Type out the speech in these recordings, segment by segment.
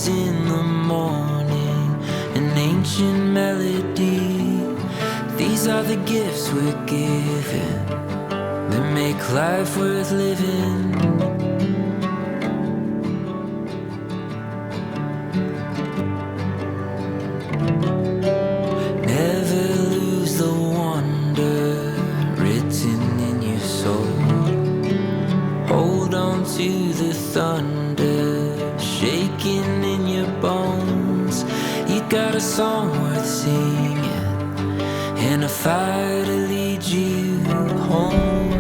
in the morning, an ancient melody. These are the gifts we're given that make life worth living. Never lose the wonder written in your soul. Hold on to the thunder shaking in your bones. You got a song worth singing and a fire to lead you home.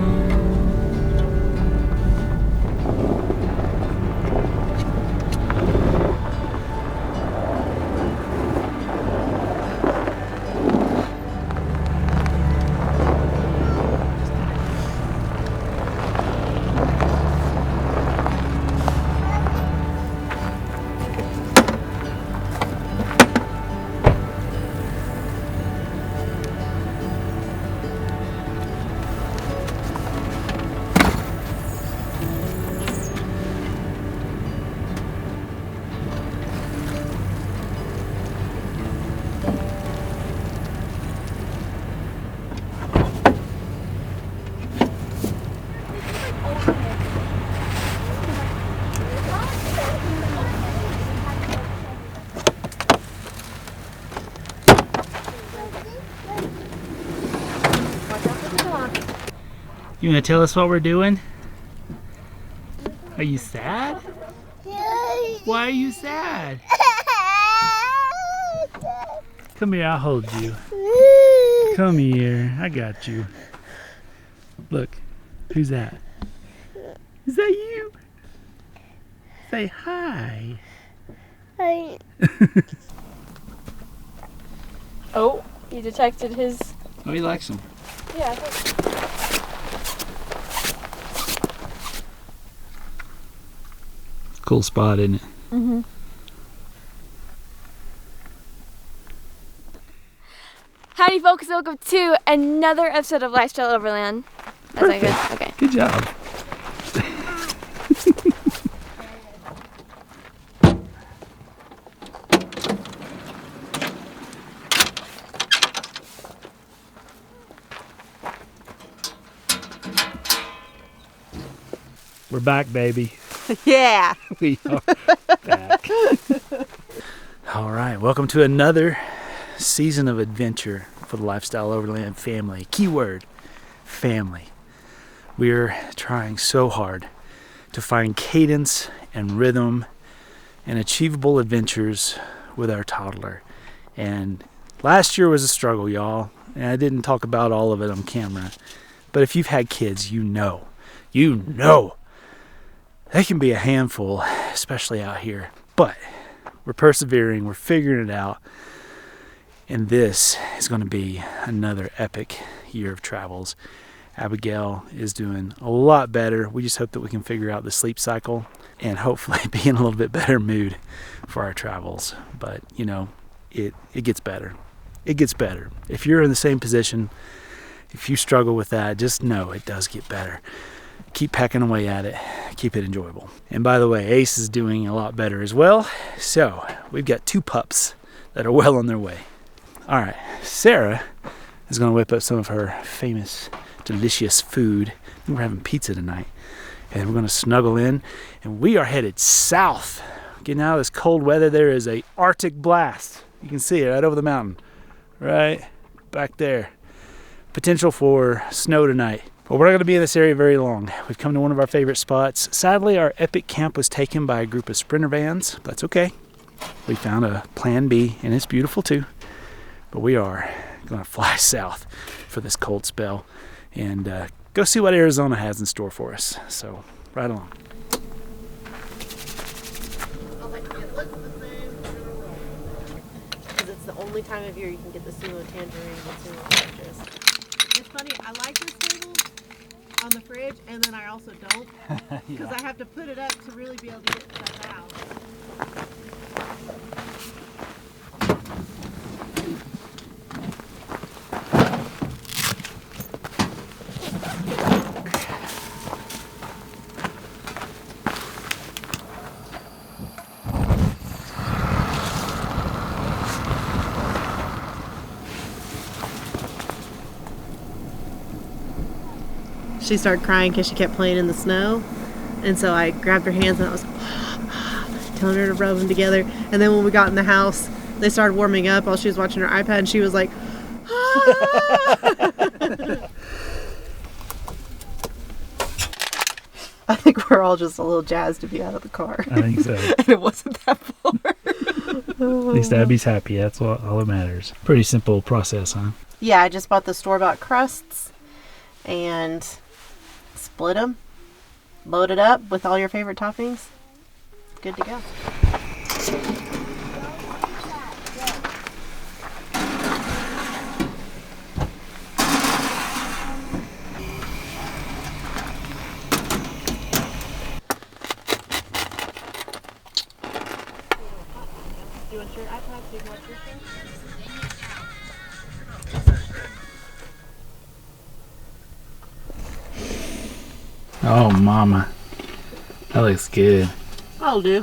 You want to tell us what we're doing? Are you sad? Why are you sad? Come here, I'll hold you. Come here, I got you. Look, who's that? Is that you? Say hi. Hi. Oh, you detected his... Oh, he likes them. Yeah, I think... Cool spot, isn't it? Mm-hmm. Howdy folks, welcome to another episode of Lifestyle Overland. That's not good? Okay. Good job. We're back, baby. Yeah. We are back. All right, welcome to another season of adventure for the Lifestyle Overland family. Keyword, family. We're trying so hard to find cadence and rhythm and achievable adventures with our toddler. And last year was a struggle, y'all. And I didn't talk about all of it on camera. But if you've had kids, you know. They can be a handful, especially out here. But we're persevering, we're figuring it out. And this is going to be another epic year of travels. Abigail is doing a lot better. We just hope that we can figure out the sleep cycle and hopefully be in a little bit better mood for our travels. But, you know, it gets better. It gets better. If you're in the same position, if you struggle with that, just know it does get better. Keep pecking away at it. Keep it enjoyable. And by the way, Ace is doing a lot better as well. So we've got 2 pups that are well on their way. All right, Sarah is going to whip up some of her famous, delicious food. We're having pizza tonight. And we're going to snuggle in. And we are headed south. Getting out of this cold weather, there is a Arctic blast. You can see it right over the mountain. Right back there. Potential for snow tonight. But we're not going to be in this area very long. We've come to one of our favorite spots. Sadly, our epic camp was taken by a group of Sprinter vans. That's okay. We found a plan B, and it's beautiful too. But we are going to fly south for this cold spell and go see what Arizona has in store for us. So, right along. Because it's the only time of year you can get the sumo tangerine and sumo citrus. It's funny, I like this table on the fridge, and then I also don't. Because I have to put it up to really be able to get stuff out. she started crying because she kept playing in the snow. And so I grabbed her hands and I was telling her to rub them together. And then when we got in the house, they started warming up while she was watching her iPad, and she was like, I think we're all just a little jazzed to be out of the car. I think so. And it wasn't that far. At least Abby's happy. That's all that matters. Pretty simple process, huh? Yeah, I just bought the store-bought crusts and split them, load it up with all your favorite toppings. Good to go. Do you want your iPad so you can watch your thing? Oh, mama. That looks good. I'll do.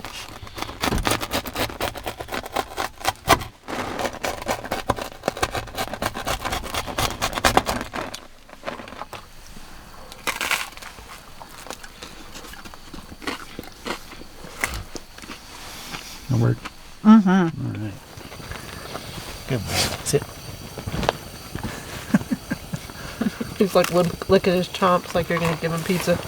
That work? Mm-hmm. All right. Good. Sit. He's like licking his chomps like you're going to give him pizza.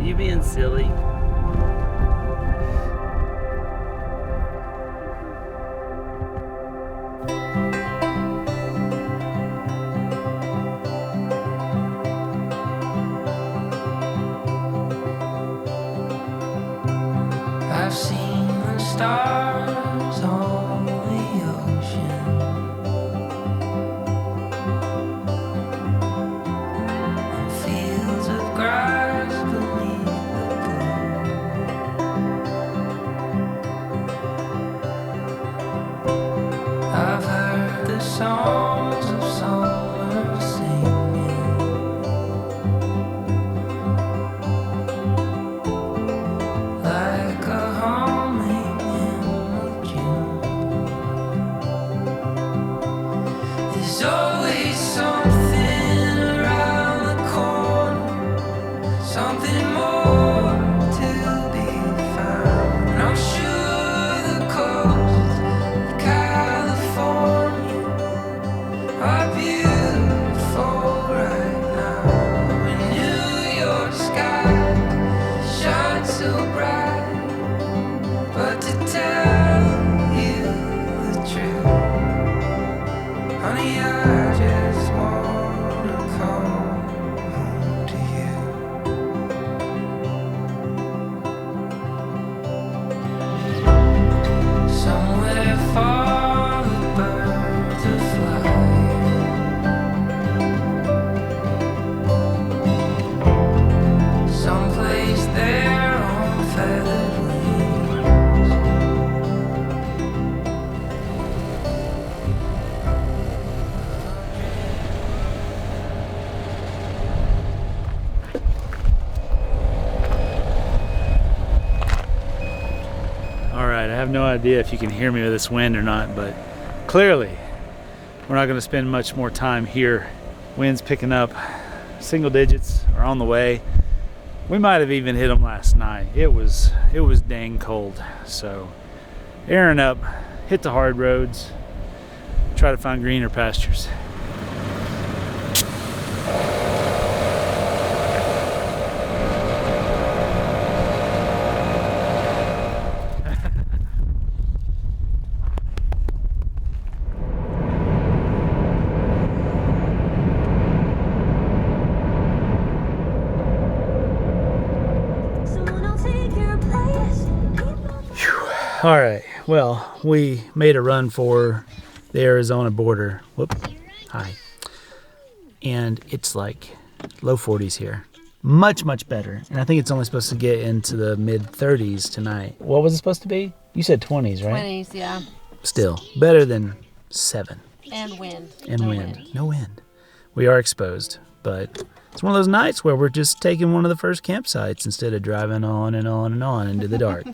You being silly. I've seen the stars on the ocean, and fields of grass beneath the blue. right, I have no idea if you can hear me with this wind or not, but clearly we're not going to spend much more time here. Wind's picking up, single digits are on the way. We might have even hit them last night. It was dang cold. So airing up, hit the hard roads, try to find greener pastures. All right, well, we made a run for the Arizona border. Whoop, hi. And it's like low 40s here. Much, much better. And I think it's only supposed to get into the mid 30s tonight. What was it supposed to be? You said 20s, right? 20s, yeah. Still, better than 7. And wind. And wind. No wind. We are exposed, but it's one of those nights where we're just taking one of the first campsites instead of driving on and on and on into the dark.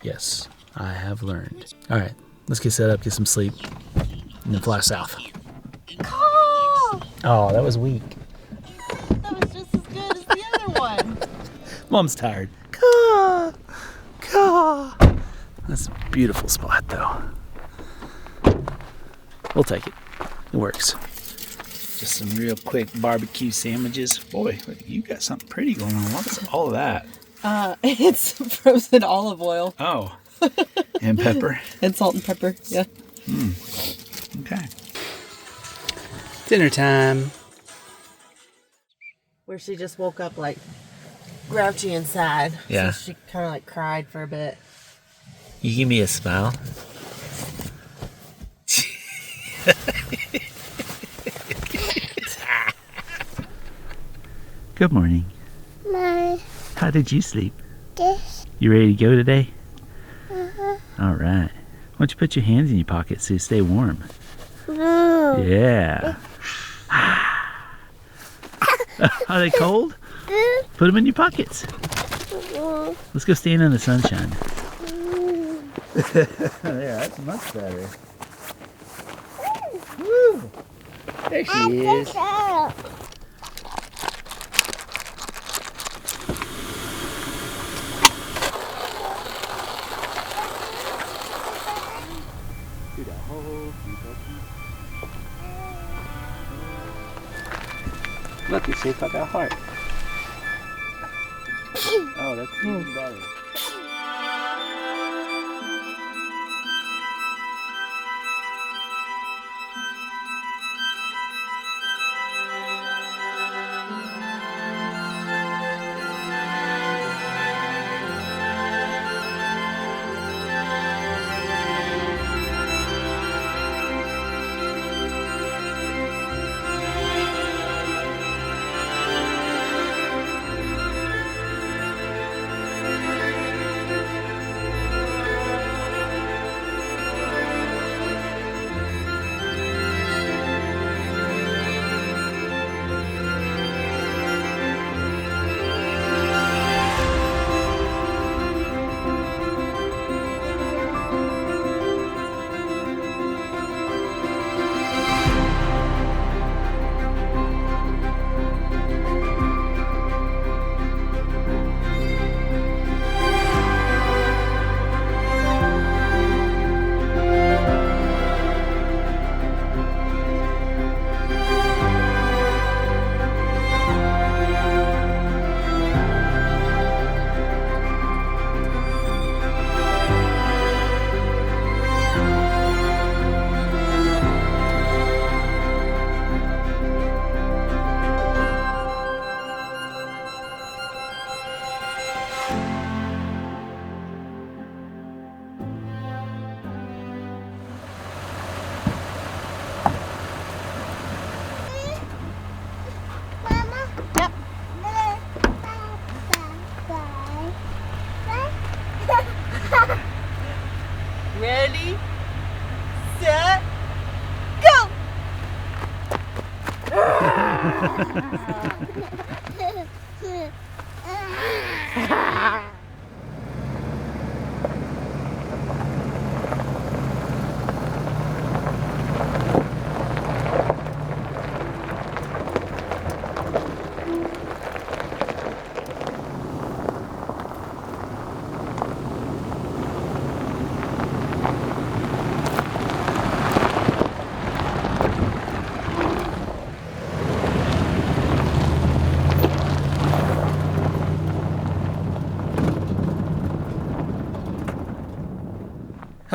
Yes. I have learned. All right, let's get set up, get some sleep, and then fly south. Oh, that was weak. That was just as good as the other one. Mom's tired. Caw, caw. That's a beautiful spot, though. We'll take it. It works. Just some real quick barbecue sandwiches. Boy, you got something pretty going on. What's all of that? It's frozen olive oil. Oh. And pepper. And salt and pepper, yeah. Okay. Dinner time. Where she just woke up like grouchy and sad. Yeah. So she kind of like cried for a bit. You give me a smile. Good morning. My How did you sleep? this. You ready to go today? All right. Why don't you put your hands in your pockets so you stay warm? No. Yeah. Are they cold? Put them in your pockets. Let's go stand in the sunshine. There, that's much better. Woo! There she is. Look, it's shaped like a heart. Oh, that's even better. Ready, set, go!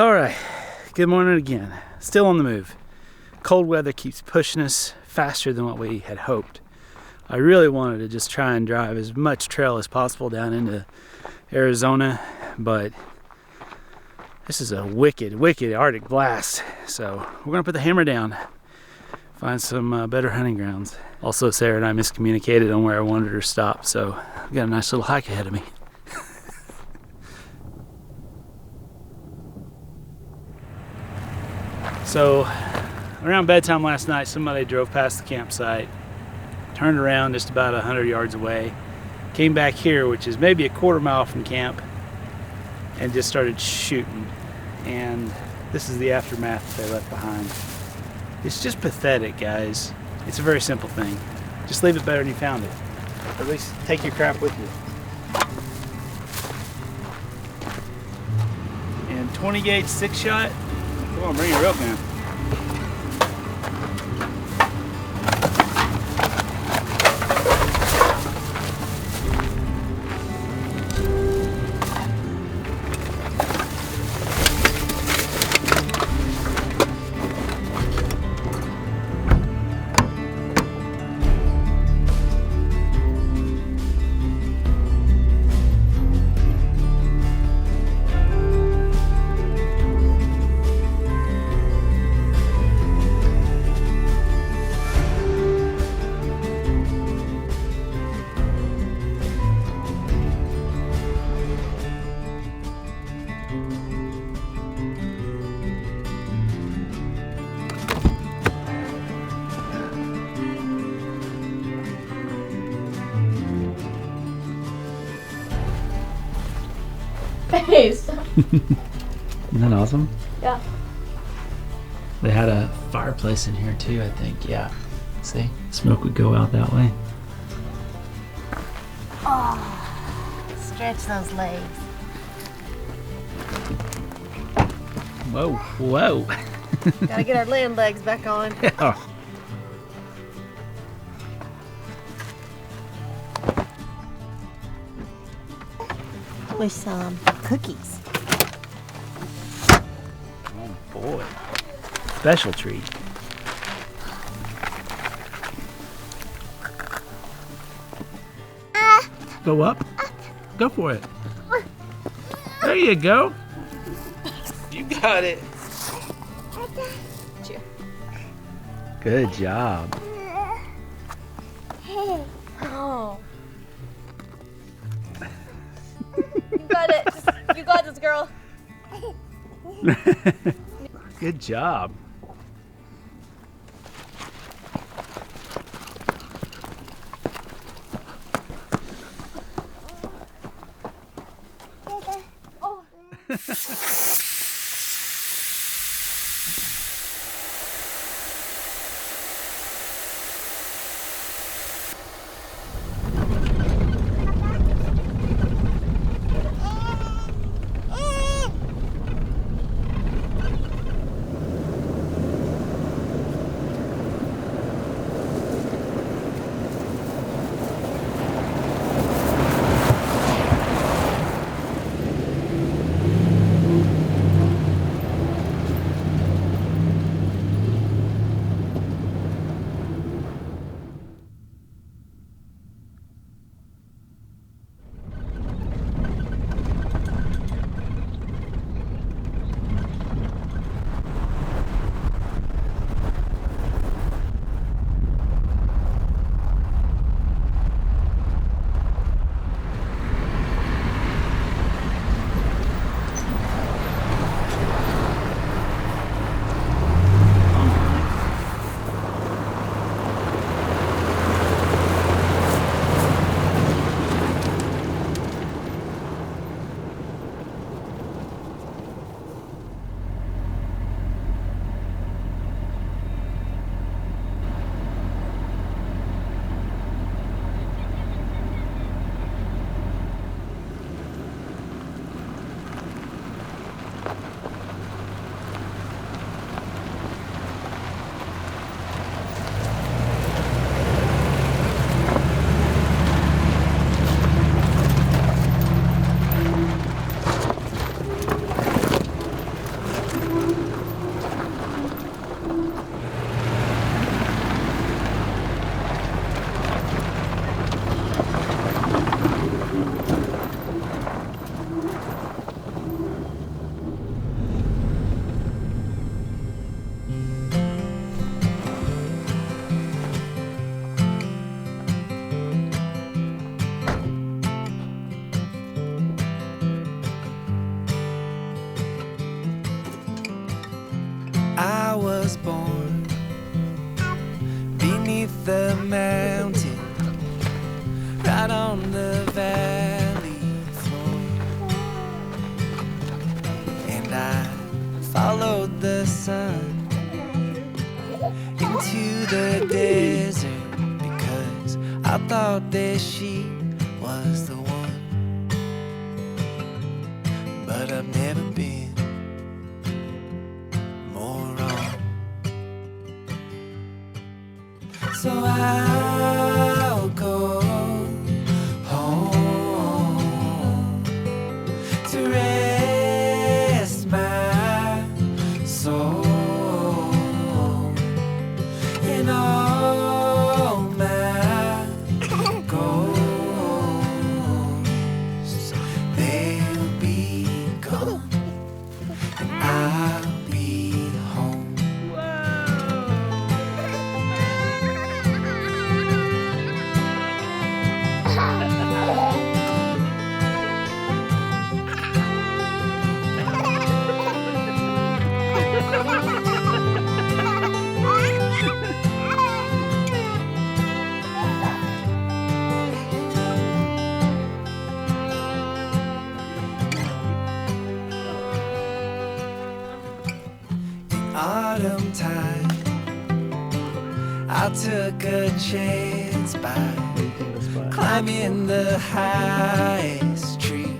All right, good morning again. Still on the move. Cold weather keeps pushing us faster than what we had hoped. I really wanted to just try and drive as much trail as possible down into Arizona, but this is a wicked, wicked Arctic blast. So we're gonna put the hammer down, find some better hunting grounds. Also, Sarah and I miscommunicated on where I wanted her to stop, so we got a nice little hike ahead of me. So around bedtime last night, somebody drove past the campsite, turned around just about 100 yards away, came back here, which is maybe a quarter mile from camp, and just started shooting. And this is the aftermath that they left behind. It's just pathetic, guys. It's a very simple thing. Just leave it better than you found it. Or at least take your crap with you. And 20 gauge 6-shot. Come on, bring your rope now. Hey, stop. Isn't that awesome? Yeah. They had a fireplace in here too, I think. Yeah. See? Smoke would go out that way. Oh, stretch those legs. Whoa, whoa. Gotta get our land legs back on. Yeah. With some cookies. Oh boy. Special treat. Go up. Go for it. There you go. You got it. Good job. Oh. You got it. You got this, girl. Good job. thought that she was the one, but I've never been more wrong. So I'll go home to rest my soul and all my ghosts. They'll be gone and I'll be home. Autumn time, I took a chance by climbing the highest tree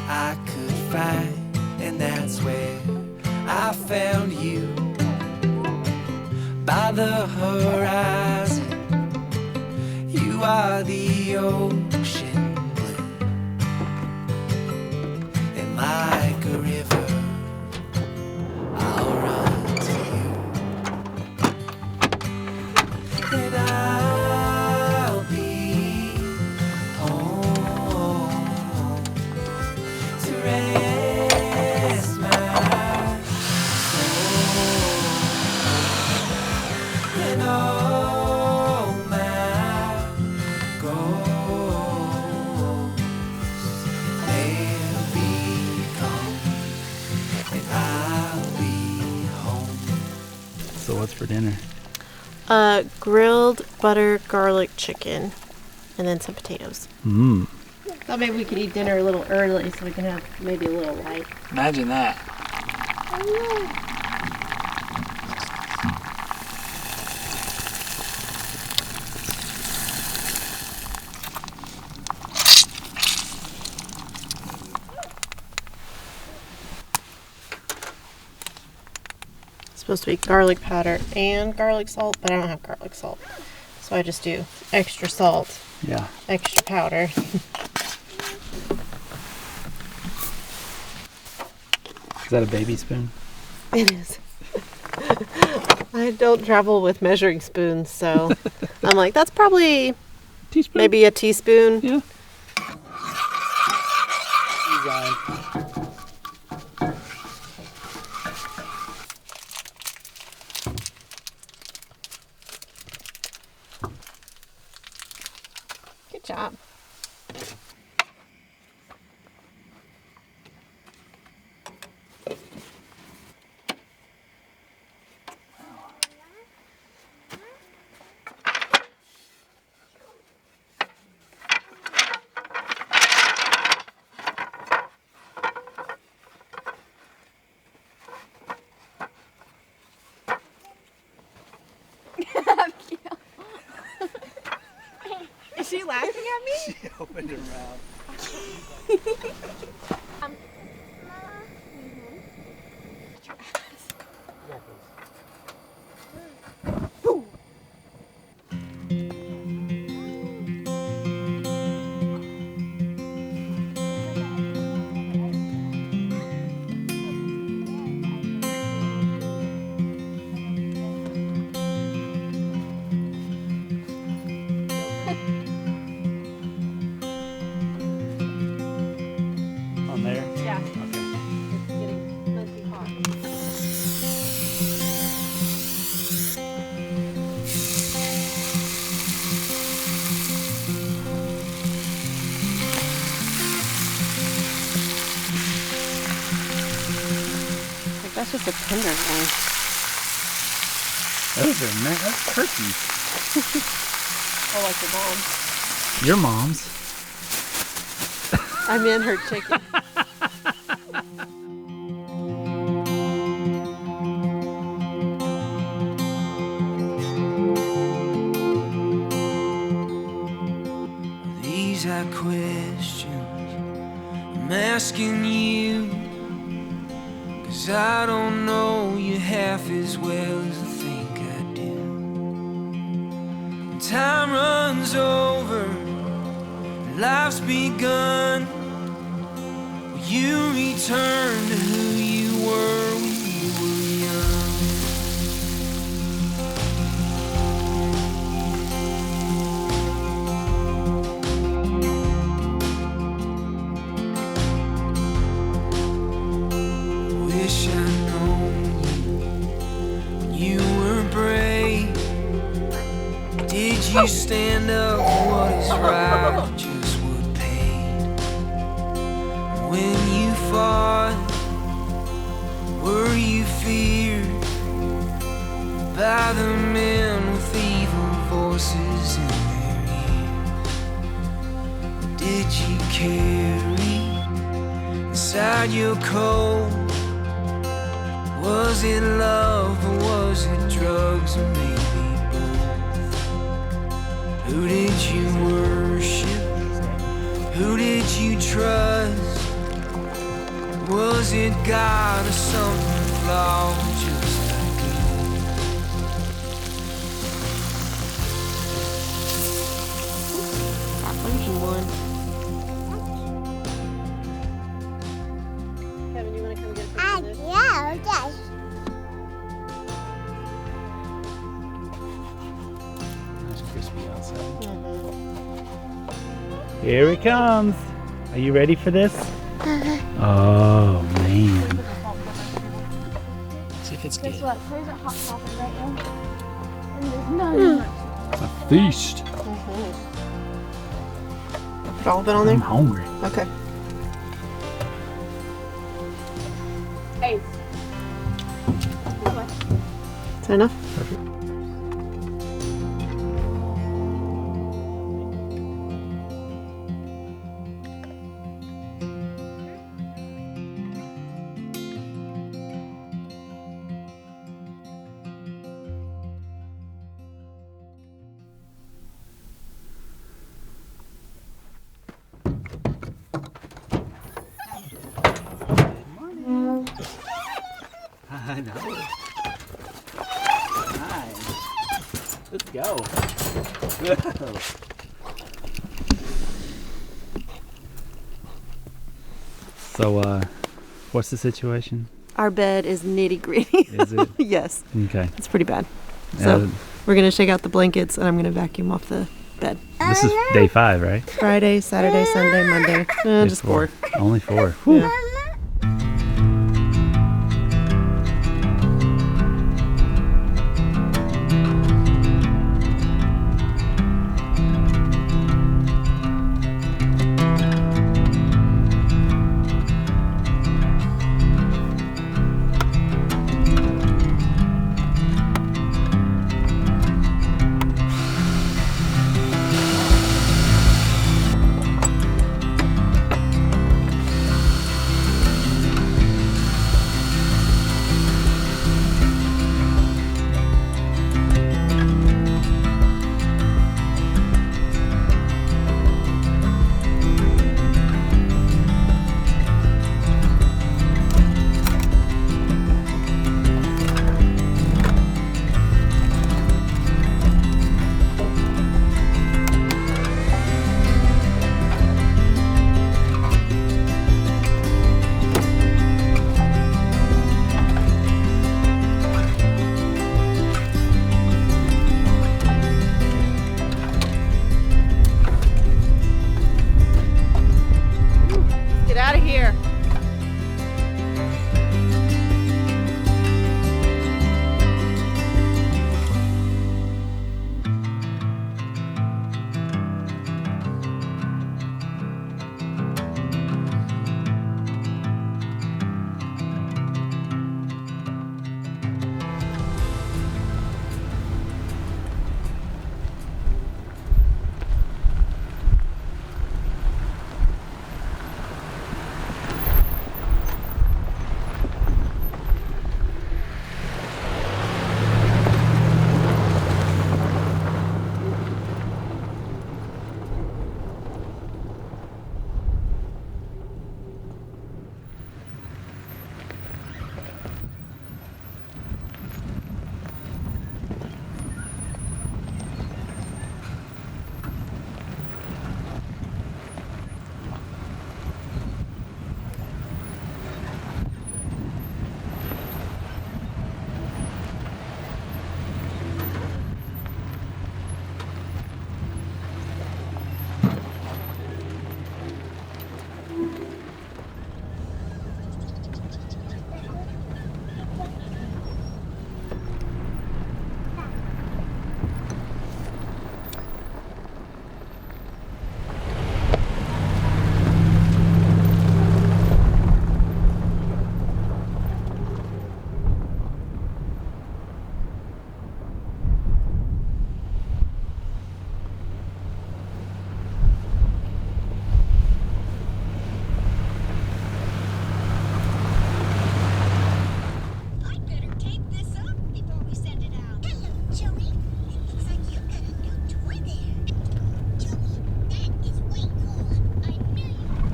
I could find, and that's where I found you. By the horizon, you are the ocean blue, and like a river I'll run to you, and I'll be home to rest my soul and all my ghosts. They'll be gone and I'll be home. So what's for dinner? Grilled butter garlic chicken, and then some potatoes. Mmm. Thought maybe we could eat dinner a little early so we can have maybe a little light. Imagine that. It's supposed to be garlic powder and garlic salt, but I don't have garlic salt. So I just do extra salt, Yeah. extra powder. Is that a baby spoon? It is. I don't travel with measuring spoons, so I'm like, that's probably Teaspoon? maybe a teaspoon. Yeah. Good job. Is she laughing at me? She opened her mouth. On there? Yeah. Okay. It's getting must be hot. Like, that's just a tenderloin. Those are nice. That's turkey. Oh, like your mom. Your mom's. I'm in her chicken. exact questions I'm asking you, 'cause I don't know you half as well as I think I do. And time runs over, life's begun. Will you return to who you were when you were young? Wish I'd known you when you were brave. Did you stand up for what is right, or just what paid? When you fought, were you feared by the men with evil voices in their ears? Or did you carry inside your coat? Was it love or was it drugs, or maybe both? Who did you worship? Who did you trust? Was it God or something flawed just like us? Function one. Kevin, you want to come get a picture of this? Yeah, okay. It's crispy outside. Here he comes. Are you ready for this? Oh man. See if it's Guess good. what? There's a hot topic right now. And there's none. A feast. Put all of it on I'm there? hungry. Okay. Hey. Is that enough? I know. Nice. Let's go. So, what's the situation? Our bed is nitty gritty. Is it? Yes, Okay. it's pretty bad. So we're going to shake out the blankets and I'm going to vacuum off the bed. This is day 5, right? Friday, Saturday, Sunday, Monday. Day Just 4. Only 4. Yeah.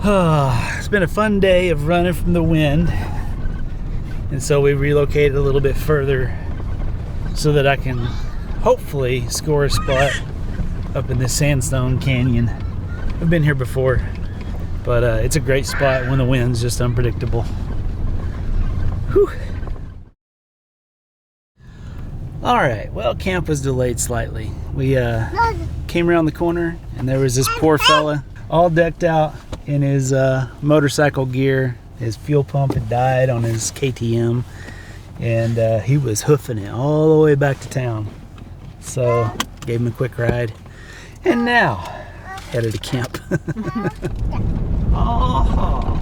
It's been a fun day of running from the wind, and so we relocated a little bit further so that I can hopefully score a spot up in this sandstone canyon. I've been here before, but it's a great spot when the wind's just unpredictable. Whew. All right, well, camp was delayed slightly. We came around the corner and there was this poor fella all decked out in his motorcycle gear. His fuel pump had died on his KTM, and he was hoofing it all the way back to town. So gave him a quick ride, and now headed to camp. Oh.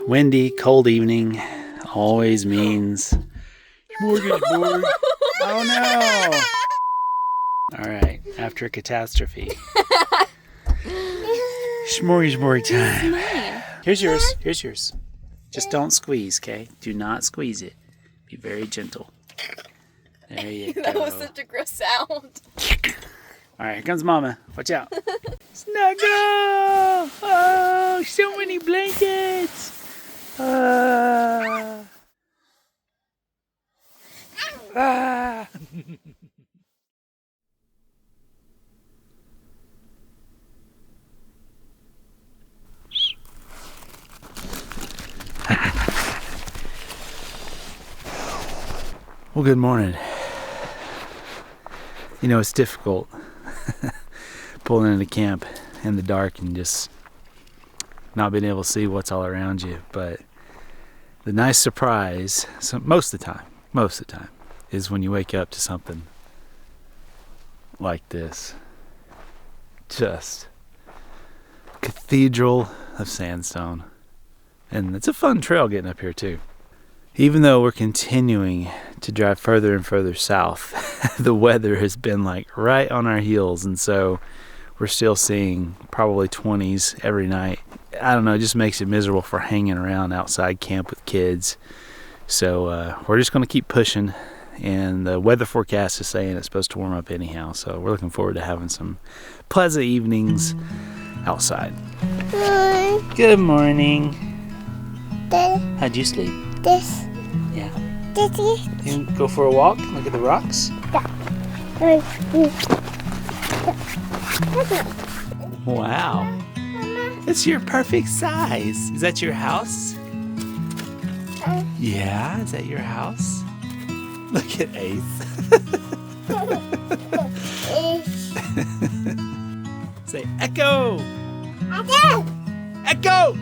Windy, cold evening always means smorgasbord. Oh no! All right, after a catastrophe, smorgasbord time. Here's yours. Here's yours. Just don't squeeze, okay? Do not squeeze it. Be very gentle. There you go. That was such a gross sound. All right, here comes Mama. Watch out. Snuggle! Oh, so many blankets. Ah. Well, good morning. You know, it's difficult pulling into camp in the dark and just not being able to see what's all around you, but the nice surprise, most of the time, is when you wake up to something like this. Just cathedral of sandstone. And it's a fun trail getting up here too. Even though we're continuing to drive further and further south, the weather has been like right on our heels, and so we're still seeing probably 20s every night. I don't know, it just makes it miserable for hanging around outside camp with kids. So we're just going to keep pushing, and the weather forecast is saying it's supposed to warm up anyhow, so we're looking forward to having some pleasant evenings outside. Good morning. How'd you sleep? This. Yeah. This. You go for a walk, look at the rocks? Wow. It's your perfect size. Is that your house? Yeah, is that your house? Look at Ace. Say echo. Echo.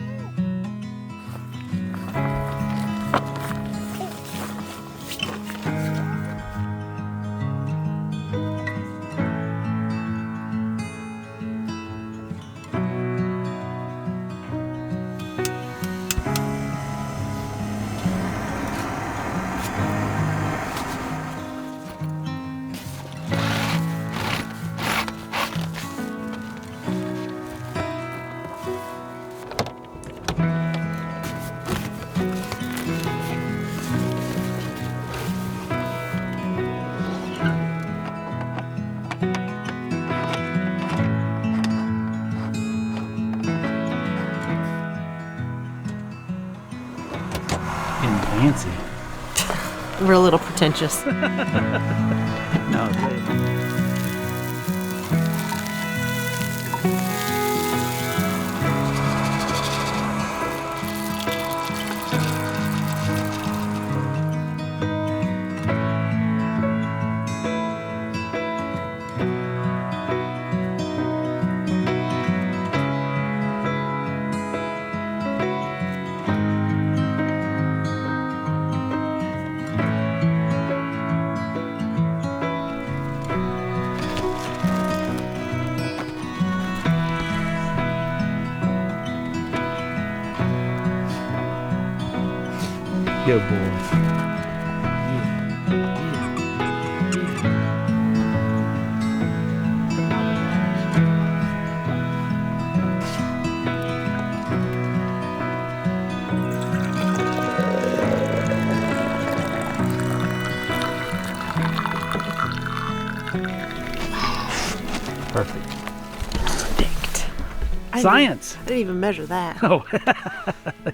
Fancy. We're a little pretentious. No, good boy. Science. I didn't even measure that. Oh,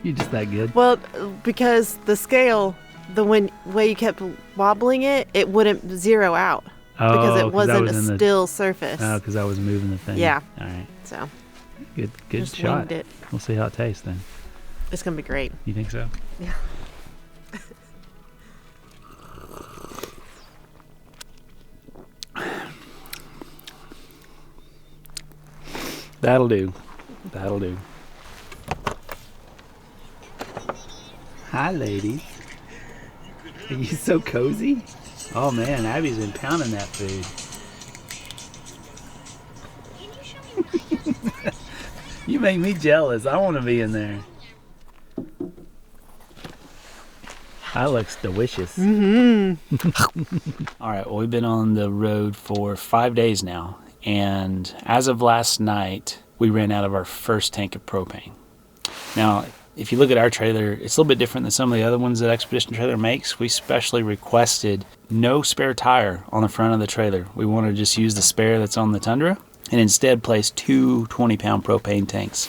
you just that good. Well, because the scale, the way you kept wobbling it, it wouldn't zero out because it wasn't a still surface. Oh, because I was moving the thing. Yeah. All right. So Good just shot. winged it. We'll see how it tastes then. It's gonna be great. You think so? Yeah. That'll do. That'll do. Hi, ladies. Are you so cozy? Oh man, Abby's been pounding that food. You make me jealous. I want to be in there. That looks delicious. Mm-hmm. All right, well, we've been on the road for 5 days now. And as of last night, we ran out of our first tank of propane. Now, if you look at our trailer, it's a little bit different than some of the other ones that Expedition Trailer makes. We specially requested no spare tire on the front of the trailer. We want to just use the spare that's on the Tundra and instead place two 20-pound propane tanks.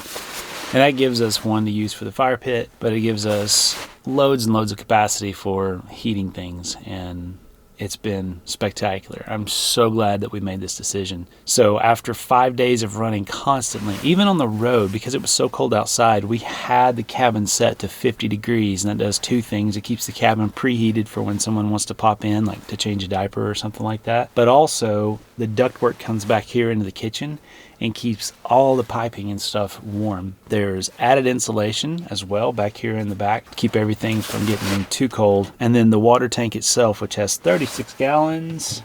And that gives us one to use for the fire pit, but it gives us loads and loads of capacity for heating things, and it's been spectacular. I'm so glad that we made this decision. So after 5 days of running constantly, even on the road, because it was so cold outside, we had the cabin set to 50 degrees, and that does two things. It keeps the cabin preheated for when someone wants to pop in, like to change a diaper or something like that. But also, the ductwork comes back here into the kitchen and keeps all the piping and stuff warm. There's added insulation as well back here in the back to keep everything from getting too cold. And then the water tank itself, which has 36 gallons,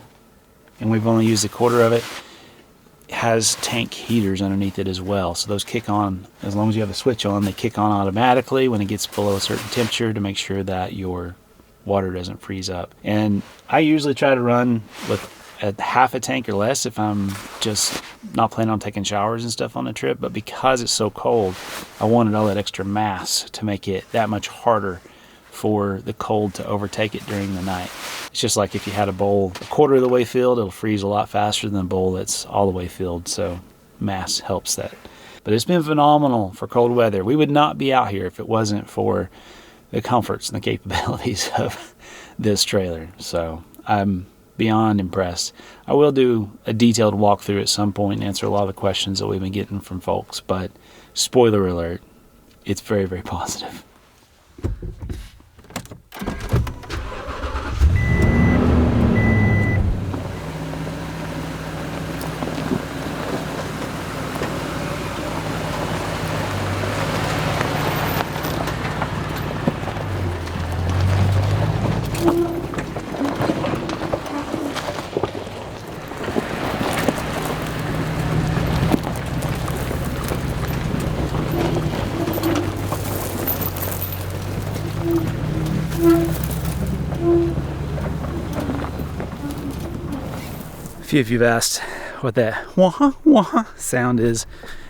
and we've only used a quarter of it, has tank heaters underneath it as well. So those kick on, as long as you have the switch on, they kick on automatically when it gets below a certain temperature to make sure that your water doesn't freeze up. And I usually try to run with at half a tank or less if I'm just not planning on taking showers and stuff on the trip, but because it's so cold, I wanted all that extra mass to make it that much harder for the cold to overtake it during the night. It's just like if you had a bowl a quarter of the way filled, it'll freeze a lot faster than a bowl that's all the way filled, so mass helps that. But it's been phenomenal for cold weather. We would not be out here if it wasn't for the comforts and the capabilities of this trailer, so I'm beyond impressed. I will do a detailed walkthrough at some point and answer a lot of the questions that we've been getting from folks, but spoiler alert, it's very, very positive. A few of you have asked what that wah wah sound is,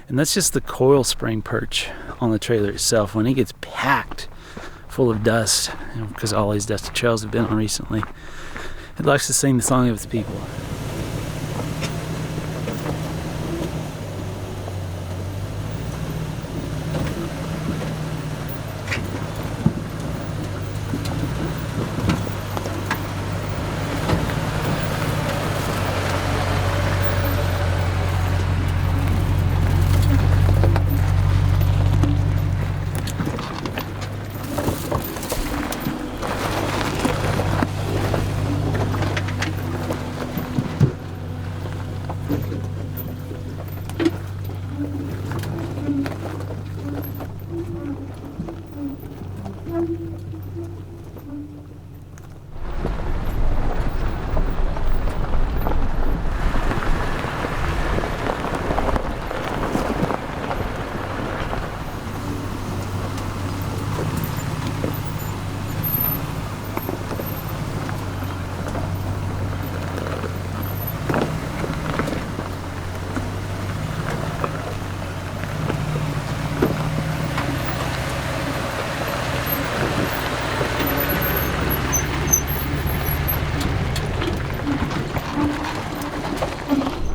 and that's just the coil spring perch on the trailer itself. When it gets packed full of dust, because all these dusty trails have been on recently, it likes to sing the song of its people.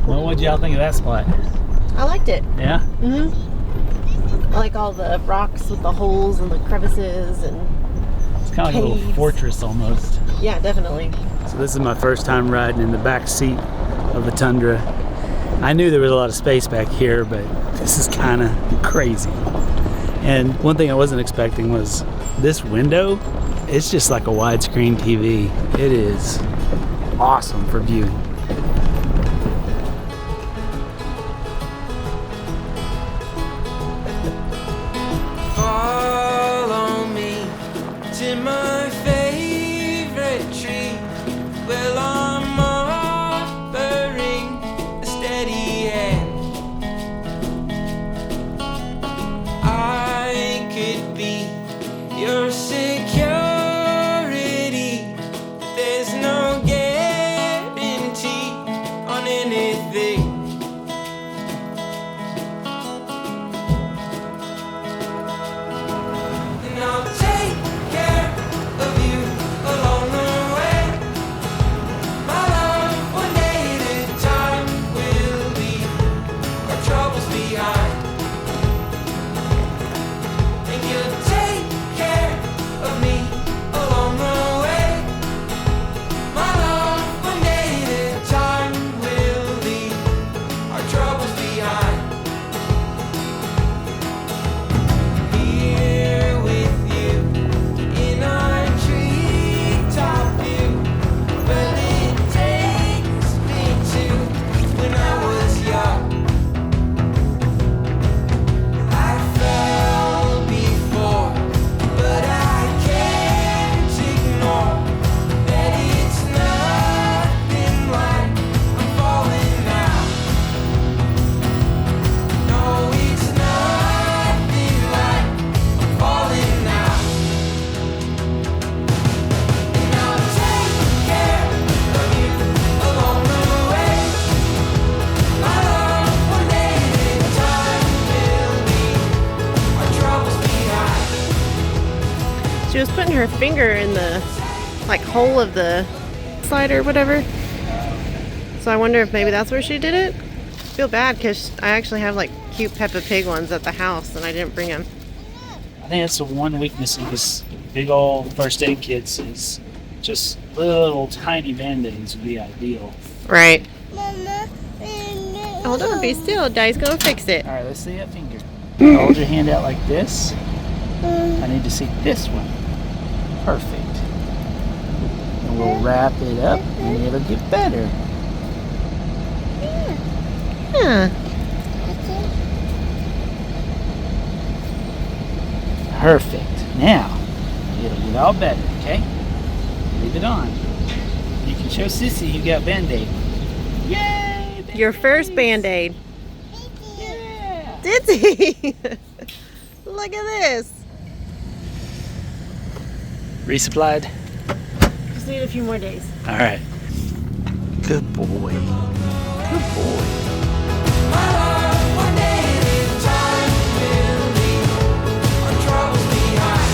Well, what did y'all think of that spot? I liked it. Yeah? Mm-hmm. I like all the rocks with the holes and the crevices and It's kind of like a little caves. fortress almost. Yeah, definitely. So this is my first time riding in the back seat of the Tundra. I knew there was a lot of space back here, but this is kind of crazy. And one thing I wasn't expecting was this window. It's just like a widescreen TV. It is awesome for viewing. Follow me to my favorite tree. Well, I'm offering a steady hand. I could be your security. There's no guarantee on anything. And I'll take care of you along the way. My love, one day at a time, will leave our troubles behind. And you'll take care of me along the way. My love, one day at a time, will leave our troubles behind. Here with you in our treetop view. Well, it takes me to when I was young. I fell before, but I can't ignore that it's nothing like I'm falling now. No, it's nothing like I'm falling now. And I'll take care of you along the way. My love, one day at a time, will leave our troubles behind. She was putting her finger in the hole of the slide or whatever. So I wonder if maybe that's where she did it. I feel bad because I actually have cute Peppa Pig ones at the house and I didn't bring them. I think that's the one weakness of this big old first aid kits is just little tiny band-aids would be ideal. Right. Mama, Hold on, be still. Daddy's gonna fix it. All right, let's see that finger. Hold your hand out like this. I need to see this one. Perfect. And we'll wrap it up and it'll get better. Yeah. Perfect. Now, it'll get all better, okay? Leave it on. You can show Sissy you got Band-Aid. Yay! Your first Band-Aid. Yeah! Ditsy! Look at this. Resupplied? Just need a few more days. All right. Good boy. Good boy. My love, one day at a time, will leave our troubles behind.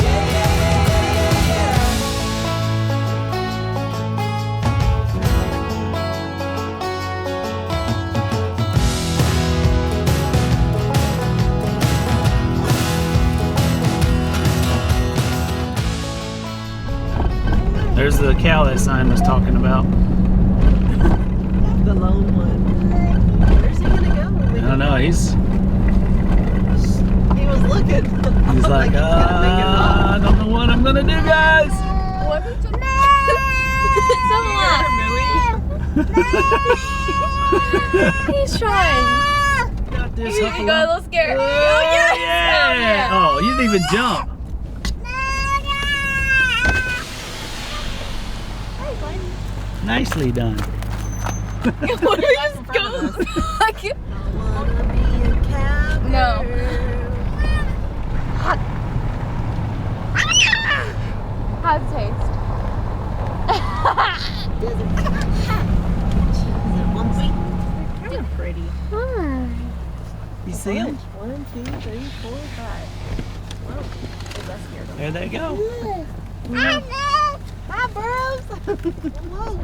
Yeah, yeah, yeah, yeah, There's the cow that sign was talking about. The lone one. Where's he gonna go? I don't know. He's He was looking. like, he's gonna make it up. I don't know what I'm gonna do, guys. What? He's trying. Got this. You Huffle. got a little scared. Oh, yes! yeah. Oh, you didn't even jump. Nicely done. What are you just going? Like, I wanna be a captain. no. How's it taste? Kind of pretty. You see him? 1, 2, 3, 4, 5. Whoa. That's scared him. There they go. Hi, bros. Whoa.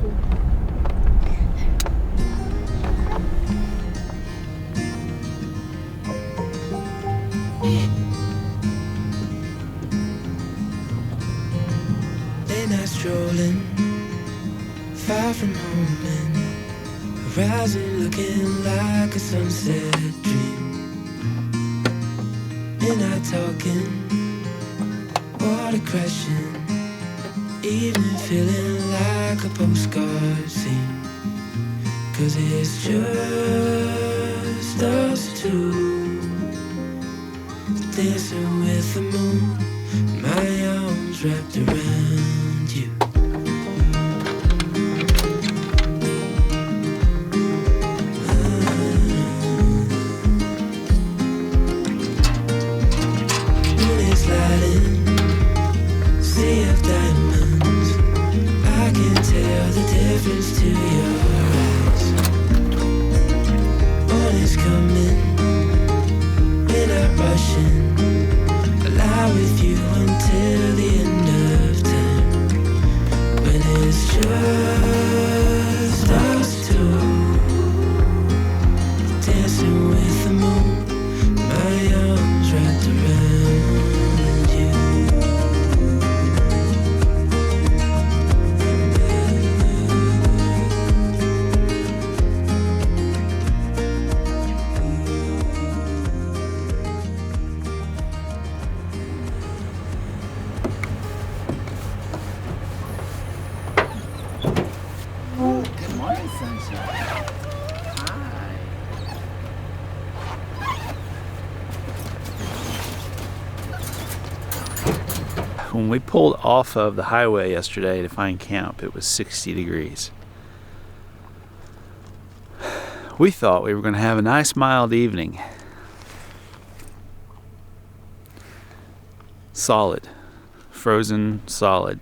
Late night strolling, far from home and horizon looking like a sunset dream. Midnight talking, water crashing, evening feeling like a postcard scene. 'Cause it's just us two, dancing with the moon, my arms wrapped around you. Moon is lighting, sea of diamonds, I can tell the difference to your eyes. Morning's coming, we're not rushing, lie with you until the end of time. When it's just us two, dancing with the moon, my arms wrapped around you. Good morning, sunshine. Hi. When we pulled off of the highway yesterday to find camp, it was 60 degrees. We thought we were going to have a nice mild evening. Solid. Frozen solid.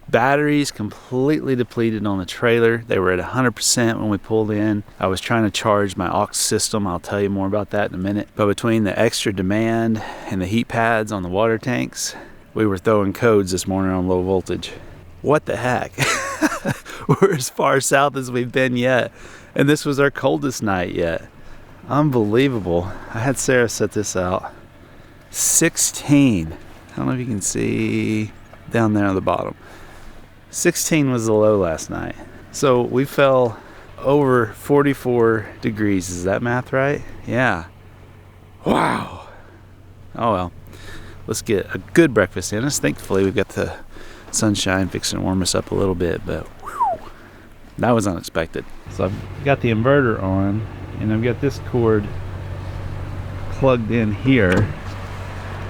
Batteries completely depleted on the trailer. They were at 100% when we pulled in. I was trying to charge my aux system. I'll tell you more about that in a minute. But between the extra demand and the heat pads on the water tanks, we were throwing codes this morning on low voltage. What the heck? We're as far south as we've been yet. And this was our coldest night yet. Unbelievable. I had Sarah set this out. 16. I don't know if you can see down there on the bottom. 16 was the low last night. So we fell over 44 degrees. Is that math right? Yeah. Wow. Oh well. Let's get a good breakfast in us. Thankfully, we've got the sunshine fixing to warm us up a little bit, but whew, that was unexpected. So I've got the inverter on, and I've got this cord plugged in here.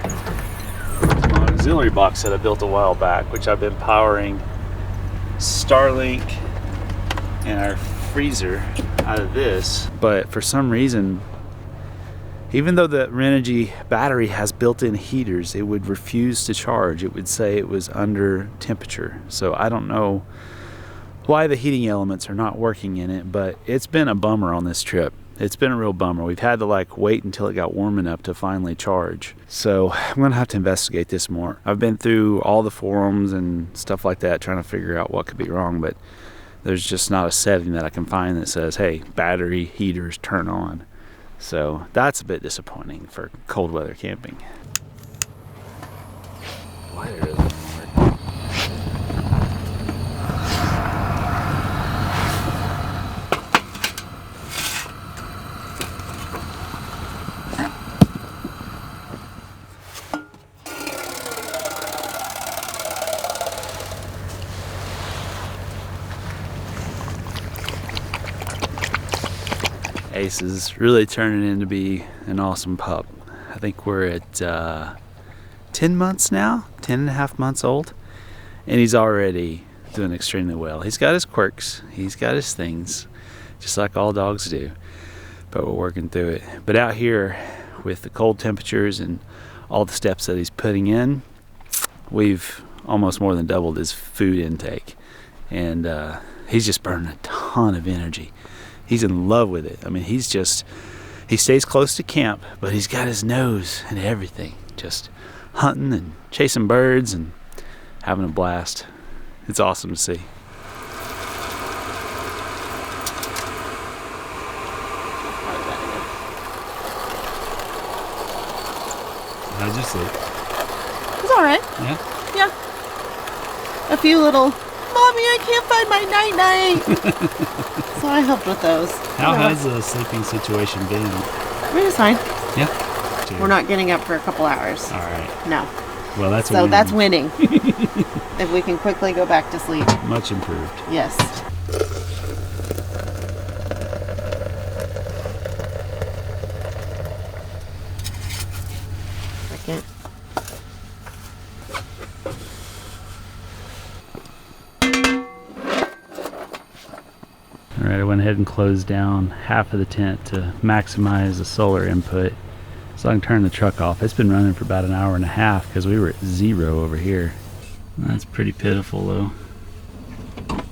My auxiliary box that I built a while back, which I've been powering Starlink and our freezer out of this. But for some reason, even though the Renogy battery has built-in heaters, it would refuse to charge. It would say it was under temperature. So I don't know why the heating elements are not working in it, but it's been a bummer on this trip. It's been a real bummer. We've had to wait until it got warm enough to finally charge. So I'm gonna have to investigate this more. I've been through all the forums and stuff like that trying to figure out what could be wrong, but there's just not a setting that I can find that says, hey, battery heaters turn on. So that's a bit disappointing for cold weather camping. Lighter doesn't work. Ace is really turning in to be an awesome pup. I think we're at 10 months now, 10 and a half months old, and he's already doing extremely well. He's got his quirks, he's got his things, just like all dogs do, but we're working through it. But out here with the cold temperatures and all the steps that he's putting in, we've almost more than doubled his food intake, and he's just burning a ton of energy. He's in love with it. I mean, he stays close to camp, but he's got his nose and everything, just hunting and chasing birds and having a blast. It's awesome to see. How's your sleep? It's all right. Yeah? Yeah. A few little, Mommy, I can't find my night-night. So I helped with those. How has the sleeping situation been? I mean, it's fine. Yeah? We're not getting up for a couple hours. All right. No. Well, that's So that's winning. If we can quickly go back to sleep. much improved. Yes. Second. All right, I went ahead and closed down half of the tent to maximize the solar input so I can turn the truck off. It's been running for about an hour and a half because we were at 0 over here. That's pretty pitiful though.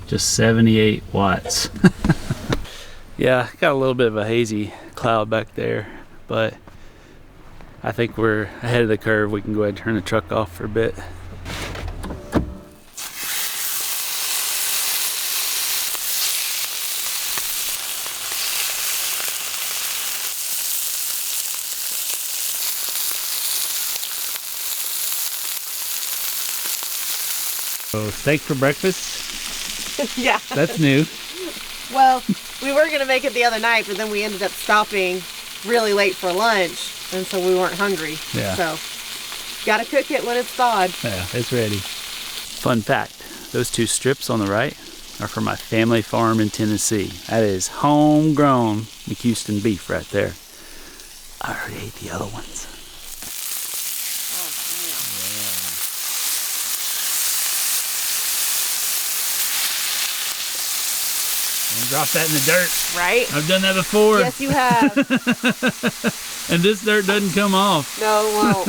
Just 78 watts. Yeah, got a little bit of a hazy cloud back there, but I think we're ahead of the curve. We can go ahead and turn the truck off for a bit. So steak for breakfast? Yeah. That's new. Well, we were going to make it the other night, but then we ended up stopping really late for lunch, and so we weren't hungry. Yeah. So, gotta cook it when it's thawed. Yeah, it's ready. Fun fact, those 2 strips on the right are from my family farm in Tennessee. That is homegrown McHouston beef right there. I already ate the other ones. Don't drop that in the dirt. Right? I've done that before. Yes, you have. And this dirt doesn't come off. No, it won't.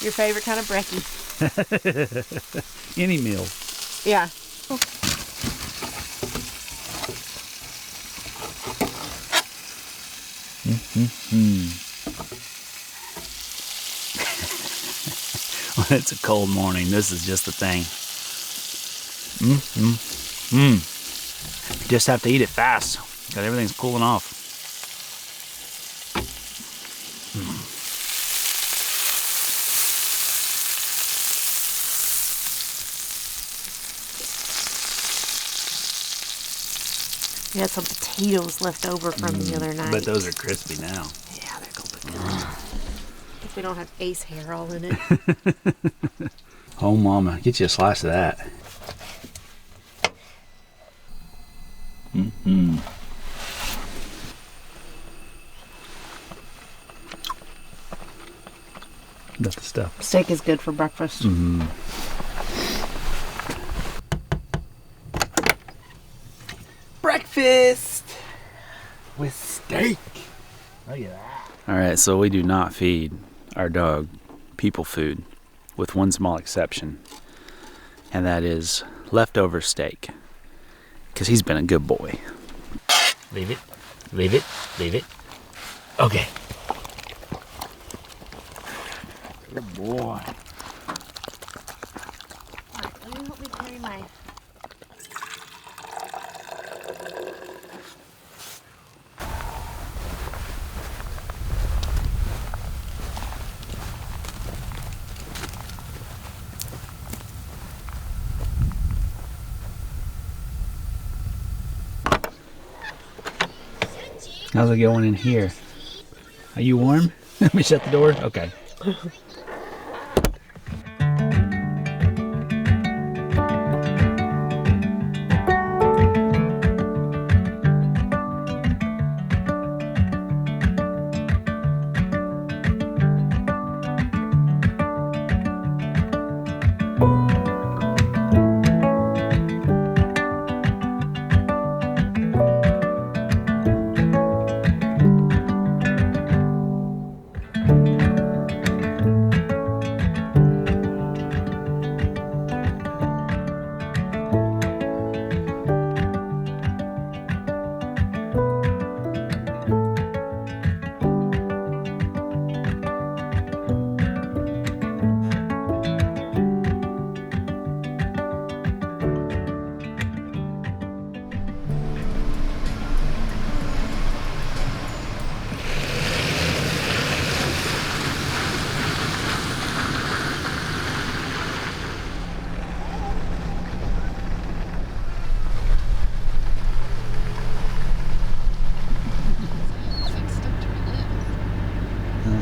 Your favorite kind of brekkie. Any meal. Yeah. When it's a cold morning, this is just the thing. You just have to eat it fast, because everything's cooling off. We had some potatoes left over from the other night. But those are crispy now. Yeah, they're good. If we don't have ace hair all in it. Oh, mama, get you a slice of that. That's the stuff. Steak is good for breakfast. Breakfast with steak. Look at that. All right, so we do not feed our dog people food, with one small exception, and that is leftover steak, because he's been a good boy. Leave it, leave it, leave it. Okay. Good boy. Alright, will you help me carry my... How's it going in here? Are you warm? Let me shut the door. Okay.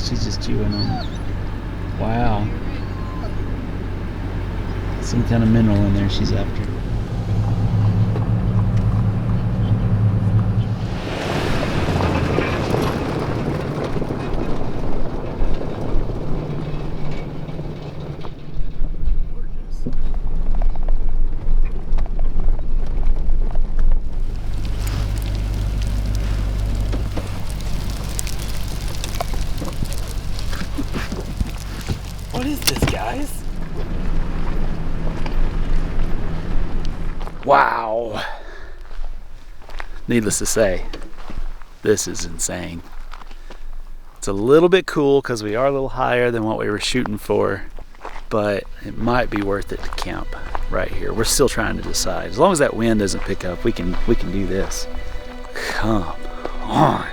she's just chewing on it. Wow. Some kind of mineral in there she's after. What is this, guys? Wow. Needless to say, this is insane. It's a little bit cool because we are a little higher than what we were shooting for, but it might be worth it to camp right here. We're still trying to decide. As long as that wind doesn't pick up, we can do this. Come on.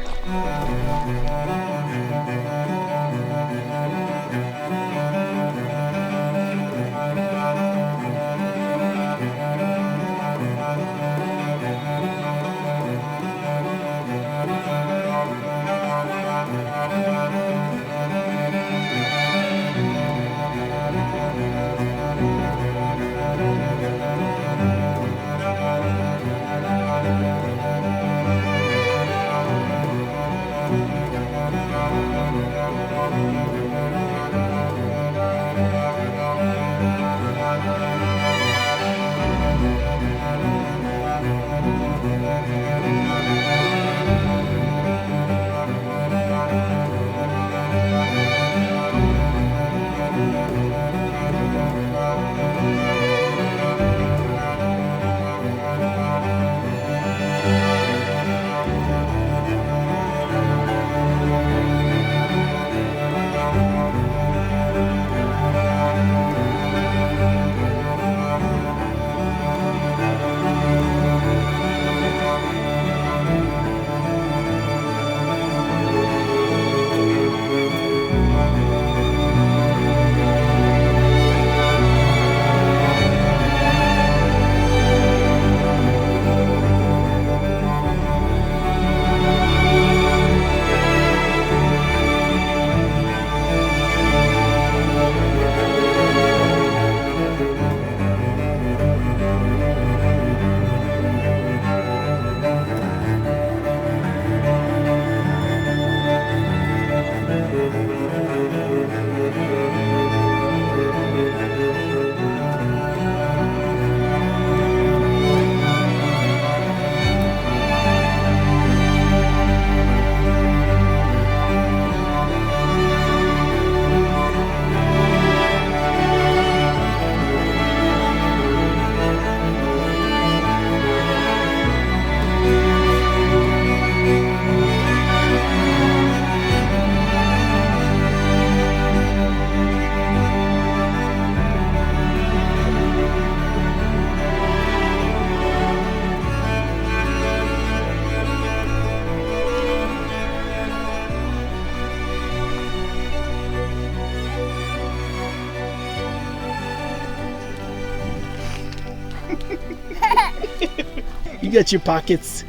You got your pockets.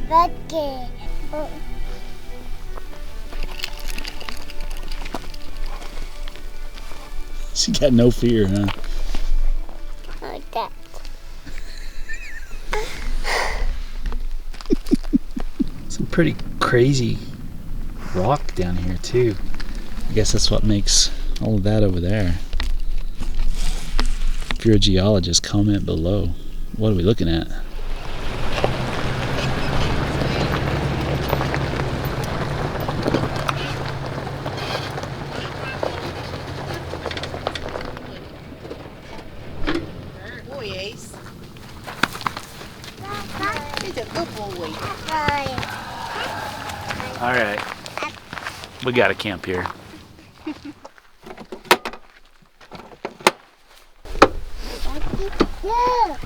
Okay. She got no fear, huh? Like that. Some pretty crazy rock down here too. I guess that's what makes all of that over there. If you're a geologist, comment below. What are we looking at? Boy, Ace. He's a good boy. All right, we got to camp here. Yeah.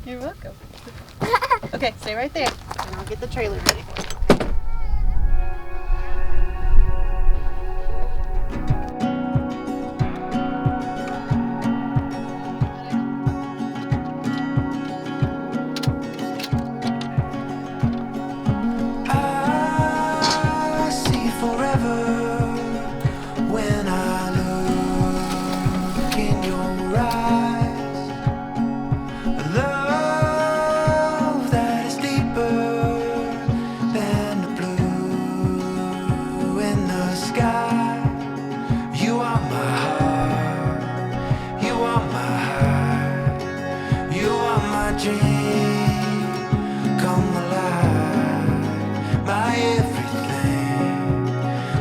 You're welcome. Okay, stay right there, and I'll get the trailer ready for you. I see forever when I look in your eyes. A love that is deeper than the blue in the sky. You are my heart, you are my heart, you are my dream come alive, my everything,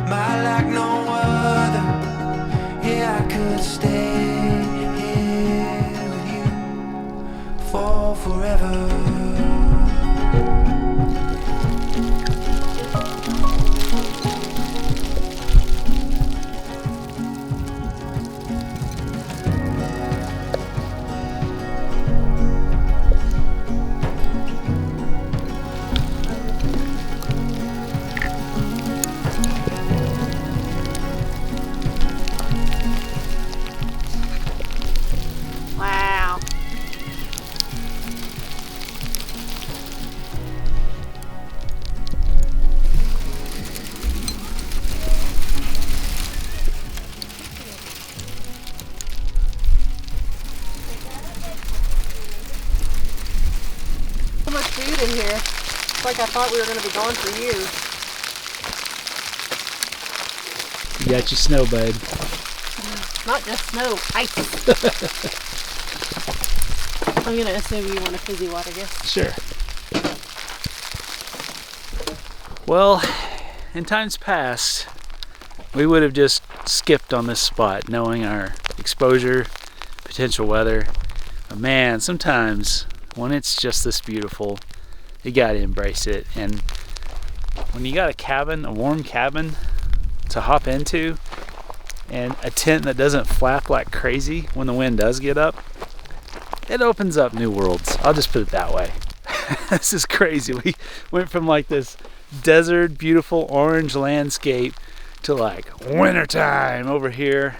my like no other. Yeah, I could stay here with you for forever. Wow. So much food in here. It's like I thought we were going to be gone for years. You got your snow, bud. Not just snow, ice. I'm going to assume you want a fizzy water, yes? Sure. Well, in times past, we would have just skipped on this spot, knowing our exposure, potential weather. But man, sometimes when it's just this beautiful, you gotta embrace it. And when you got a cabin, a warm cabin to hop into, and a tent that doesn't flap like crazy when the wind does get up, it opens up new worlds. I'll just put it that way. This is crazy. We went from like this desert, beautiful orange landscape to like wintertime over here.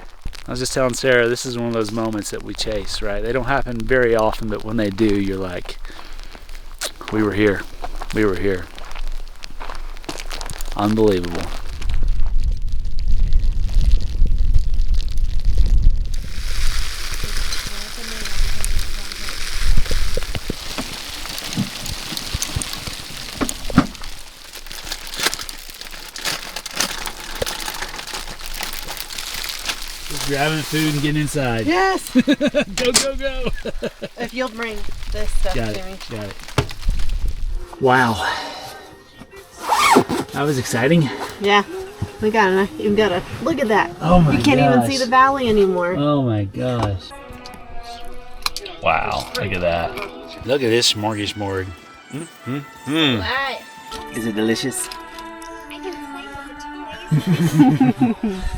I was just telling Sarah, this is one of those moments that we chase, right? They don't happen very often, but when they do, you're like, we were here. We were here. Unbelievable. Grabbing food and getting inside. Yes! Go, go, go! If you'll bring this stuff Got to me. it, got it. Wow. That was exciting. Yeah. We got it. You've got to look at that. Oh my You can't even see gosh. the valley anymore. Oh my gosh. Wow, look at that. Look at this smorgasbord. Right. Is it delicious?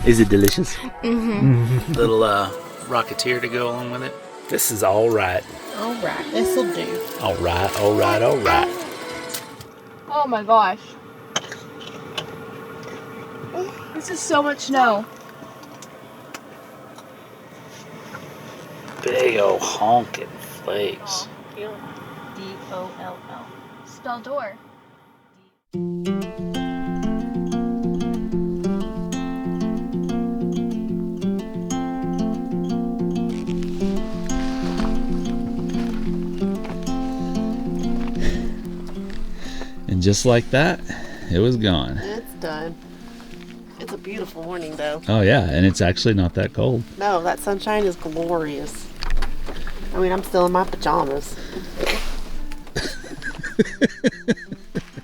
Is it delicious? Mm-hmm. Little Rocketeer to go along with it. This is all right. All right. This'll do. All right, all right, all right. Oh my gosh. This is so much snow. Big old honking flakes. D-O-L-L. Spell door. And just like that, it was gone. It's done. It's a beautiful morning, though. Oh yeah, and it's actually not that cold. No, that sunshine is glorious. I mean, I'm still in my pajamas.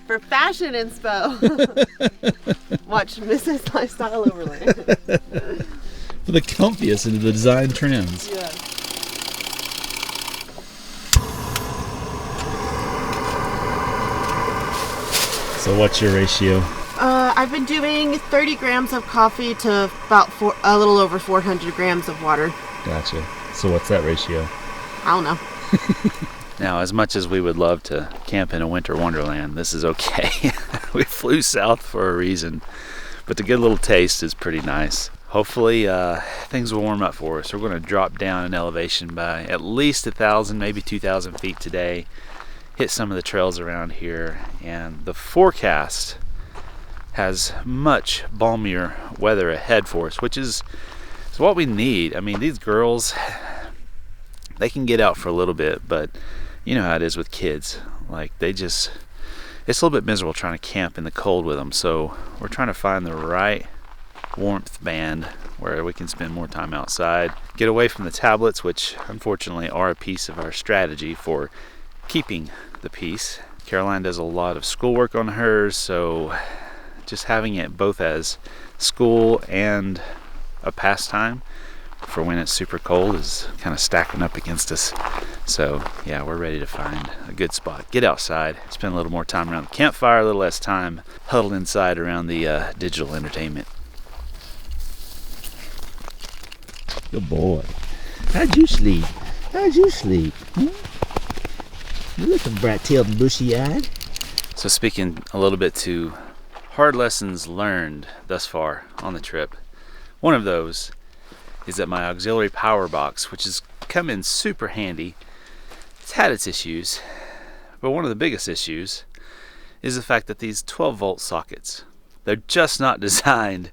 For fashion inspo. Watch Mrs. Lifestyle Overland. For the comfiest and the design trends. Yeah. So what's your ratio? I've been doing 30 grams of coffee to about a little over 400 grams of water. Gotcha. So what's that ratio? I don't know. Now, as much as we would love to camp in a winter wonderland, this is okay. We flew south for a reason, but the good little taste is pretty nice. Hopefully things will warm up for us. We're going to drop down in elevation by at least 1,000, maybe 2,000 feet today, hit some of the trails around here, and the forecast has much balmier weather ahead for us, which is what we need. I mean, these girls, they can get out for a little bit, but you know how it is with kids. Like, it's a little bit miserable trying to camp in the cold with them. So we're trying to find the right warmth band where we can spend more time outside, get away from the tablets, which unfortunately are a piece of our strategy for keeping the peace. Caroline does a lot of schoolwork on hers, so just having it both as school and a pastime for when it's super cold is kind of stacking up against us. So yeah, we're ready to find a good spot, get outside, spend a little more time around the campfire, a little less time huddled inside around the digital entertainment. Good boy. How'd you sleep? How'd you sleep? You're looking bright-tailed and bushy-eyed. So speaking a little bit to hard lessons learned thus far on the trip, one of those is that my auxiliary power box, which has come in super handy, it's had its issues, but one of the biggest issues is the fact that these 12-volt sockets, they're just not designed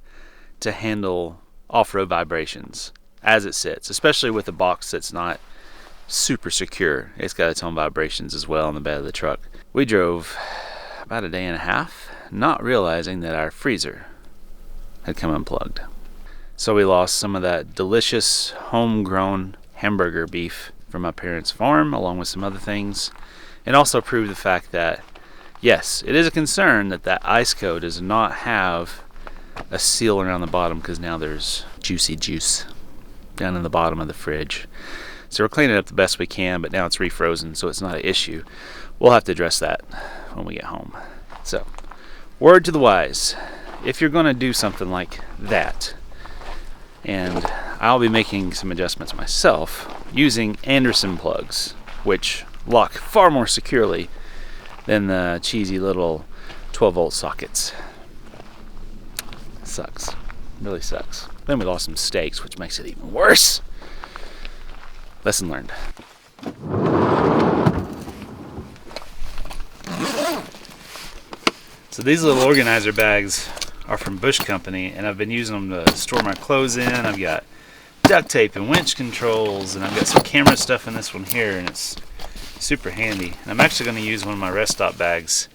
to handle off-road vibrations as it sits, especially with a box that's not super secure. It's got its own vibrations as well on the bed of the truck. We drove about a day and a half, not realizing that our freezer had come unplugged. So we lost some of that delicious homegrown hamburger beef from my parents' farm, along with some other things, and also proved the fact that, yes, it is a concern that that ice coat does not have a seal around the bottom, because now there's juicy juice down in the bottom of the fridge. So we're cleaning it up the best we can, but now it's refrozen, so it's not an issue. We'll have to address that when we get home. So, word to the wise, if you're going to do something like that, and I'll be making some adjustments myself using Anderson plugs, which lock far more securely than the cheesy little 12-volt sockets. Sucks. Really sucks. Then we lost some steaks, which makes it even worse. Lesson learned. So these little organizer bags are from Bush Company, and I've been using them to store my clothes in. I've got duct tape and winch controls, and I've got some camera stuff in this one here, and it's super handy. And I'm actually going to use one of my rest stop bags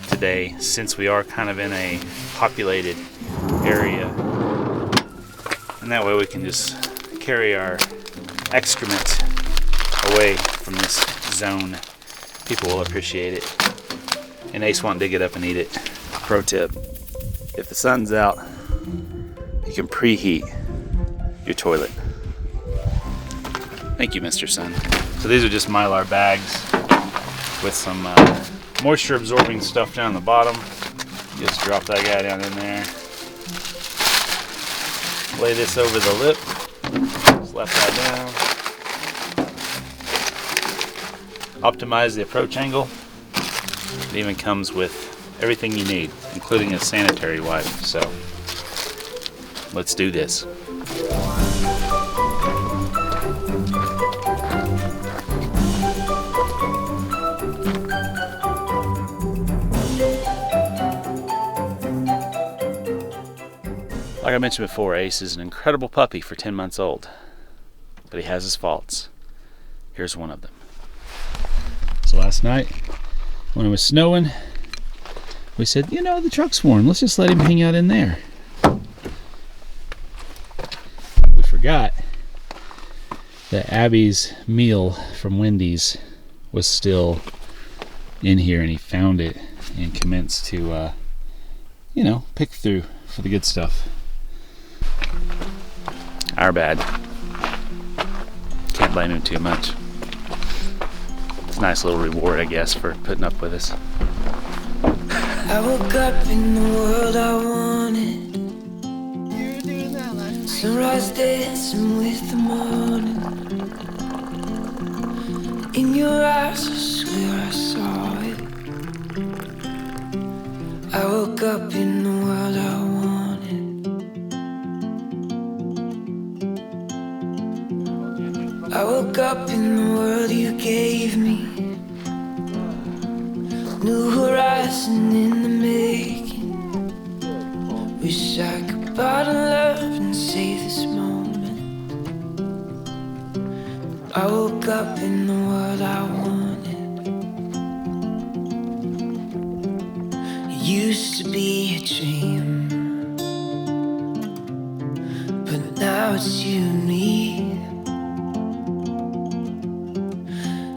today, since we are kind of in a populated area, and that way we can just carry our excrement away from this zone. People will appreciate it, and Ace won't dig it up and eat it. Pro tip: if the sun's out, you can preheat your toilet. Thank you, Mr. Sun. So these are just Mylar bags with some moisture absorbing stuff down the bottom. Just drop that guy down in there. Lay this over the lip. Slap that down. Optimize the approach angle. It even comes with everything you need, including a sanitary wipe. So let's do this. Like I mentioned before, Ace is an incredible puppy for 10 months old, but he has his faults. Here's one of them. So last night, when it was snowing, we said, you know, the truck's warm, let's just let him hang out in there. We forgot that Abby's meal from Wendy's was still in here, and he found it and commenced to, pick through for the good stuff. Our bad. Can't blame him too much. It's a nice little reward, I guess, for putting up with us. I woke up in the world I wanted. You were doing that last night. Sunrise dancing with the morning. In your eyes, I swear I saw it. I woke up in the world I wanted. I woke up in the world you gave me. New horizon in the making. Wish I could bottle love and save this moment. I woke up in the world I wanted. It used to be a dream, but now it's you and me.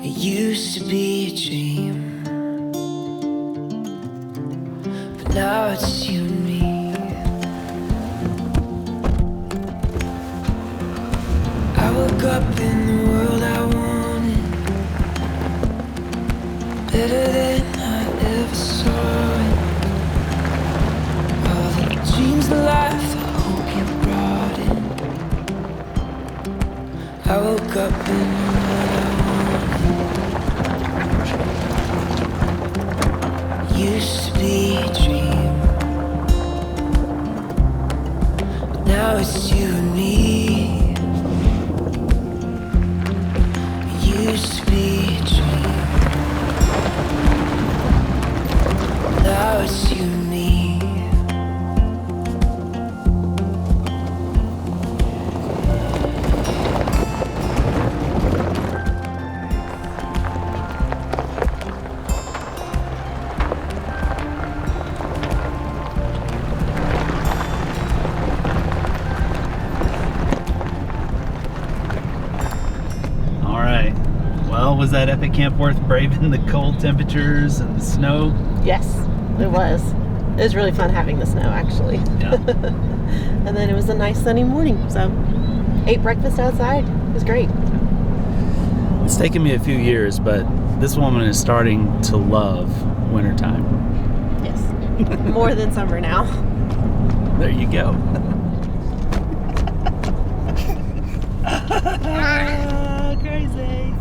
It used to be a dream, but now it's you and me. I woke up in the world I wanted, better than I ever saw it. All the dreams, the life, the hope you brought in. I woke up in the world I wanted. Used to be a dream, but now it's you and me. Used to be a dream, now it's you and me. Was that epic camp worth braving the cold temperatures and the snow? Yes, it was. It was really fun having the snow, actually. Yeah. And then it was a nice sunny morning, so ate breakfast outside. It was great. It's taken me a few years, but this woman is starting to love wintertime. Yes, more than summer now. There you go. Crazy.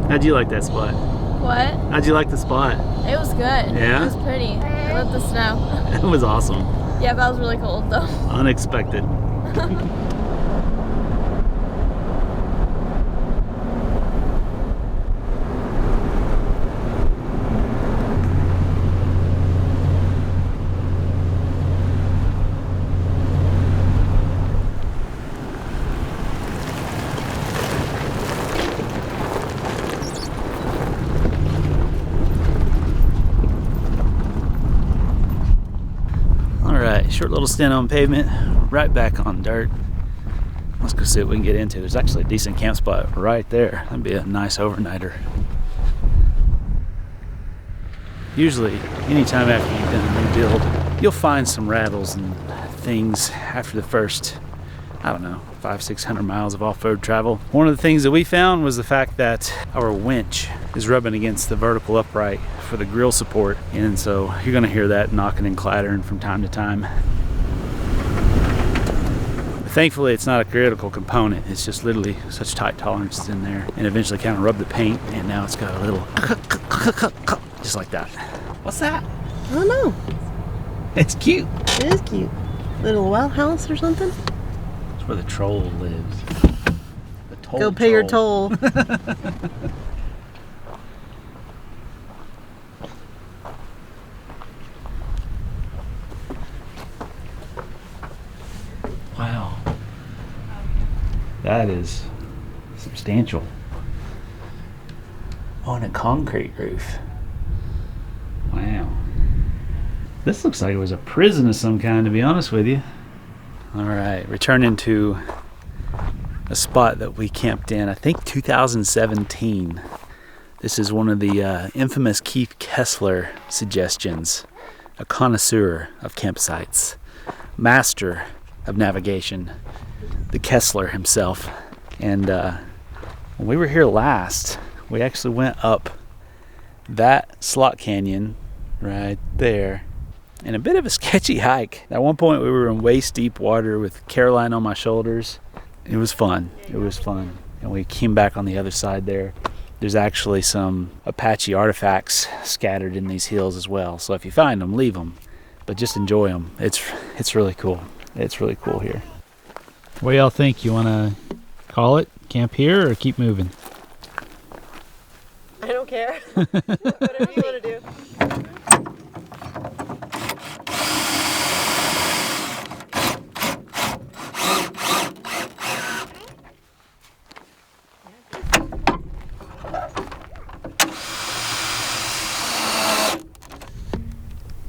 How'd you like that spot? What? How'd you like the spot? It was good. Yeah? It was pretty. I love the snow. It was awesome. Yeah, but I was really cold though. Unexpected. Short little stint on pavement, right back on dirt. Let's go see what we can get into. There's actually a decent camp spot right there. That'd be a nice overnighter. Usually, anytime after you've done a new build, you'll find some rattles and things after the first, I don't know, 500-600 miles of off-road travel. One of the things that we found was the fact that our winch is rubbing against the vertical upright for the grill support, and so you're going to hear that knocking and clattering from time to time. But thankfully, it's not a critical component. It's just literally such tight tolerances in there, and eventually kind of rub the paint, and now it's got a little just like that. What's that? I don't know. It's cute. It is cute. Little well house or something? That's where the troll lives. The toll Go pay your toll. Wow. That is substantial. On a concrete roof. Wow. This looks like it was a prison of some kind, to be honest with you. All right, returning to a spot that we camped in, I think 2017. This is one of the infamous Keith Kessler suggestions, a connoisseur of campsites, master of navigation, the Kessler himself. And when we were here last, we actually went up that slot canyon right there, and a bit of a sketchy hike. At one point we were in waist deep water with Caroline on my shoulders. It was fun. It was fun. and we came back on the other side there. There's actually some Apache artifacts scattered in these hills as well. So if you find them, leave them, but just enjoy them. It's really cool. It's really cool here. What do y'all think? You want to call it camp here or keep moving? I don't care. Whatever you want to do.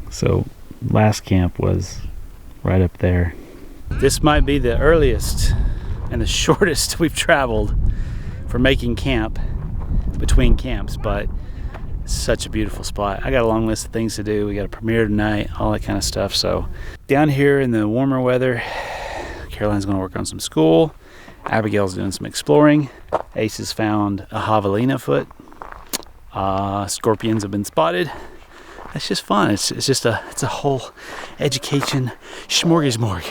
So last camp was right up there. This might be the earliest and the shortest we've traveled for making camp between camps, but it's such a beautiful spot. I got a long list of things to do. We got a premiere tonight, all that kind of stuff. So down here in the warmer weather, Caroline's gonna work on some school. Abigail's doing some exploring. Ace has found a javelina foot. Scorpions have been spotted. It's just fun. It's a whole education smorgasbord.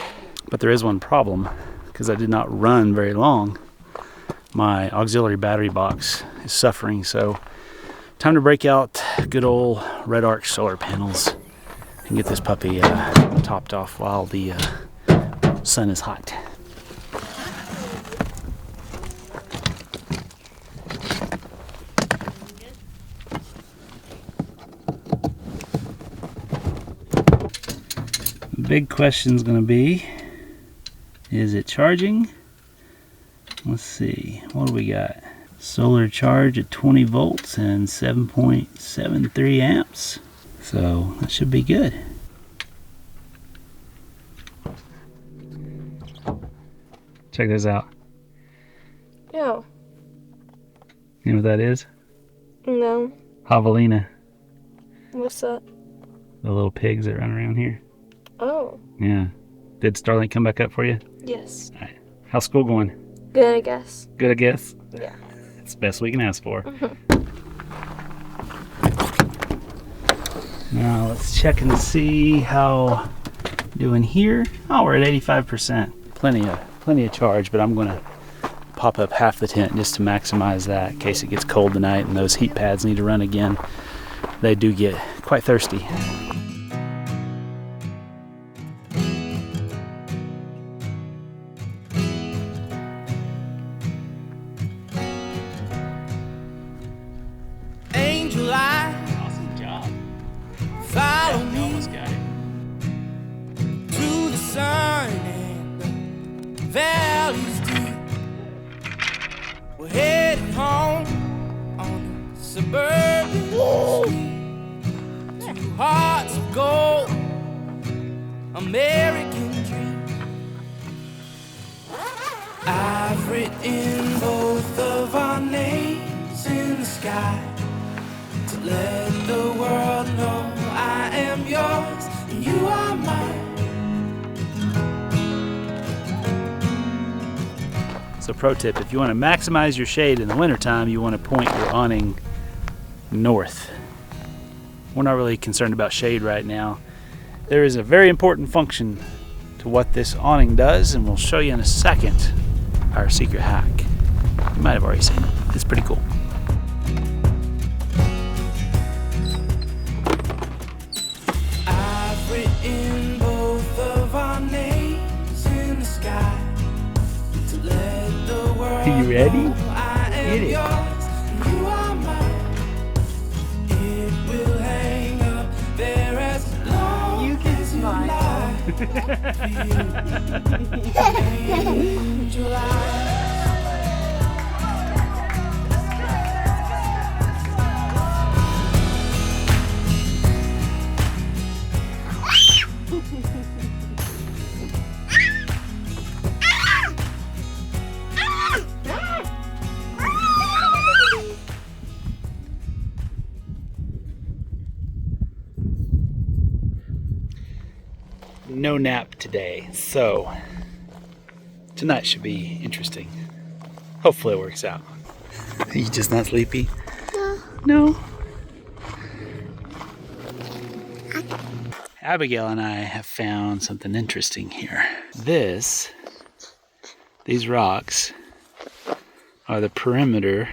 But there is one problem, because I did not run very long. My auxiliary battery box is suffering, so time to break out good old Red Arc solar panels and get this puppy topped off while the sun is hot. Big question's gonna be, is it charging? Let's see, what do we got? Solar charge at 20 volts and 7.73 amps. So that should be good. Check this out. No. You know what that is? No. Javelina. What's that? The little pigs that run around here. Oh. Yeah. Did Starlink come back up for you? Yes. All right. How's school going? Good, I guess. Good, I guess. Yeah. It's the best we can ask for. Now let's check and see how doing here. Oh, we're at 85%. Plenty of charge, but I'm gonna pop up half the tent just to maximize that in case it gets cold tonight and those heat pads need to run again. They do get quite thirsty. American dream. I've written both of our names in the sky to let the world know I am yours and you are mine. So pro tip, if you want to maximize your shade in the wintertime, you want to point your awning north. We're not really concerned about shade right now. There is a very important function to what this awning does, and we'll show you in a second our secret hack. You might have already seen it. It's pretty cool. I've written both of our names in the sky to let the world Are you ready? know I am Get it. yours and you are mine. It will hang up there as long You can as you smile. like. Angel eyes. No nap today, so tonight should be interesting. Hopefully it works out. Are you just not sleepy? No. Abigail and I have found something interesting here. These rocks are the perimeter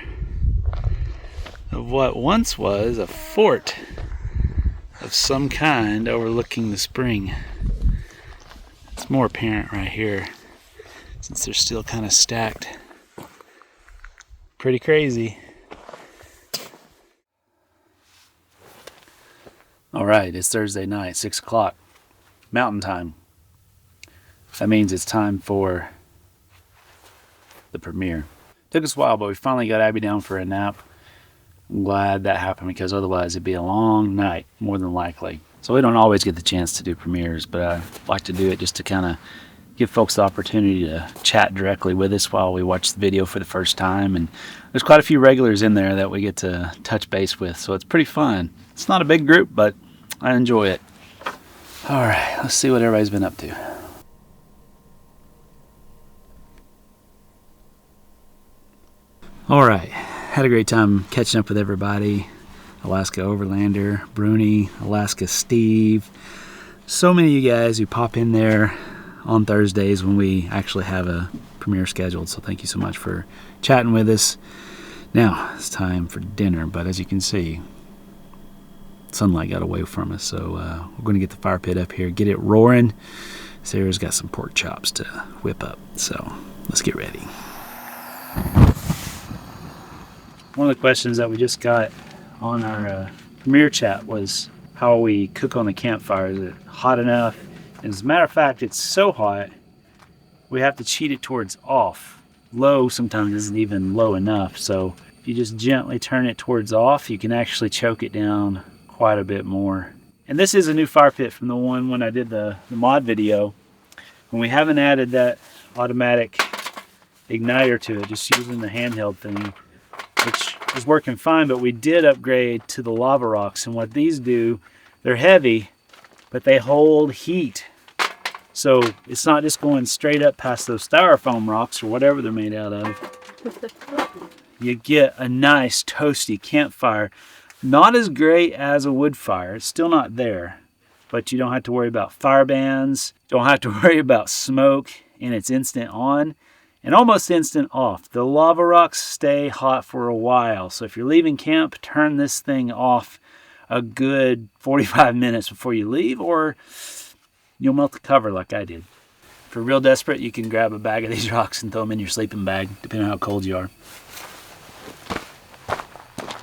of what once was a fort of some kind overlooking the spring. It's more apparent right here since they're still kind of stacked. Pretty crazy. All right, it's Thursday night, 6 o'clock, Mountain Time. That means it's time for the premiere. Took us a while, but we finally got Abby down for a nap. I'm glad that happened because otherwise it'd be a long night, more than likely. So we don't always get the chance to do premieres, but I like to do it just to kind of give folks the opportunity to chat directly with us while we watch the video for the first time. And there's quite a few regulars in there that we get to touch base with, so it's pretty fun. It's not a big group, but I enjoy it. All right, let's see what everybody's been up to. All right, had a great time catching up with everybody. Alaska Overlander, Bruni, Alaska Steve. So many of you guys who pop in there on Thursdays when we actually have a premiere scheduled. So thank you so much for chatting with us. Now it's time for dinner, but as you can see, sunlight got away from us. So we're going to get the fire pit up here, get it roaring. Sarah's got some pork chops to whip up. So let's get ready. One of the questions that we just got on our premiere chat was how we cook on the campfire. Is it hot enough? And as a matter of fact, it's so hot, we have to cheat it towards off. Low sometimes isn't even low enough. So if you just gently turn it towards off, you can actually choke it down quite a bit more. And this is a new fire pit from the one when I did the mod video. When we haven't added that automatic igniter to it, just using the handheld thing, which is working fine, but we did upgrade to the lava rocks. And what these do, they're heavy, but they hold heat. So it's not just going straight up past those styrofoam rocks or whatever they're made out of. You get a nice toasty campfire. Not as great as a wood fire. It's still not there, but you don't have to worry about fire bans. Don't have to worry about smoke, and it's instant on and almost instant off. The lava rocks stay hot for a while. So if you're leaving camp, turn this thing off a good 45 minutes before you leave, or you'll melt the cover like I did. If you're real desperate, you can grab a bag of these rocks and throw them in your sleeping bag, depending on how cold you are.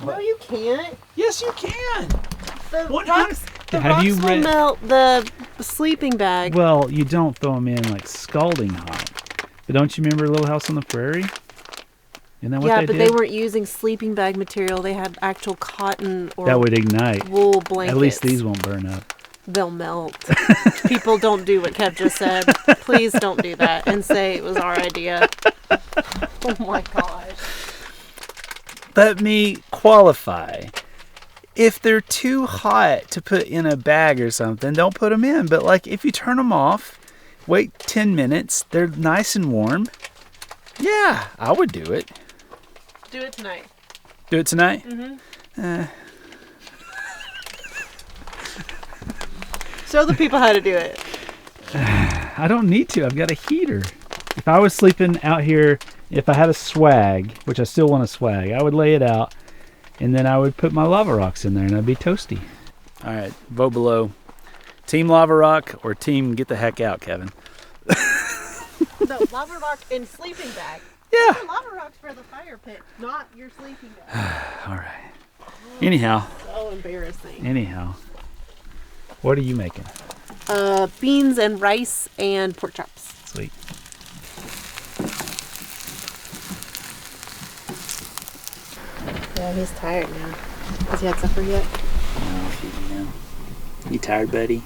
No, you can't. Yes, you can. The What? rocks, the Have rocks you will read- melt the sleeping bag. Well, you don't throw them in like scalding hot. But don't you remember Little House on the Prairie? Isn't that what Yeah, they but did? they weren't using sleeping bag material. They had actual cotton or That would ignite. wool blankets. At least these won't burn up. They'll melt. People, don't do what Kev just said. Please don't do that and say it was our idea. Oh my gosh. Let me qualify. If they're too hot to put in a bag or something, don't put them in. But like if you turn them off, wait 10 minutes, they're nice and warm. Yeah, I would do it. Do it tonight. Do it tonight? Mm-hmm. Show the people how to do it. I don't need to. I've got a heater. If I was sleeping out here, if I had a swag, which I still want a swag, I would lay it out, and then I would put my lava rocks in there, and I'd be toasty. All right, vote below. Team lava rock or team get the heck out, Kevin? No, lava rock and sleeping bag. Yeah. The lava rocks for the fire pit, not your sleeping bag. All right. Anyhow. So embarrassing. Anyhow. What are you making? Beans and rice and pork chops. Sweet. Yeah, he's tired now. Has he had supper yet? No, no. You tired, buddy?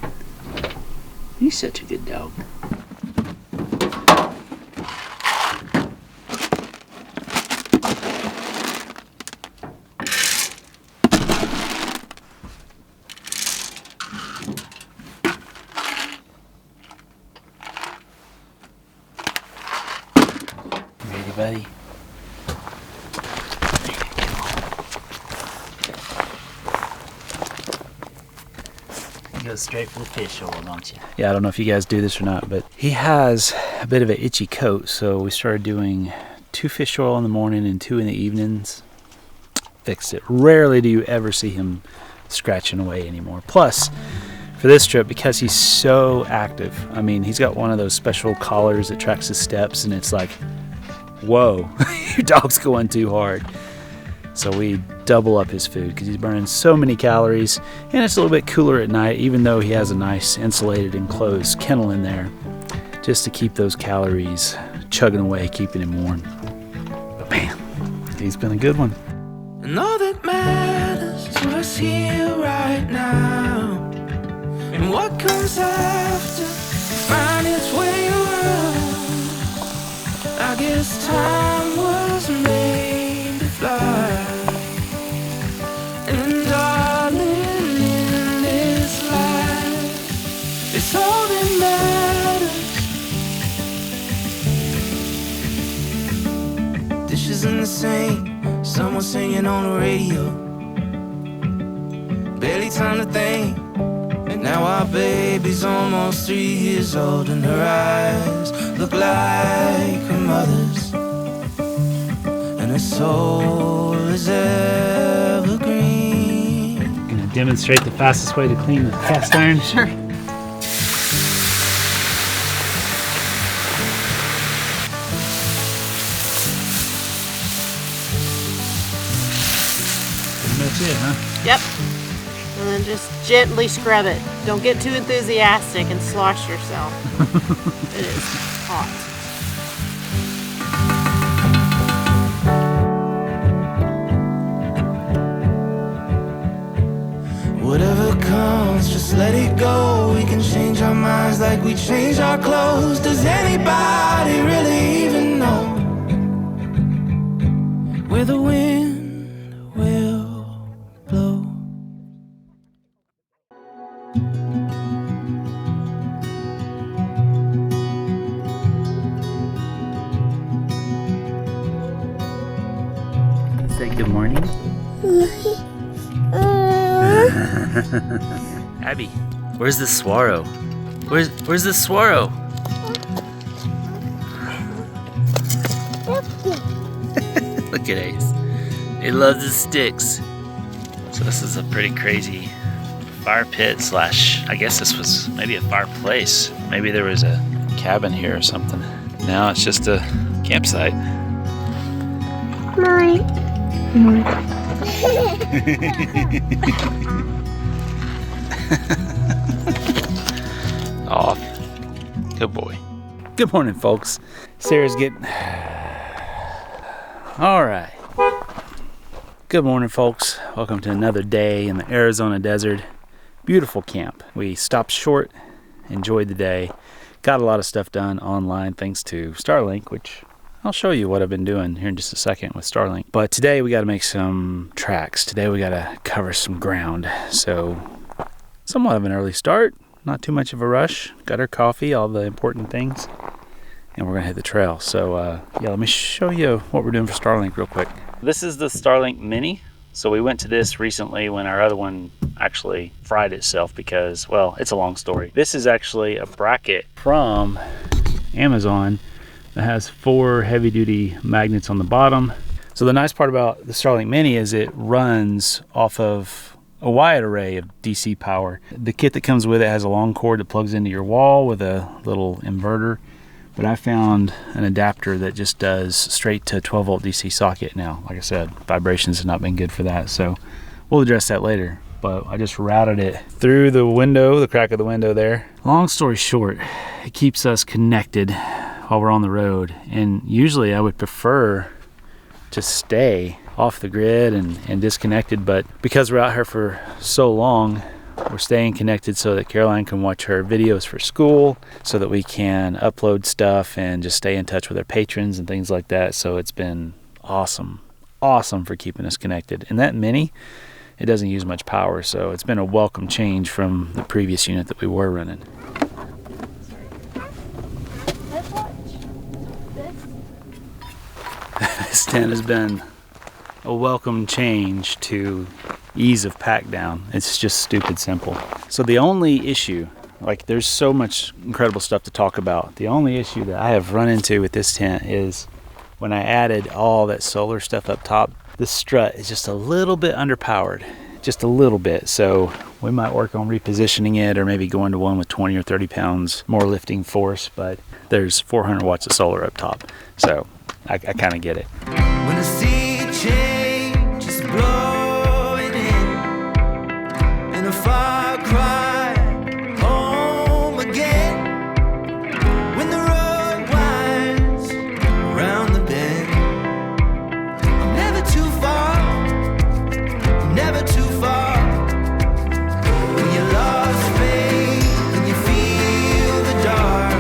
You're such a good dog. Ready, buddy? Go straight for the fish oil, don't you? Yeah, I don't know if you guys do this or not, but he has a bit of an itchy coat, so we started doing 2 fish oil in the morning and 2 in the evenings. Fixed it. Rarely do you ever see him scratching away anymore. Plus, for this trip, because he's so active, I mean, he's got one of those special collars that tracks his steps, and it's like, whoa, your dog's going too hard. So we double up his food because he's burning so many calories, and it's a little bit cooler at night, even though he has a nice insulated enclosed kennel in there, just to keep those calories chugging away, keeping him warm. But man, he's been a good one. And all that matters is what's here right now. And what comes after find its way around. I guess time was made to fly. And darling, in this life, it's all that matters. Dishes in the sink, someone singing on the radio. Barely time to think. And now our baby's almost 3 years old, and her eyes look like her mother's, and her soul is evergreen. Gonna demonstrate the fastest way to clean the cast iron. Sure. That's it, huh? Yep. And then just gently scrub it. Don't get too enthusiastic and slosh yourself. It is hot. Whatever comes, just let it go. We can change our minds like we change our clothes. Does anybody really even know where the wind will blow? Say good morning. Abby, where's the swallow? Where's the swallow? Look at Ace. He loves his sticks. So this is a pretty crazy fire pit slash, I guess this was maybe a fireplace. Maybe there was a cabin here or something. Now it's just a campsite. Off. Good boy. Good morning, folks. Sarah's getting... All right. Good morning, folks. Welcome to another day in the Arizona desert. Beautiful camp. We stopped short, enjoyed the day, got a lot of stuff done online thanks to Starlink, which I'll show you what I've been doing here in just a second with Starlink. But today we got to make some tracks. Today we got to cover some ground. So somewhat of an early start, not too much of a rush. Got our coffee, all the important things, and we're going to hit the trail. So yeah, let me show you what we're doing for Starlink real quick. This is the Starlink Mini. So we went to this recently when our other one actually fried itself because, well, it's a long story. This is actually a bracket from Amazon that has 4 heavy-duty magnets on the bottom. So the nice part about the Starlink Mini is it runs off of a wide array of DC power. The kit that comes with it has a long cord that plugs into your wall with a little inverter. But I found an adapter that just does straight to 12 volt DC socket now. Like I said, vibrations have not been good for that, so we'll address that later. But I just routed it through the window, the crack of the window there. Long story short, it keeps us connected while we're on the road. And usually I would prefer to stay off the grid and disconnected, but because we're out here for so long, we're staying connected so that Caroline can watch her videos for school, so that we can upload stuff and just stay in touch with our patrons and things like that. So it's been awesome for keeping us connected. And that Mini, it doesn't use much power, so it's been a welcome change from the previous unit that we were running. This tent has been a welcome change to ease of pack down. It's just stupid simple. So the only issue, like there's so much incredible stuff to talk about. The only issue that I have run into with this tent is when I added all that solar stuff up top, the strut is just a little bit underpowered, just a little bit. So we might work on repositioning it, or maybe going to one with 20 or 30 pounds more lifting force, but there's 400 watts of solar up top. So I kind of get it. When I see change, just blow it in, and a far cry home again. When the road winds around the bend, I'm never too far, I'm never too far. When you lost faith and you feel the dark,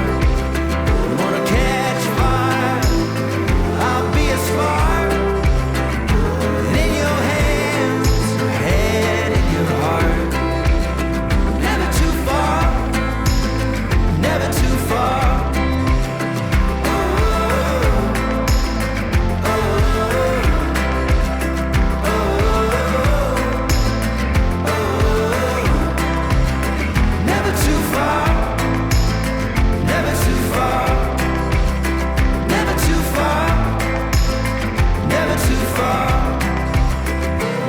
you wanna catch fire, I'll be a spark. And in your hands, your head and your heart. Never too far, never too far. Never too far, never too far, never too far, never too far.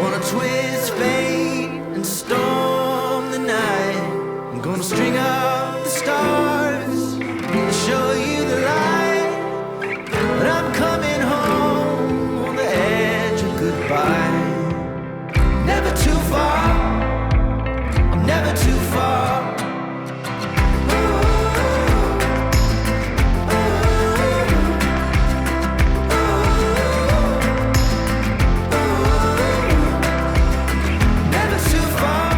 Wanna twist fate and storm the night. I'm gonna string up the stars and show you the light. But I'm coming home on the edge of goodbye. Never too far, I'm never too far. Never too far,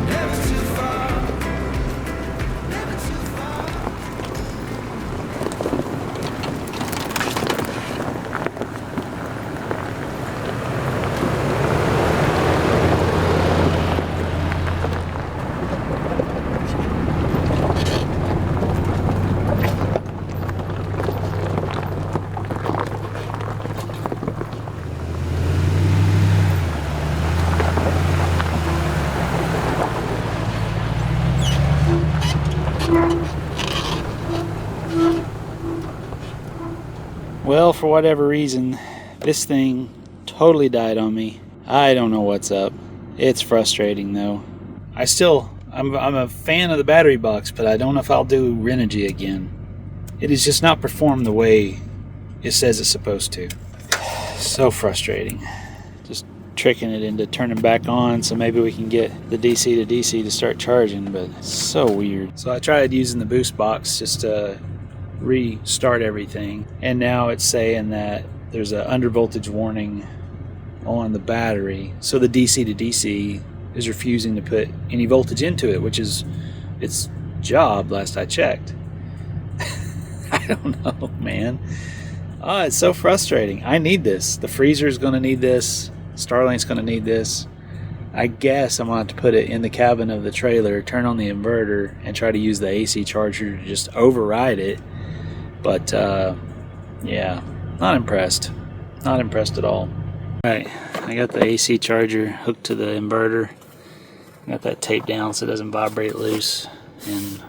never too far, never too far. Well, for whatever reason, this thing totally died on me. I don't know what's up. It's frustrating though. I'm a fan of the battery box, but I don't know if I'll do Renogy again. It has just not performed the way it says it's supposed to. So frustrating. Just tricking it into turning back on so maybe we can get the DC to DC to start charging, but it's so weird. So I tried using the boost box just to restart everything, and now it's saying that there's an undervoltage warning on the battery, so the DC to DC is refusing to put any voltage into it, which is its job last I checked. I don't know, man. Oh, it's so frustrating. I need this. The freezer's going to need this. Starlink's going to need this. I guess I'm going to have to put it in the cabin of the trailer, turn on the inverter, and try to use the AC charger to just override it. But, yeah, not impressed. Not impressed at all. Alright, I got the AC charger hooked to the inverter. Got that taped down so it doesn't vibrate loose. And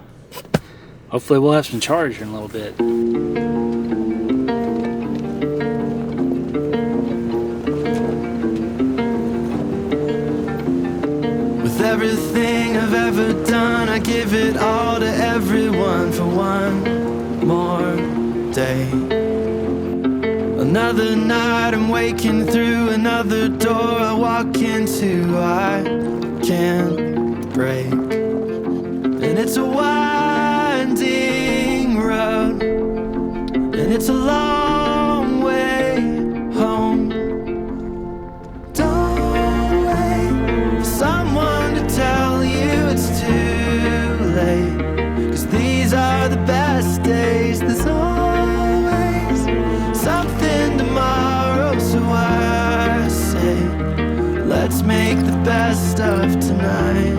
hopefully we'll have some charge here in a little bit. With everything I've ever done, I give it all to everyone for one more day. Another night I'm waking through another door I walk into, I can't break. And it's a winding road, and it's a long way home. Don't wait for someone to tell you it's too late, 'cause these are the best days. There's always something tomorrow, so I say let's make the best of tonight.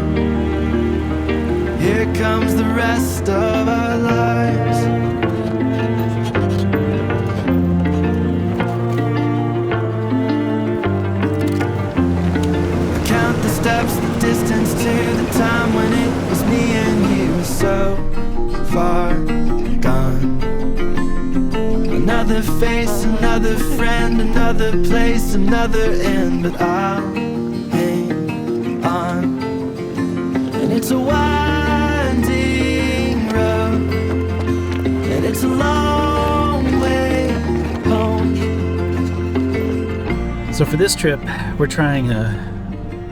Here comes the rest of our lives. I count the steps, the distance to the time when it was me and you were so far gone. Another another friend, another place, another end, but I'll hang on. And it's a winding road, and it's a long way home. So for this trip, we're trying a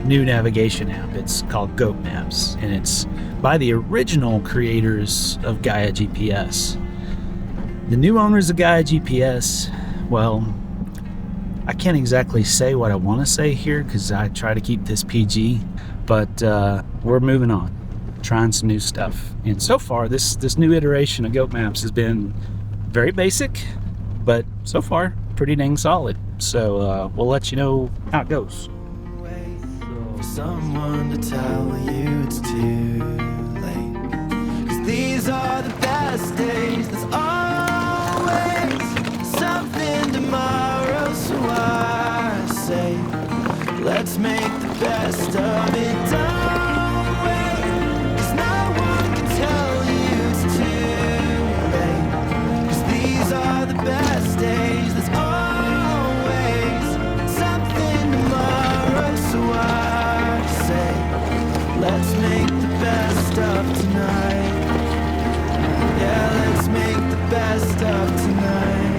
new navigation app. It's called Goat Maps, and it's by the original creators of Gaia GPS. The new owners of Gaia GPS, well, I can't exactly say what I want to say here because I try to keep this PG, but we're moving on, trying some new stuff. And so far, this new iteration of Goat Maps has been very basic, but so far, pretty dang solid. So we'll let you know how it goes. For someone to tell you it's too late, 'cause these are the best days. There's always something tomorrow, so I say let's make the best of it. Don't wait, 'cause no one can tell you it's too late, 'cause these are the best days. There's always something tomorrow, so I say let's make the best of tonight. Yeah, let's make the best of tonight.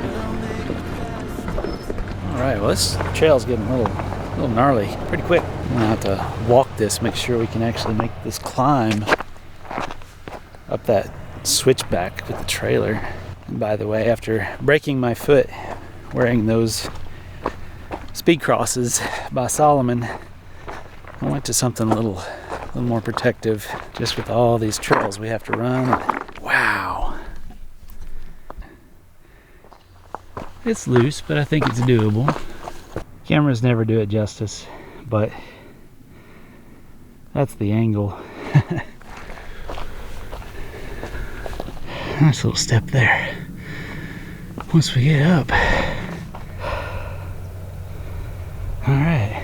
We'll make the best of tonight. All right, well, this trail's getting a little gnarly pretty quick. I'm gonna have to walk this, make sure we can actually make this climb up that switchback with the trailer. And by the way, after breaking my foot wearing those speed crosses by Solomon, I went to something a little more protective, just with all these trails we have to run. Wow. It's loose, but I think it's doable. Cameras never do it justice, but that's the angle. Nice little step there. Once we get up. All right.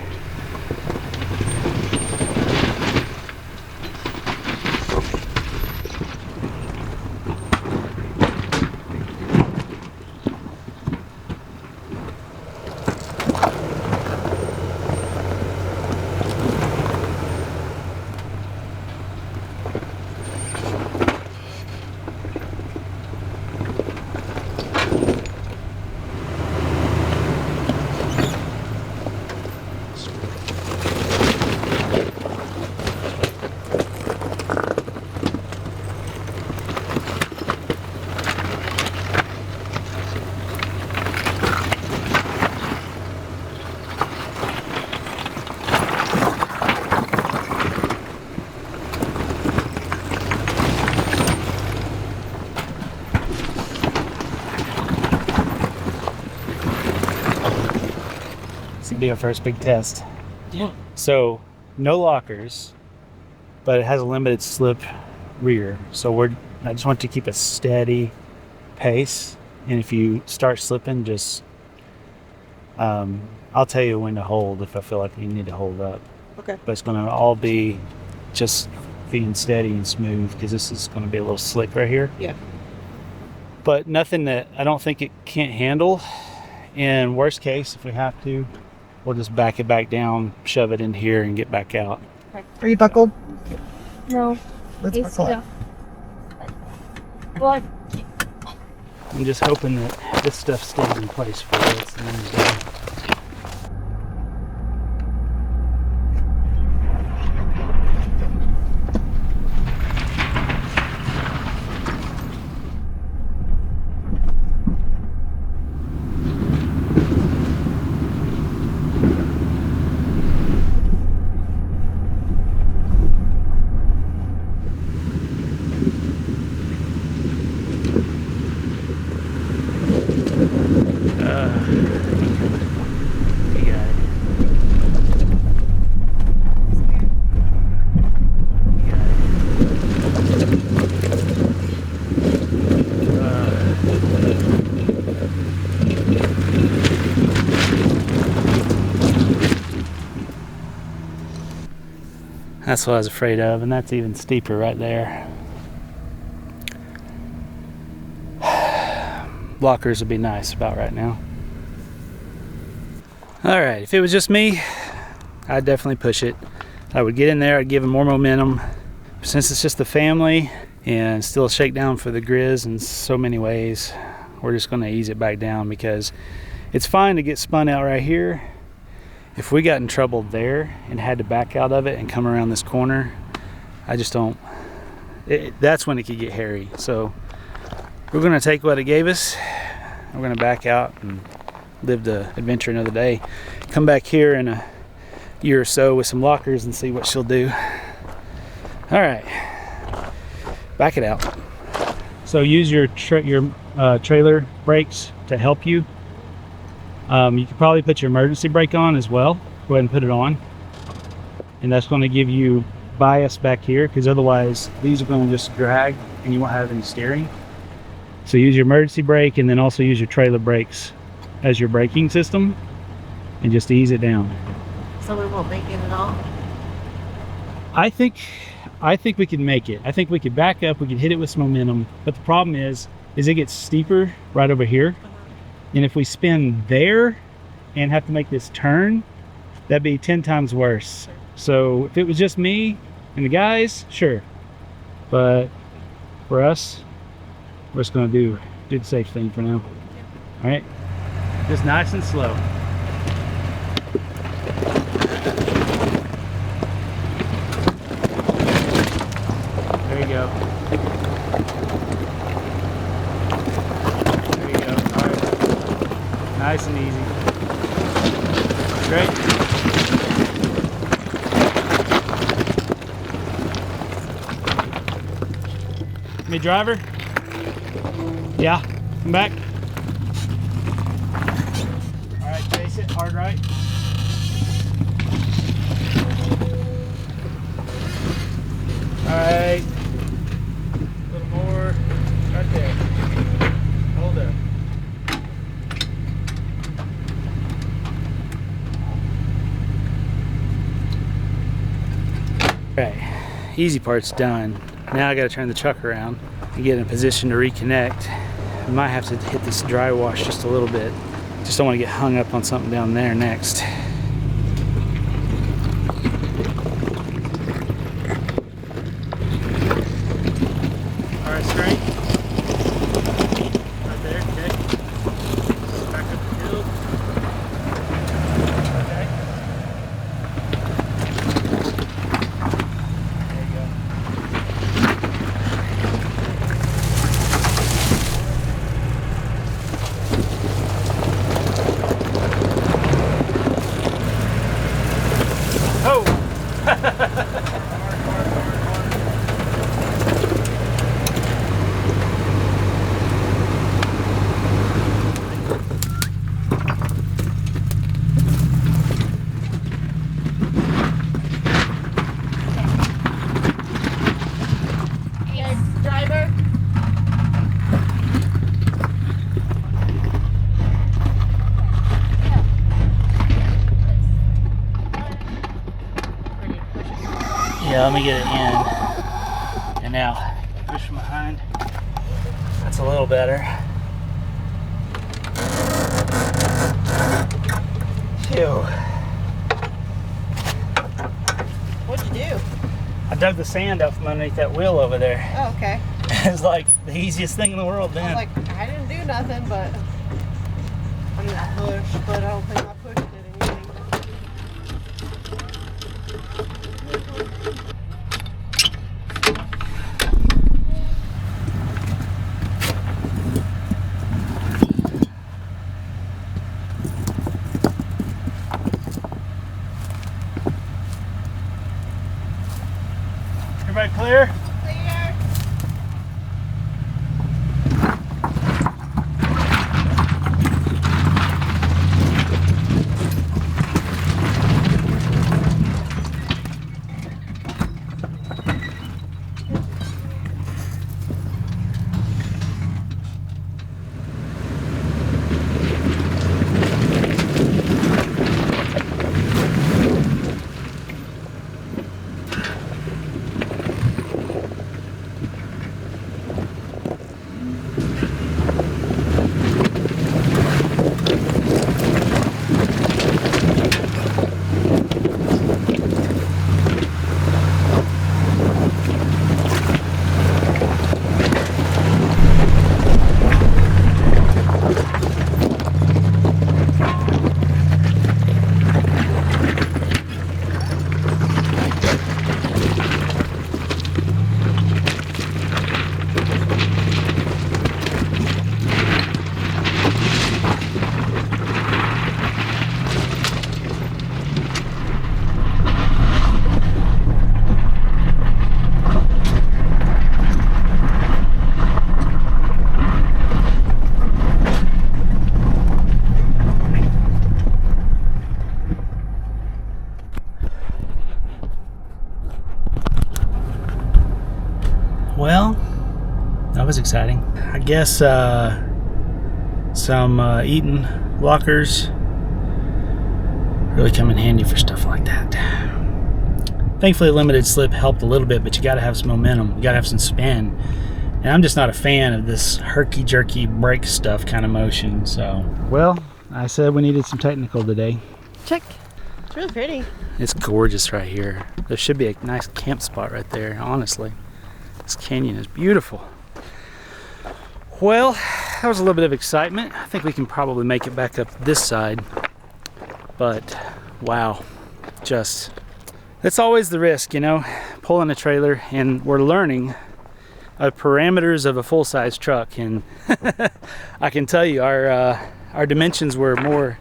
Be our first big test. Yeah. So no lockers, but it has a limited slip rear. So I just want to keep a steady pace, and if you start slipping, just I'll tell you when to hold if I feel like you need to hold up. Okay. But it's going to all be just being steady and smooth because this is going to be a little slick right here. Yeah. But nothing that I don't think it can't handle. And worst case, if we have to, we'll just back it back down, shove it in here, and get back out. Are you buckled? No. Let's It's buckle up. Well, I'm just hoping that this stuff stays in place for us. And then that's what I was afraid of, and that's even steeper right there. Blockers would be nice about right now. All right, if it was just me, I'd definitely push it. I would get in there, I'd give them more momentum. Since it's just the family and still a shakedown for the Grizz in so many ways, we're just gonna ease it back down because it's fine to get spun out right here. If we got in trouble there and had to back out of it and come around this corner, I just don't, that's when it could get hairy. So we're gonna take what it gave us. We're gonna back out and live the adventure another day. Come back here in a year or so with some lockers and see what she'll do. All right, back it out. So use your trailer brakes to help you. You could probably put your emergency brake on as well. Go ahead and put it on. And that's going to give you bias back here, because otherwise these are going to just drag and you won't have any steering. So use your emergency brake and then also use your trailer brakes as your braking system and just ease it down. So we won't make it at all? I think we can make it. I think we could back up, we could hit it with some momentum, but the problem is it gets steeper right over here. And if we spin there and have to make this turn, that'd be 10 times worse. So if it was just me and the guys, sure. But for us, we're just gonna do the safe thing for now. All right, just nice and slow. There you go. There you go. All right. Nice and easy. Great. Me driver? Yeah. Come back. All right, chase it. Hard right. All right. A little more. Right there. Hold up. Right, easy part's done. Now I gotta turn the truck around and get in a position to reconnect. I might have to hit this dry wash just a little bit. Just don't want to get hung up on something down there next. All right, straight. Right there, okay. Back up the hill. Okay. There you go. Oh! Yes, driver. Yeah, let me get it in. And now, push from behind. That's a little better. Phew. What'd you do? I dug the sand out from underneath that wheel over there. Oh, okay. It's like the easiest thing in the world I then. was like, I didn't do nothing, but I mean, I pushed, but I don't think I pushed it anything. Everybody clear? Clear. exciting. I guess some Eaton lockers really come in handy for stuff like that. Thankfully, limited slip helped a little bit, but you got to have some momentum. You got to have some spin. And I'm just not a fan of this herky-jerky brake stuff kind of motion, so. Well, I said we needed some technical today. Check. It's really pretty. It's gorgeous right here. There should be a nice camp spot right there, honestly. This canyon is beautiful. Well, that was a little bit of excitement. I think we can probably make it back up this side. But, wow, just, it's always the risk, you know, pulling a trailer, and we're learning the parameters of a full-size truck. And I can tell you, our dimensions were more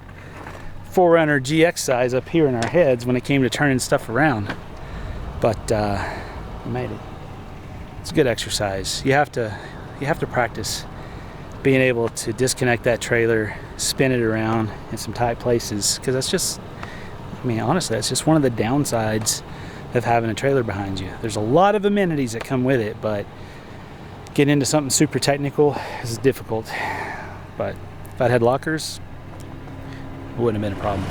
4Runner GX size up here in our heads when it came to turning stuff around. But we made it. It's a good exercise. You have to practice being able to disconnect that trailer, spin it around in some tight places, because that's just, I mean, honestly, that's just one of the downsides of having a trailer behind you. There's a lot of amenities that come with it, but getting into something super technical is difficult. But if I'd had lockers, it wouldn't have been a problem.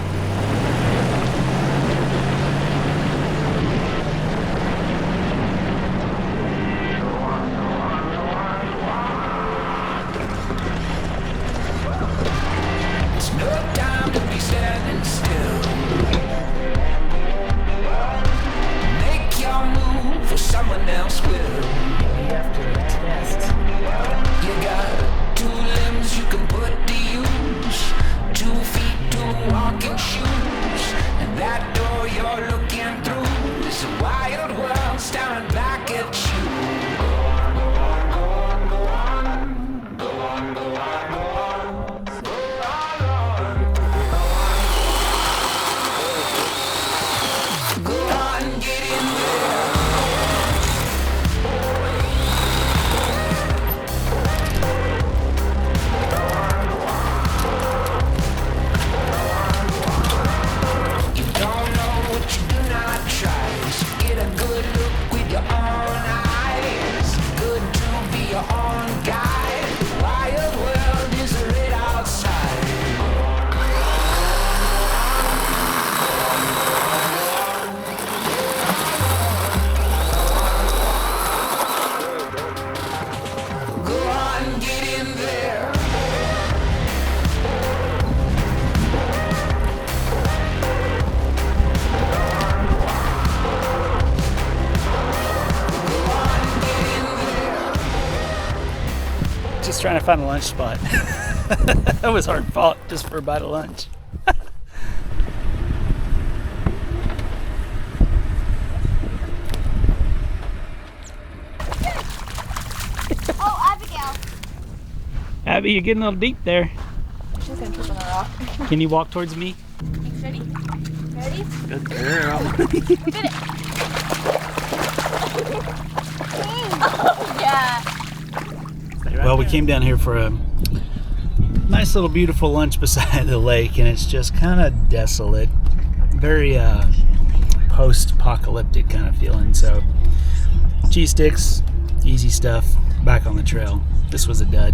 It's no time to be standing still. Make your move or someone else will. You got 2 limbs you can put to use, 2 feet to walking shoes, and that door you're looking through is a wild world staring back at you. Just trying to find a lunch spot. That was hard fought just for a bite of lunch. Oh, Abigail. Abby, you're getting a little deep there. She's gonna trip on a rock. Can you walk towards me? Ready? Ready? Good girl. Get it. Oh, yeah. Well, we came down here for a nice little beautiful lunch beside the lake, and it's just kind of desolate, very post-apocalyptic kind of feeling. So cheese sticks, easy stuff, back on the trail. This was a dud.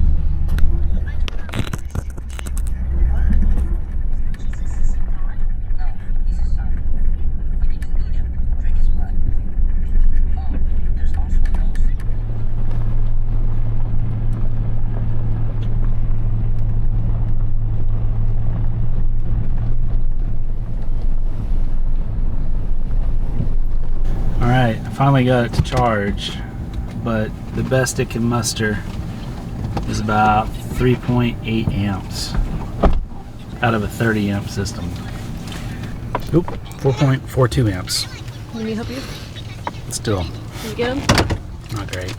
Alright, I finally got it to charge, but the best it can muster is about 3.8 amps out of a 30 amp system. Oop, 4.42 amps. Let me help you. Still Can you get them? not great.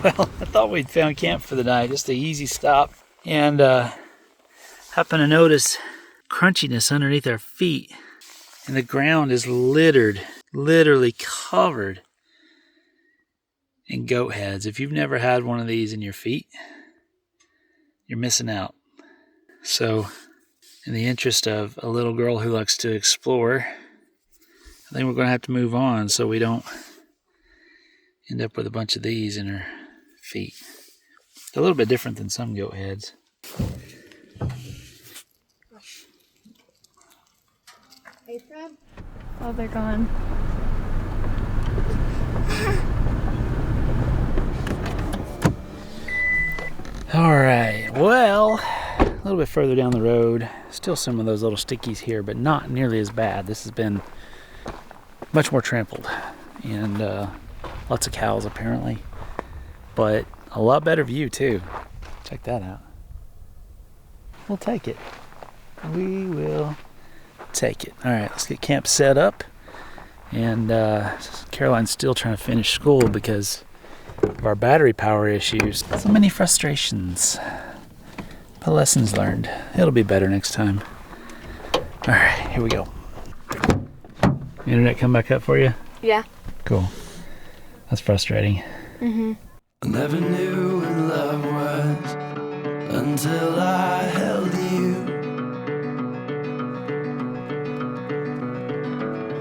Well, I thought we'd found camp for the night, just an easy stop, and happened to notice crunchiness underneath our feet, and the ground is littered, literally covered in goat heads. If you've never had one of these in your feet, you're missing out. So, in the interest of a little girl who likes to explore, I think we're going to have to move on so we don't end up with a bunch of these in her feet. They're a little bit different than some goat heads. Hey, Fred. Oh, they're gone. All right, well, a little bit further down the road, still some of those little stickies here, but not nearly as bad. This has been much more trampled, and lots of cows apparently, but a lot better view too. Check that out. We'll take it. We will take it. All right, let's get camp set up, and Caroline's still trying to finish school because of our battery power issues. So many frustrations. But lessons learned. It'll be better next time. All right, here we go. Internet come back up for you? Yeah. Cool. That's frustrating. I never knew what love was until I held you.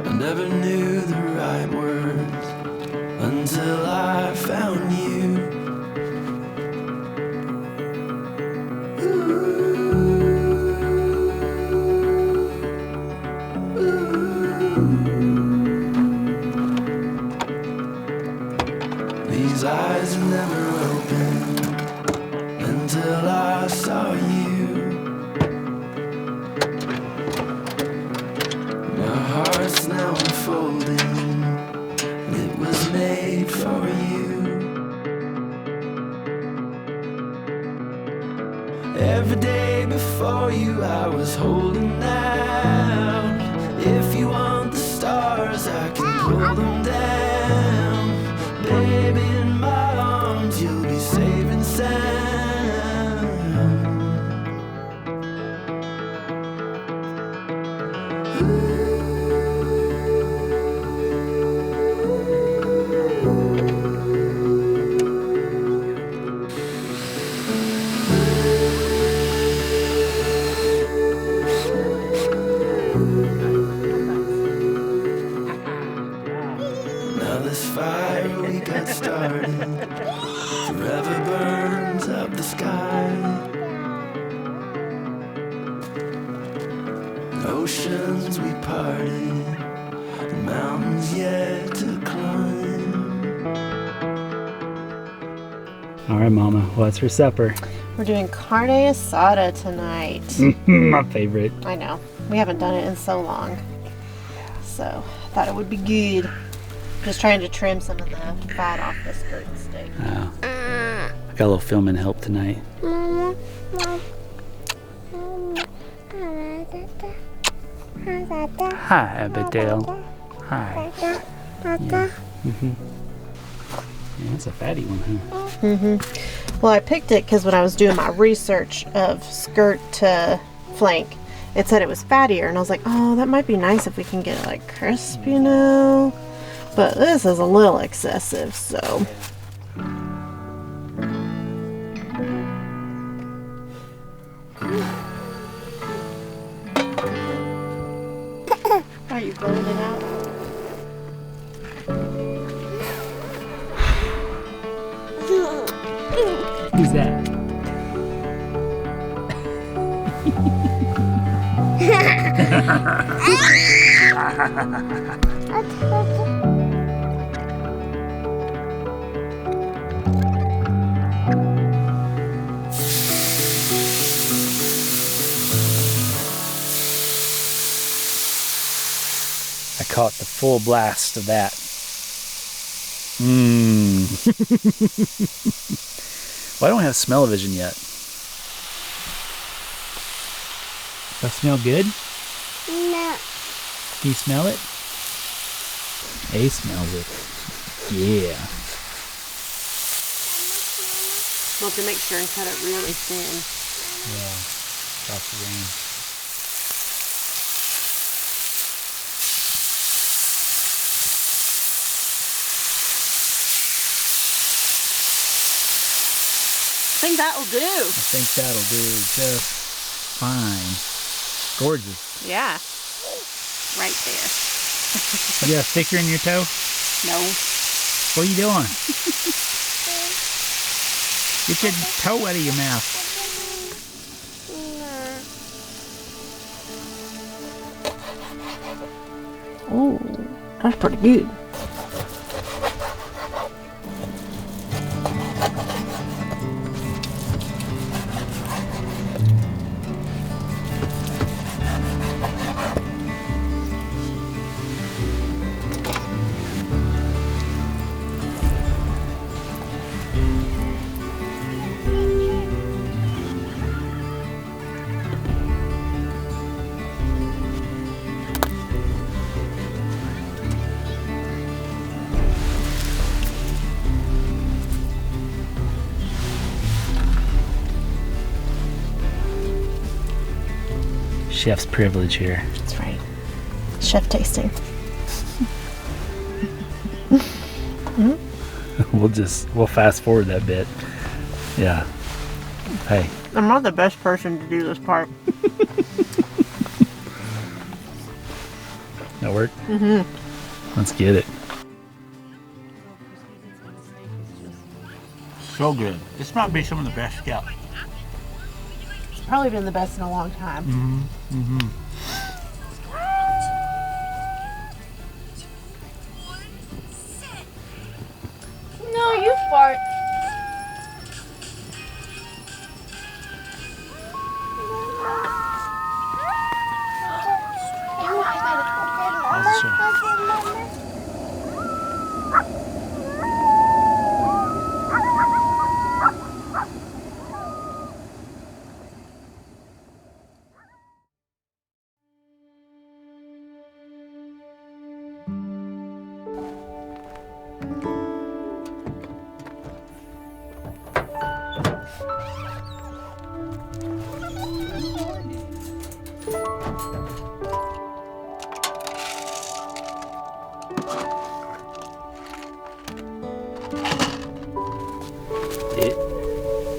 I never knew the right words until I found you. These eyes never opened until I saw you. My heart's now unfolding, and it was made for you. Every day before you I was holding out. If you want the stars I can pull them down. Baby, in my arms you'll be safe and sound. Now this fire we got started forever burns up the sky. Oceans we parted, mountains yet to climb. All right, Mama, what's for supper? We're doing carne asada tonight. My favorite. I know. We haven't done it in so long. So, thought it would be good. Just trying to trim some of the fat off the skirt steak. Oh. I got a little filming help tonight. Hi, Abigail. Hi. Yeah. Yeah, that's a fatty one, huh? Well, I picked it because when I was doing my research of skirt to flank, it said it was fattier, and I was like, oh, that might be nice if we can get it like crisp, you know? But this is a little excessive, so. Are you blowing it out? Who's that? I caught the full blast of that. Well, I don't have smell-o-vision yet. Does that smell good? No. Can you smell it? A smells it. Yeah. We'll have to make sure and cut it really thin. Yeah. Across the grain. think that'll do. I think that'll do just fine. Gorgeous. Yeah. Right there. You got a sticker in your toe? No. What are you doing? Get your toe out of your mouth. Oh, that's pretty good. Chef's privilege here. That's right. Chef tasting. We'll fast forward that bit. Yeah. Hey. I'm not the best person to do this part. That work? Mm-hmm. Let's get it. So good. This might be some of the best scalp. It's probably been the best in a long time. Mm-hmm. Mm-hmm. No, you fart.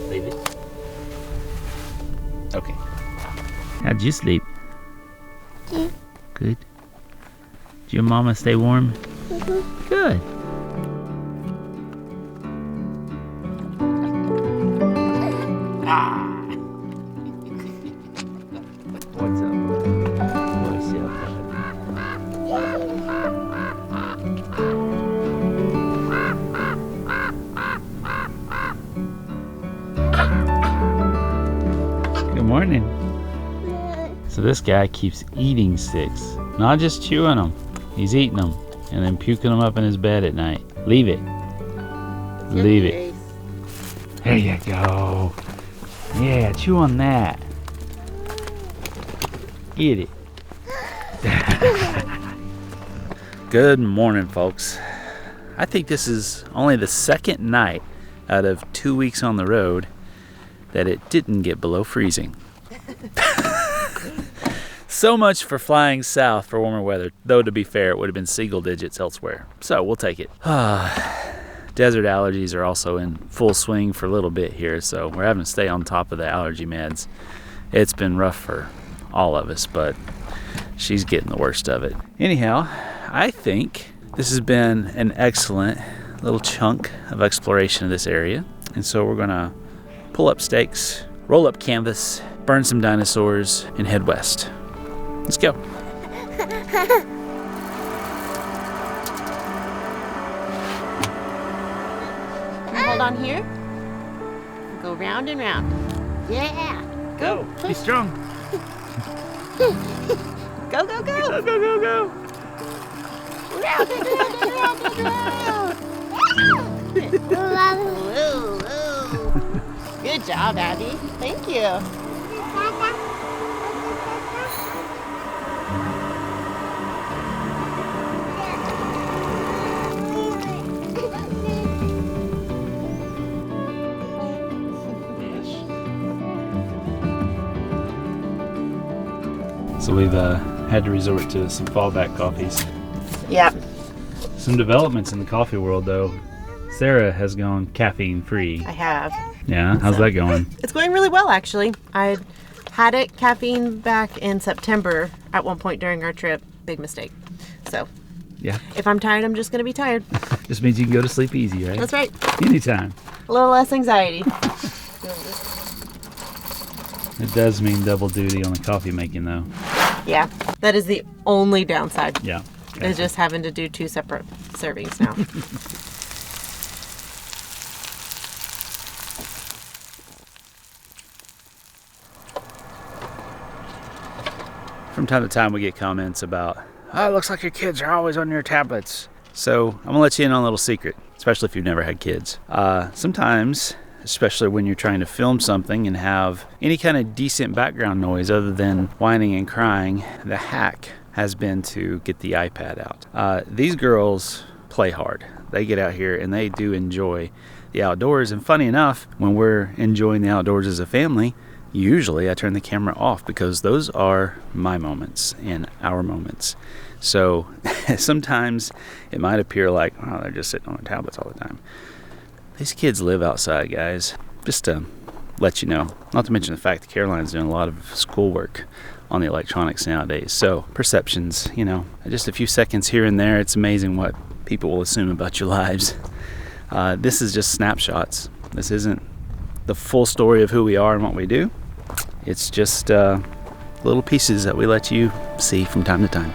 Leave it. Okay. How'd you sleep? Yeah. Good. Did your mama stay warm? Good. What's up? What's up? Good morning. So this guy keeps eating sticks, not just chewing them. He's eating them and then puking them up in his bed at night. Leave it. Leave it. There you go. Yeah, chew on that. Eat it. Good morning, folks. I think this is only the second night out of 2 weeks on the road that it didn't get below freezing. So much for flying south for warmer weather, though to be fair, it would have been single digits elsewhere. So we'll take it. Desert allergies are also in full swing for a little bit here, so we're having to stay on top of the allergy meds. It's been rough for all of us, but she's getting the worst of it. Anyhow, I think this has been an excellent little chunk of exploration of this area. And so we're gonna pull up stakes, roll up canvas, burn some dinosaurs, and head west. Let's go. Hold on here. Go round and round. Yeah. Go. Be strong. Go, go, go. Go, go, go, go. Round and round and round and round. Woo, woo. Good job, Abby. Thank you. So we've had to resort to some fallback coffees. Yep. Some developments in the coffee world, though. Sarah has gone caffeine free. I have. Yeah, how's that going? It's going really well, actually. I had it caffeine back in September at one point during our trip. Big mistake. So, Yeah. if I'm tired, I'm just going to be tired. Just means you can go to sleep easy, right? That's right. Anytime. A little less anxiety. It does mean double duty on the coffee making, though. Yeah, that is the only downside. Yeah. Is just having to do 2 separate servings now. From time to time we get comments about, oh, it looks like your kids are always on your tablets. So I'm gonna let you in on a little secret, especially if you've never had kids. Sometimes, especially when you're trying to film something and have any kind of decent background noise other than whining and crying, the hack has been to get the iPad out. These girls play hard. They get out here and they do enjoy the outdoors. And funny enough, when we're enjoying the outdoors as a family, usually I turn the camera off because those are my moments and our moments. So sometimes it might appear like, oh, they're just sitting on their tablets all the time. These kids live outside, guys. Just to let you know. Not to mention the fact that Caroline's doing a lot of schoolwork on the electronics nowadays. So perceptions, you know, just a few seconds here and there. It's amazing what people will assume about your lives. This is just snapshots. This isn't the full story of who we are and what we do. It's just little pieces that we let you see from time to time.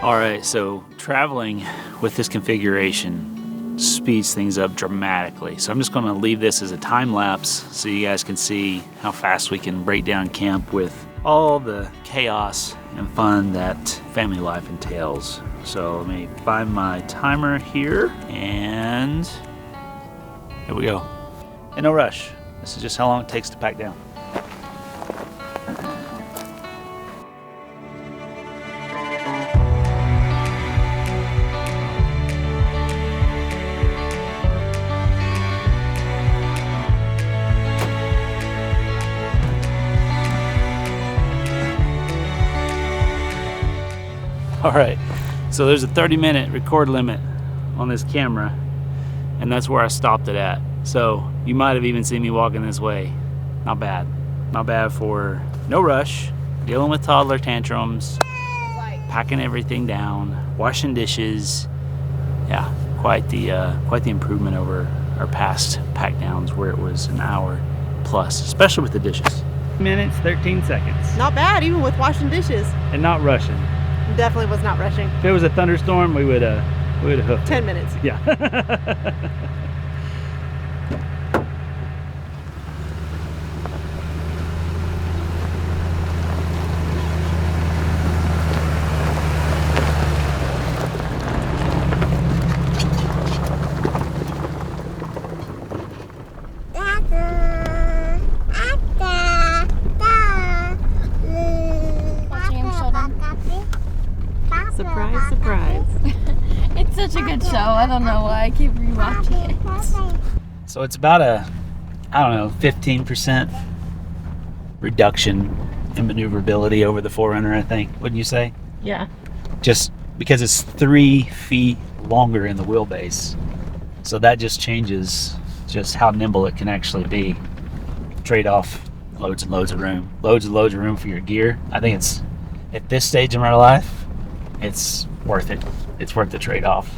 All right, so traveling with this configuration speeds things up dramatically. So I'm just gonna leave this as a time lapse so you guys can see how fast we can break down camp with all the chaos and fun that family life entails. So let me find my timer here, and here we go. And no rush. This is just how long it takes to pack down. All right, so there's a 30-minute record limit on this camera, and that's where I stopped it at. So you might have even seen me walking this way. Not bad. Not bad for no rush, dealing with toddler tantrums, packing everything down, washing dishes. Yeah, quite the improvement over our past pack downs where it was an hour plus, especially with the dishes. Minutes, 13 seconds. Not bad, even with washing dishes. And not rushing. Definitely was not rushing. If it was a thunderstorm, we would have hooked 10 minutes. Yeah. Surprise, surprise. It's such a good show. I don't know why I keep rewatching it. So it's about a, 15% reduction in maneuverability over the 4Runner, I think. Wouldn't you say? Yeah. Just because it's 3 feet longer in the wheelbase. So that just changes just how nimble it can actually be. Trade off loads and loads of room. Loads and loads of room for your gear. I think it's, at this stage in my life, it's worth it. It's worth the trade-off.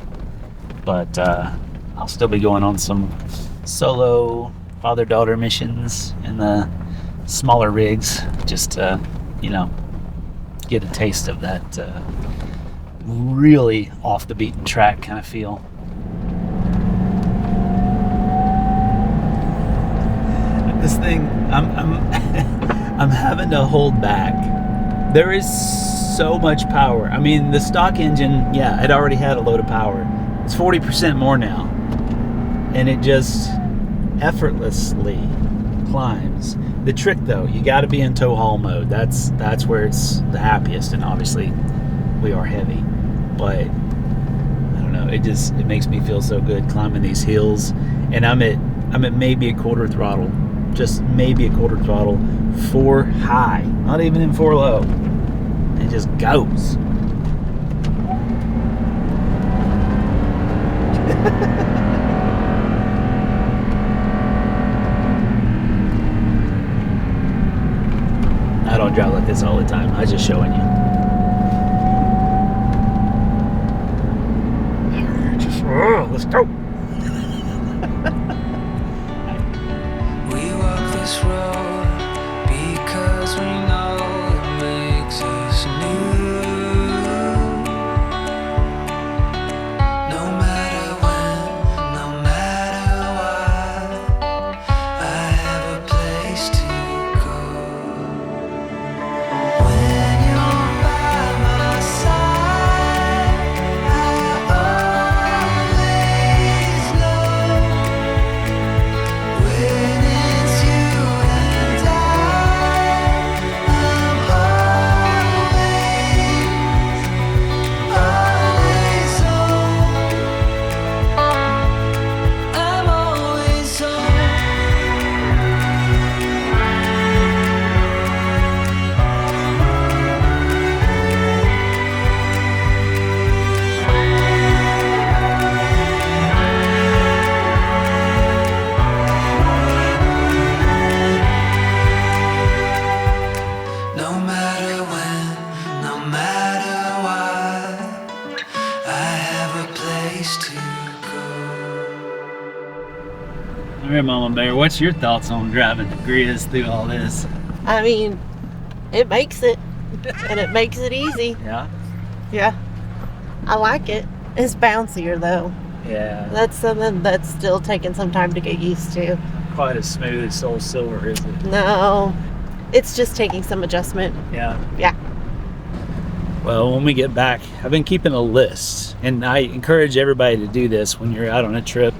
But I'll still be going on some solo father-daughter missions in the smaller rigs, just to, get a taste of that really off the beaten track kind of feel. This thing, I'm having to hold back. There is so much power. I mean, the stock engine, yeah, it already had a load of power. It's 40% more now. And it just effortlessly climbs. The trick though, you gotta be in tow haul mode. That's where it's the happiest, and obviously we are heavy. But I don't know. It makes me feel so good climbing these hills, and I'm at maybe a quarter throttle, just maybe a quarter throttle, 4 high, not even in 4 low. It just goes. I don't drive like this all the time. I'm just showing you. Let's go. We walk this road because we know it makes us new. No matter when, no matter what, I have a place to go. When you're by my side, I always know. When it's you and I'm always home. I'm always home. No matter when, no matter what, I have a place to go. All right, Mama Bear, what's your thoughts on driving the Griz through all this? I mean, it makes it, and it makes it easy. Yeah? Yeah, I like it. It's bouncier though. Yeah. That's something that's still taking some time to get used to. Quite as smooth as Soul Silver, is it? No, it's just taking some adjustment. Yeah. Yeah. Well, when we get back, I've been keeping a list, and I encourage everybody to do this when you're out on a trip.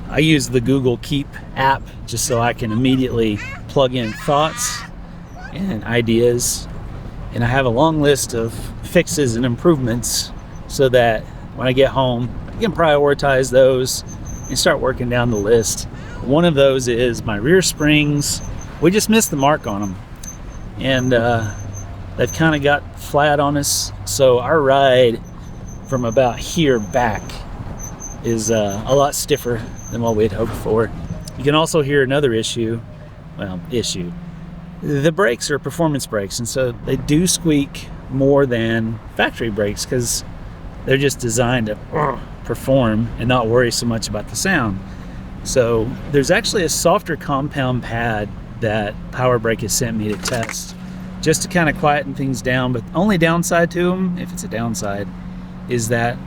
I use the Google Keep app just so I can immediately plug in thoughts and ideas, and I have a long list of fixes and improvements so that when I get home, I can prioritize those and start working down the list. One of those is my rear springs. We just missed the mark on them, and they've kind of got flat on us, so our ride from about here back is a lot stiffer than what we had hoped for. You can also hear another issue. The brakes are performance brakes, and so they do squeak more than factory brakes because they're just designed to perform and not worry so much about the sound. So there's actually a softer compound pad that Power Brake has sent me to test just to kind of quieten things down, but the only downside to them, if it's a downside, is that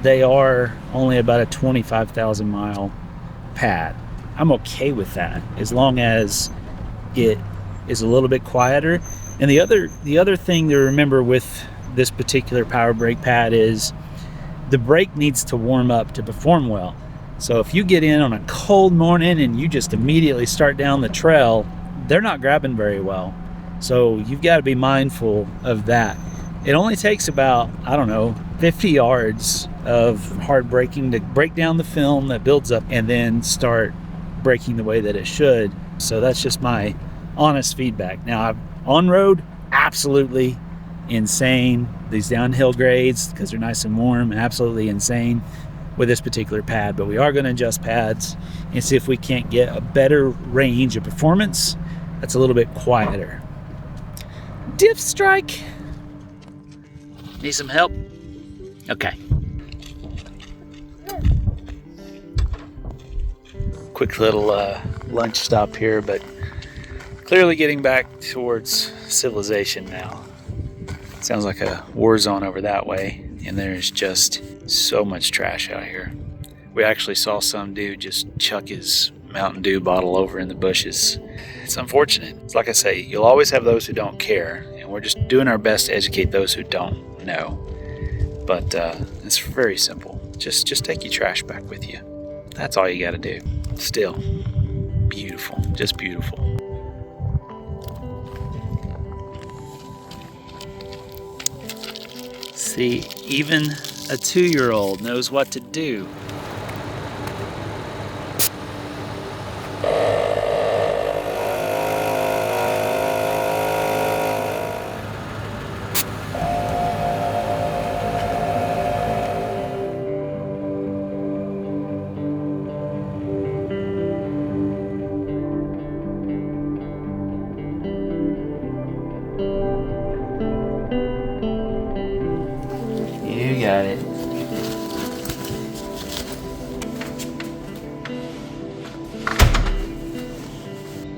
they are only about a 25,000 mile pad. I'm okay with that as long as it is a little bit quieter. And the other thing to remember with this particular Power Brake pad is the brake needs to warm up to perform well. So if you get in on a cold morning and you just immediately start down the trail, they're not grabbing very well. So you've got to be mindful of that. It only takes about, 50 yards of hard braking to break down the film that builds up and then start braking the way that it should. So that's just my honest feedback. Now, on road, absolutely insane. These downhill grades, because they're nice and warm, absolutely insane with this particular pad. But we are going to adjust pads and see if we can't get a better range of performance that's a little bit quieter. Diff strike. Need some help? Okay. Quick little lunch stop here, but clearly getting back towards civilization now. Sounds like a war zone over that way, and there's just so much trash out here. We actually saw some dude just chuck his Mountain Dew bottle over in the bushes. It's unfortunate. It's like I say, you'll always have those who don't care, and we're just doing our best to educate those who don't know. But it's very simple. Just take your trash back with you. That's all you got to do. Still, beautiful, just beautiful. See, even A 2-year-old knows what to do. You got it.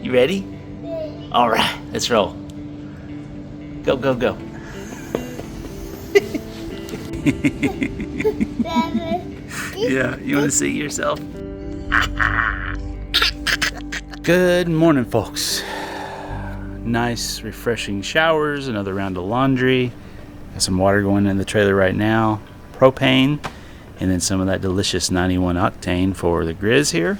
You ready? All right, let's roll. Go, go, go. Yeah, you want to see yourself? Good morning, folks. Nice, refreshing showers, another round of laundry. Got some water going in the trailer right now, propane, and then some of that delicious 91 octane for the grizz here.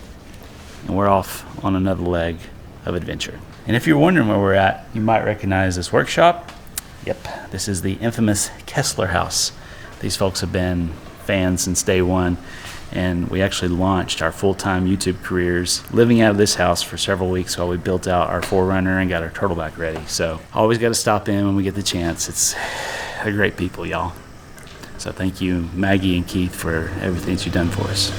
And we're off on another leg of adventure. And if you're wondering where we're at, you might recognize this workshop. Yep, this is the infamous Kessler house. These folks have been fans since day one, and we actually launched our full-time YouTube careers living out of this house for several weeks while we built out our 4Runner and got our turtleback ready. So always got to stop in when we get the chance. It's a great people, y'all. So thank you, Maggie and Keith, for everything that you've done for us.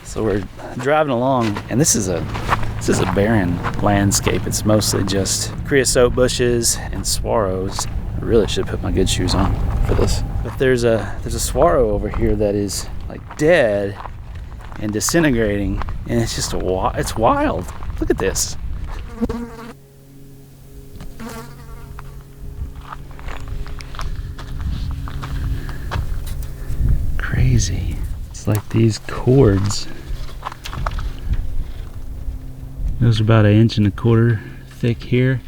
So we're driving along, and this is a barren landscape. It's mostly just creosote bushes and swallows. I really should put my good shoes on for this. But there's a swallow over here that is like dead and disintegrating, and it's just it's wild. Look at this. Crazy. It's like these cords. Those are about 1.25 inches thick here,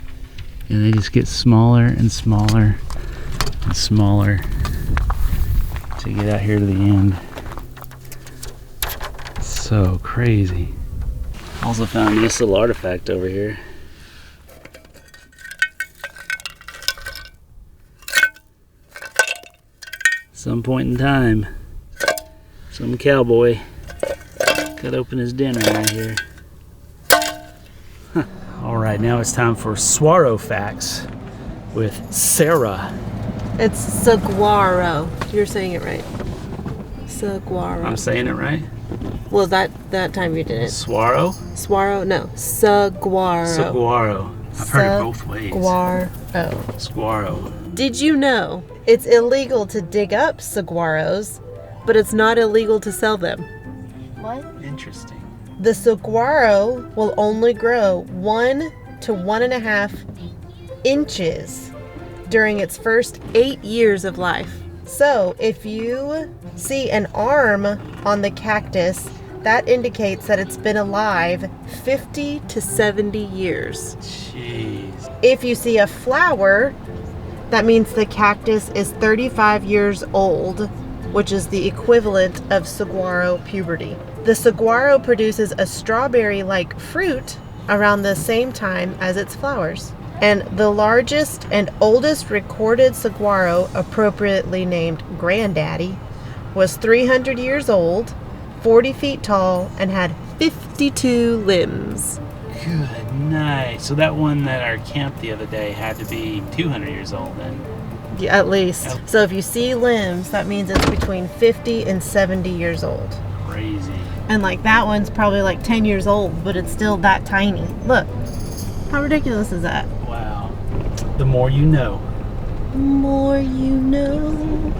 and they just get smaller and smaller and smaller to get out here to the end. So crazy. Also found this little artifact over here. Some point in time, some cowboy cut open his dinner right here. Huh. All right, now it's time for Swaro Facts with Sarah. It's saguaro. You're saying it right. Saguaro. I'm saying it right? Well, that time you didn't. Swaro? Swaro? No. Saguaro. Saguaro. I've heard it both ways. Saguaro. Saguaro. Did you know it's illegal to dig up saguaros, but it's not illegal to sell them? What? Interesting. The saguaro will only grow 1 to 1.5 inches during its first 8 years of life. So if you see an arm on the cactus, that indicates that it's been alive 50 to 70 years. Jeez. If you see a flower, that means the cactus is 35 years old, which is the equivalent of saguaro puberty. The saguaro produces a strawberry-like fruit around the same time as its flowers. And the largest and oldest recorded saguaro, appropriately named Granddaddy, was 300 years old, 40 feet tall, and had 52 limbs. Good night. So that one that our camp the other day had to be 200 years old then. Yeah, at least. Yep. So if you see limbs, that means it's between 50 and 70 years old. Crazy. And like that one's probably like 10 years old, but it's still that tiny. Look, how ridiculous is that? Wow. The more you know. More you know.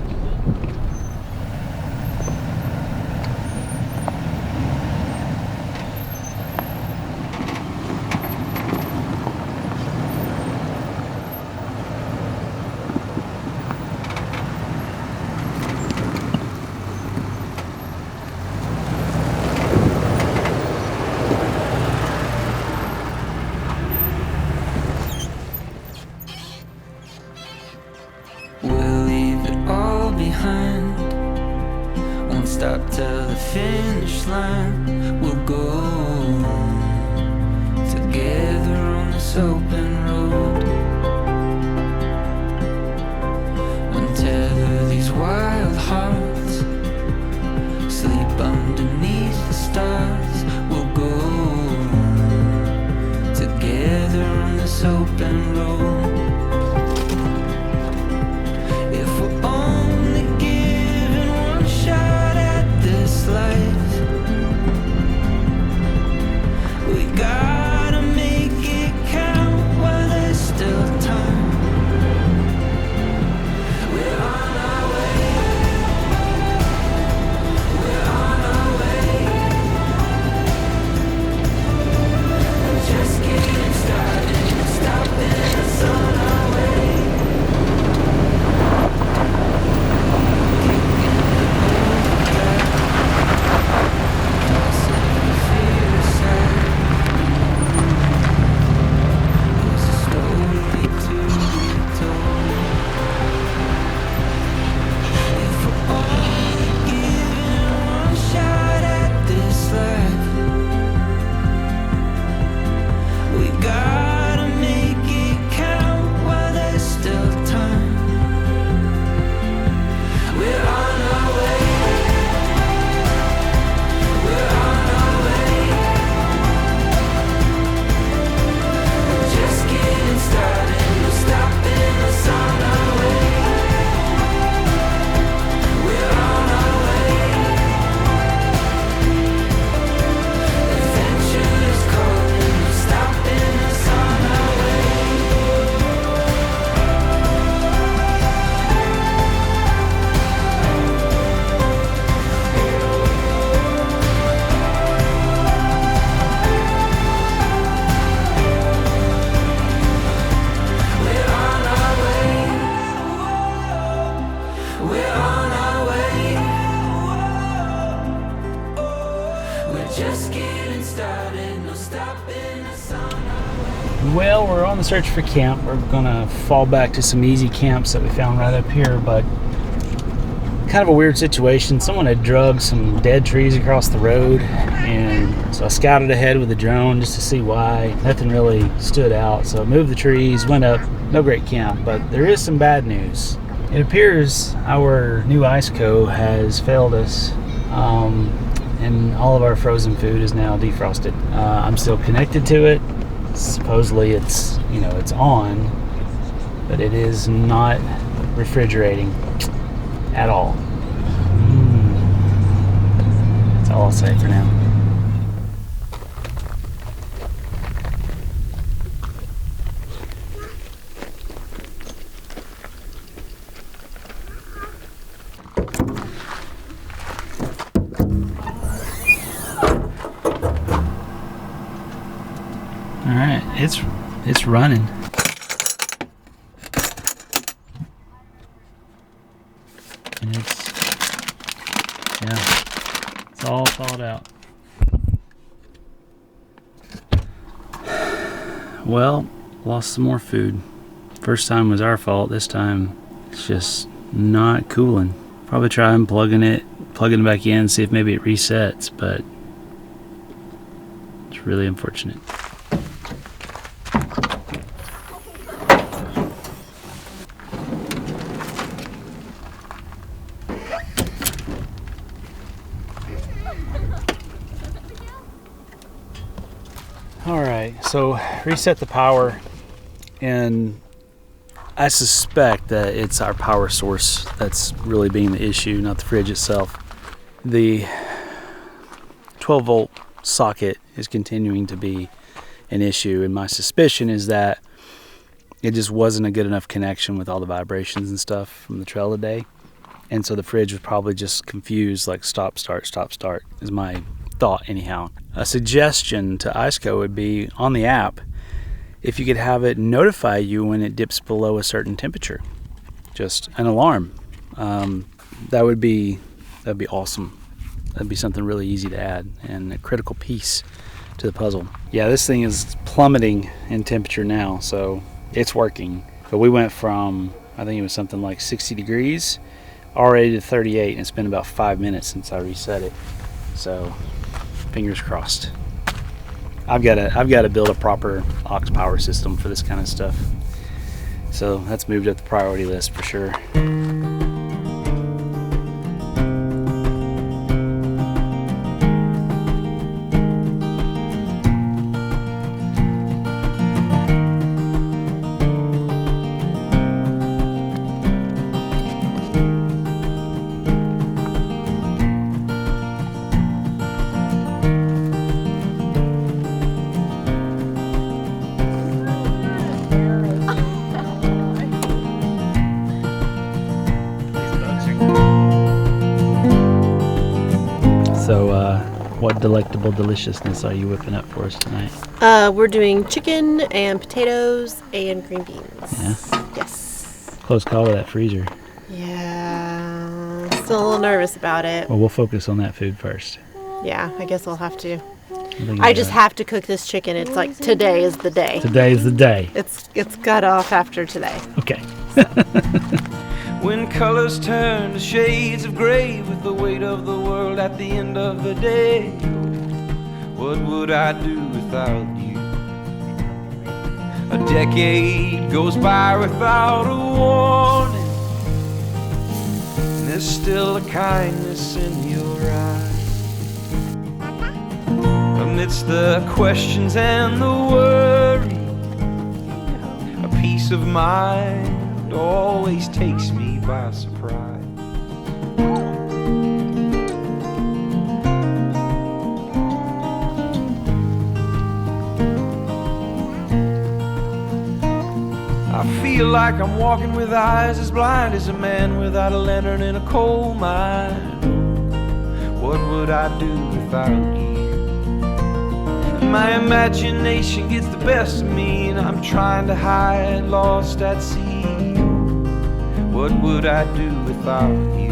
We'll leave it all behind. Won't stop till the finish line. We'll go together on this open road. Untether these wild hearts. Sleep underneath the stars. We'll go together on this open road. Well, we're on the search for camp. We're gonna fall back to some easy camps that we found right up here, but kind of a weird situation. Someone had drugged some dead trees across the road, and so I scouted ahead with the drone just to see why. Nothing really stood out, so I moved the trees, went up. No great camp, but there is some bad news. It appears our new ice co has failed us, and all of our frozen food is now defrosted. I'm still connected to it. Supposedly it's on, but it is not refrigerating at all. That's all I'll say for now. All right, it's running. And it's all thawed out. Well, lost some more food. First time was our fault. This time it's just not cooling. Probably try unplugging it, plugging it back in, see if maybe it resets, but it's really unfortunate. All right, so reset the power, and I suspect that it's our power source that's really being the issue, not the fridge itself. The 12 volt socket is continuing to be an issue, and my suspicion is that it just wasn't a good enough connection with all the vibrations and stuff from the trail today, and so the fridge was probably just confused, like stop start is my thought anyhow. A suggestion to ISCO would be on the app, if you could have it notify you when it dips below a certain temperature, just an alarm. That'd be awesome. That'd be something really easy to add and a critical piece to the puzzle. Yeah, this thing is plummeting in temperature now, so it's working. But we went from, I think it was something like 60 degrees already to 38, and it's been about 5 minutes since I reset it. So fingers crossed. I've got to build a proper aux power system for this kind of stuff. So that's moved up the priority list for sure. So, what delectable deliciousness are you whipping up for us tonight? We're doing chicken and potatoes and green beans. Yeah? Yes. Close call with that freezer. Yeah. Still a little nervous about it. Well, we'll focus on that food first. Yeah, I guess I'll have to. think I just have to cook this chicken. It's like today is the day. Today's the day. It's cut off after today. Okay. When colors turn to shades of gray with the weight of the world at the end of the day, what would I do without you? A decade goes by without a warning, and there's still a kindness in your eyes. Amidst the questions and the worry, a peace of mind always takes me by surprise. I feel like I'm walking with eyes as blind as a man without a lantern in a coal mine. What would I do without you? My imagination gets the best of me, and I'm trying to hide, lost at sea. What would I do without you?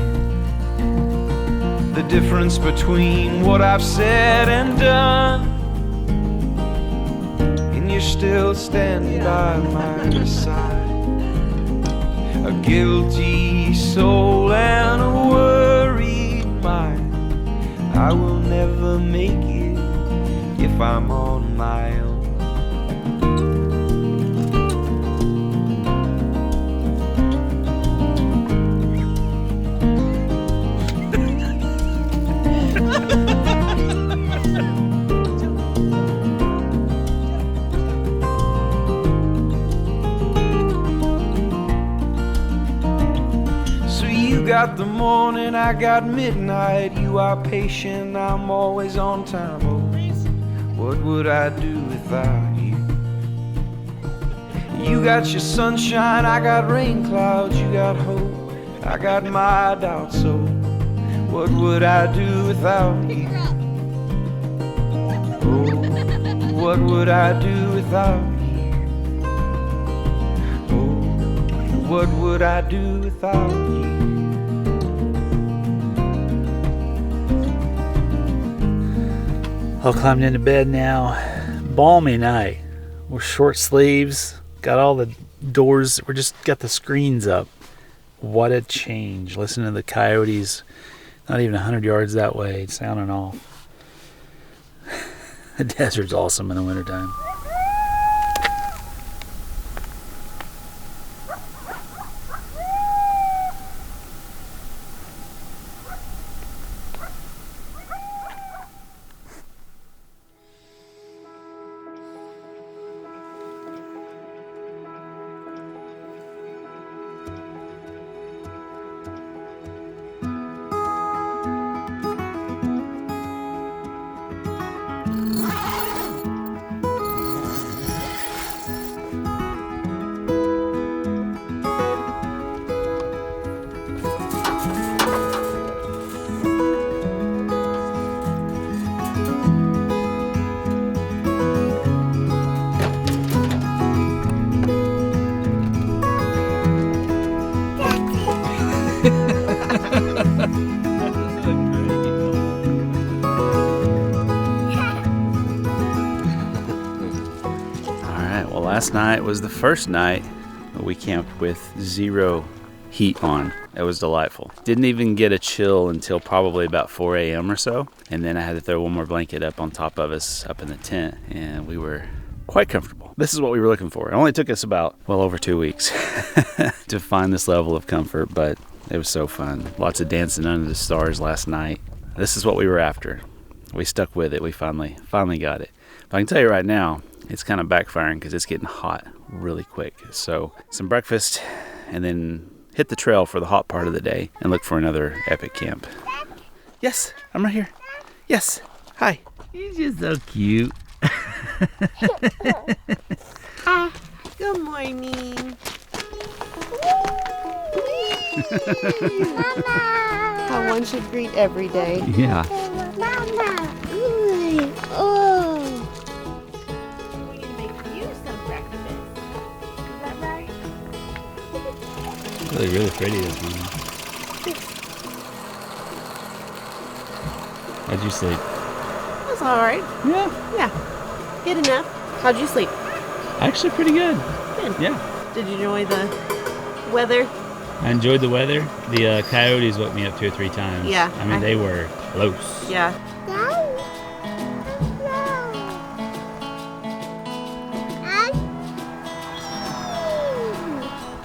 The difference between what I've said and done, and you're still standing by my side. A guilty soul and a worried mind. I will never make it if I'm on my own. So you got the morning, I got midnight. You are patient, I'm always on time. Oh, what would I do without you? You got your sunshine, I got rain clouds. You got hope, I got my doubts. So what would I do without you? Oh, what would I do without you? Oh, what would I do without you? All climbed into bed now. Balmy night. We're short sleeves. Got all the doors. We're just got the screens up. What a change. Listen to the coyotes. Not even 100 yards that way. Sounding off. The desert's awesome in the wintertime. last night was the first night we camped with 0 heat on. It was delightful. Didn't even get a chill until probably about 4 a.m. or so. And then I had to throw one more blanket up on top of us up in the tent, and we were quite comfortable. This is what we were looking for. It only took us about, well, over 2 weeks to find this level of comfort, but it was so fun. Lots of dancing under the stars last night. This is what we were after. We stuck with it. We finally got it. But I can tell you right now, it's kind of backfiring because it's getting hot really quick. So some breakfast and then hit the trail for the hot part of the day and look for another epic camp. Yes, I'm right here. Yes, hi. He's just so cute. Good morning. How one should greet every day. Yeah. Mama. Oh. We need to make you some breakfast. Is that right? Really, really pretty this morning. How'd you sleep? That's all right. Yeah, Yeah. Good enough. How'd you sleep? actually pretty good. Good. Yeah. Did you enjoy the weather? I enjoyed the weather. The coyotes woke me up 2 or 3 times. Yeah. I mean, they were close. Yeah.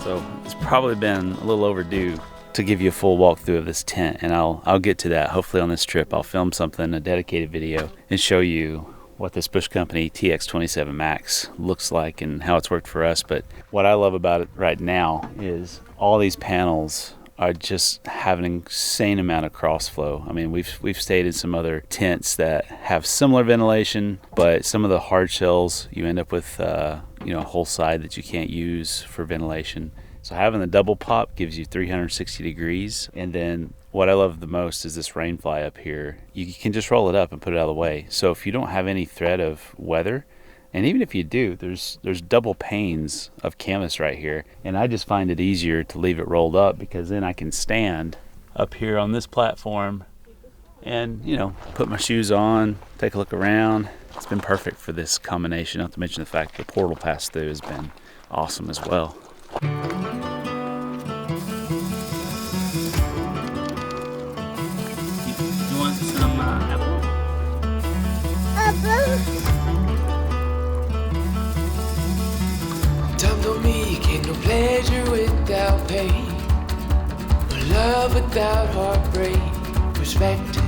So it's probably been a little overdue to give you a full walkthrough of this tent, and I'll get to that hopefully on this trip. I'll film something, a dedicated video, and show you what this Bush Company TX27 Max looks like and how it's worked for us. But what I love about it right now is all these panels are just have an insane amount of cross flow. I mean, we've stayed in some other tents that have similar ventilation, but some of the hard shells you end up with a whole side that you can't use for ventilation. So having the double pop gives you 360 degrees. And then what I love the most is this rain fly up here. You can just roll it up and put it out of the way. So if you don't have any threat of weather, and even if you do, there's double panes of canvas right here. And I just find it easier to leave it rolled up because then I can stand up here on this platform and, put my shoes on, take a look around. It's been perfect for this combination, not to mention the fact that the portal pass through has been awesome as well. You want some apple? Time don't make it no pleasure without pain, or love without heartbreak. Perspective,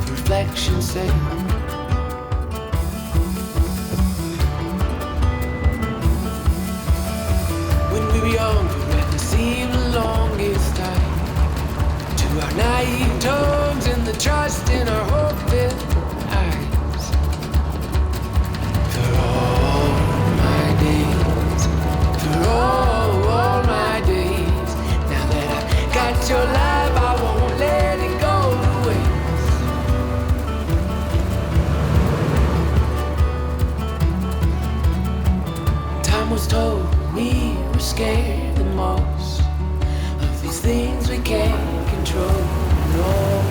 reflection, say. When we were young, we read the seemed the longest time to our naive tongues and the trust in our hope-filled eyes. For all my days, for all my days, now that I've got your life, I won't let it go to waste. Time was told me we're scared the most of these things we can't control. No,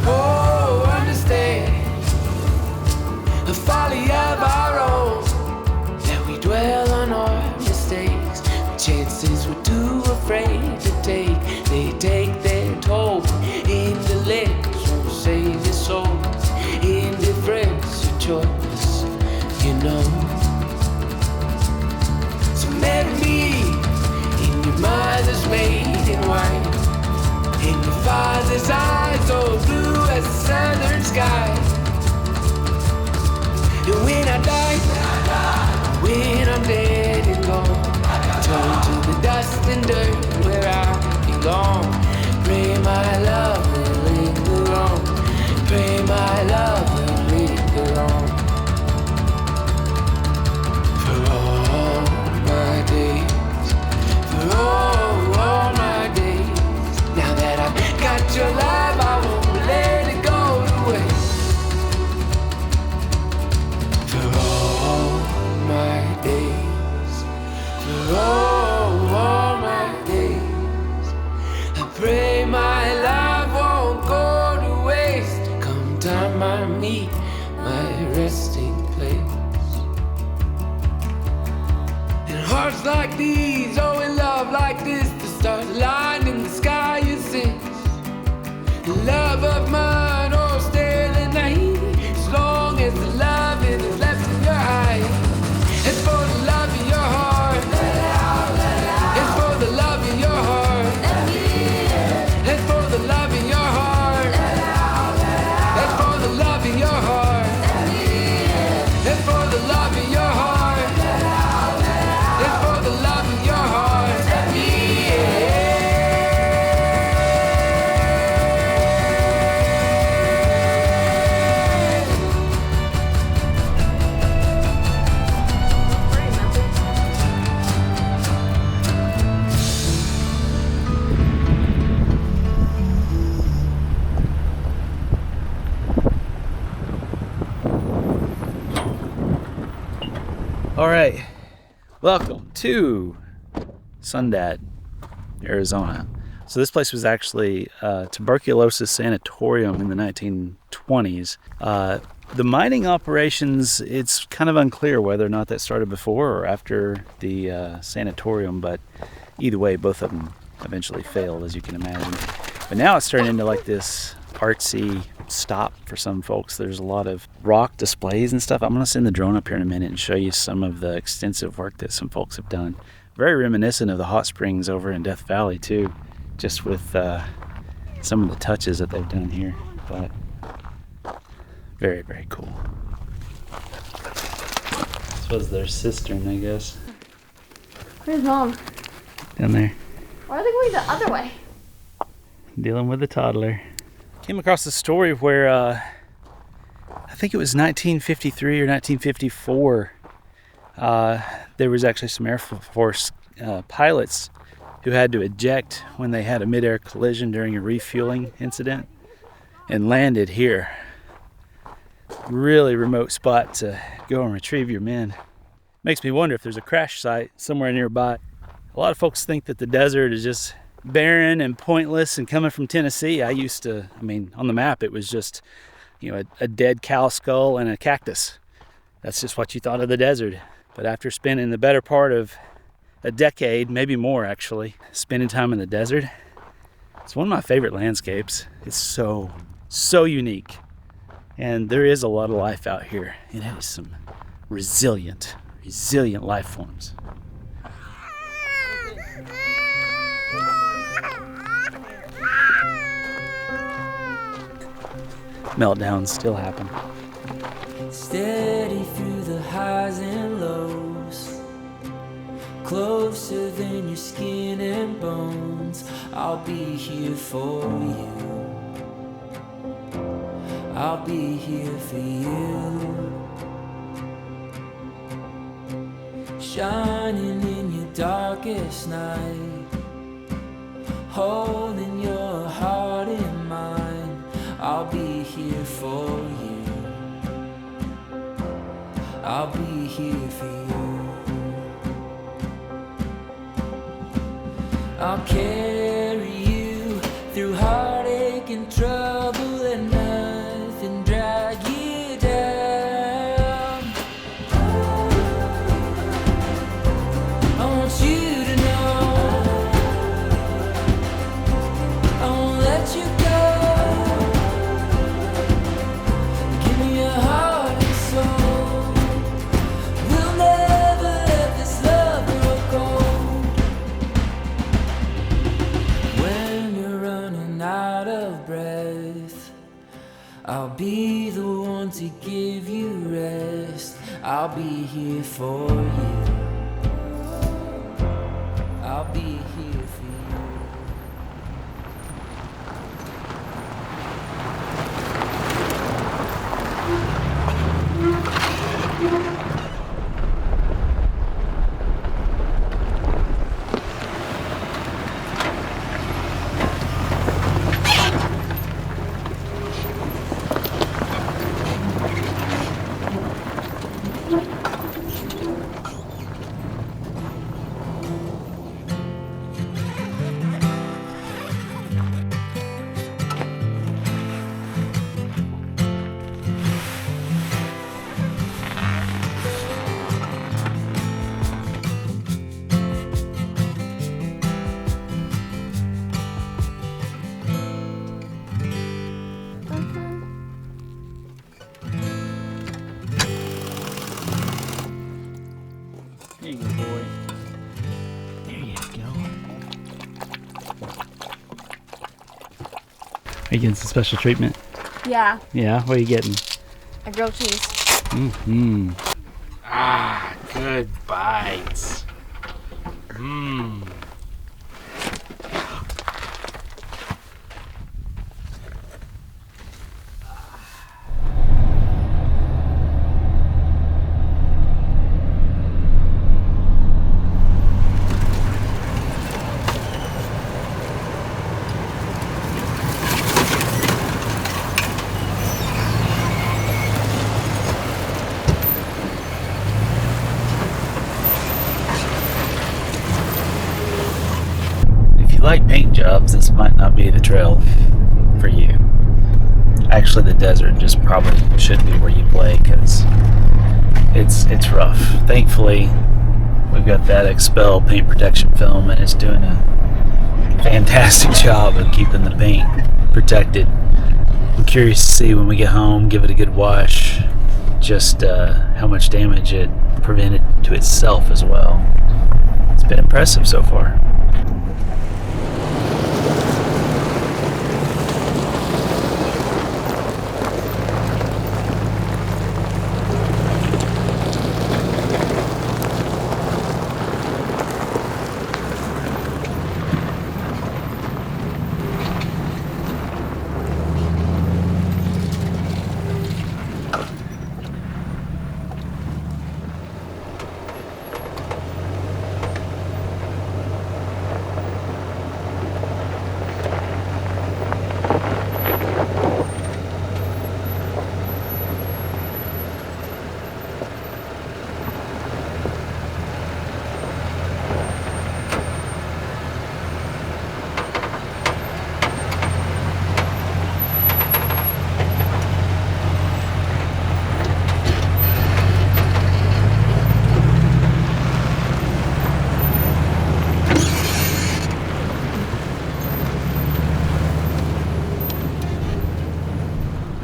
oh, understand the folly of our own, that we dwell on our mistakes, the chances we're too afraid to take. They take their toll. Intellect won't save your souls. Indifference your choice, Marry me in your mother's maiden white, in your father's eyes, so blue as the southern sky. And when I die, when I'm dead and gone, turn to the dust and dirt where I belong. Pray my love will linger on. Pray my love will linger on. For all my days, for all my days, now that I've got your life, I won't let it go to waste. For all my days, for all my days, I pray my life won't go to waste. Come time I meet my resting place. like these, oh, in love like this, the stars aligned in the sky is it. The love of mine, oh, stay the night, as long as the loving is left in your eyes. It's for the love of your heart. It's for the love of your heart. It's for the love of your heart. It's for the love of your heart. It's for the love of your heart. It's for the love of your heart. All right, welcome to Sundad, Arizona. So this place was actually a tuberculosis sanatorium in the 1920s. The mining operations, it's kind of unclear whether or not that started before or after the sanatorium, but either way, both of them eventually failed, as you can imagine. But now it's turned into like this artsy stop for some folks. There's a lot of rock displays and stuff. I'm going to send the drone up here in a minute and show you some of the extensive work that some folks have done. Very reminiscent of the hot springs over in Death Valley too, just with some of the touches that they've done here. But very, very cool. This was their cistern, I guess. Where's Mom? Down there. Why are they going the other way? Dealing with the toddler. Came across a story where I think it was 1953 or 1954. There was actually some Air Force pilots who had to eject when they had a mid-air collision during a refueling incident and landed here. Really remote spot to go and retrieve your men. Makes me wonder if there's a crash site somewhere nearby. A lot of folks think that the desert is just barren and pointless, and coming from Tennessee, I mean, on the map it was just, you know, a dead cow skull and a cactus. That's just what you thought of the desert. But after spending the better part of a decade, maybe more actually, spending time in the desert, it's one of my favorite landscapes. It's so unique, and there is a lot of life out here, and it is some resilient life forms. Meltdowns still happen. Steady through the highs and lows, closer than your skin and bones. I'll be here for you. I'll be here for you. Shining in your darkest night, holding your heart in mine. I'll be here for you. I'll be here for you. I'll carry you through heartache and trouble, and nothing drag you down. I want you to know I won't let you go. I'll be the one to give you rest. I'll be here for you. I'll be here for you. Are you getting some special treatment? Yeah, Yeah, what are you getting? a grilled cheese. Mm-hmm. Ah, good bites. Mmm. If you like paint jobs, this might not be the trail for you. Actually, the desert just probably should be where you play because it's rough. Thankfully, we've got that Expel paint protection film, and it's doing a fantastic job of keeping the paint protected. I'm curious to see when we get home, give it a good wash, just how much damage it prevented to itself as well. It's been impressive so far.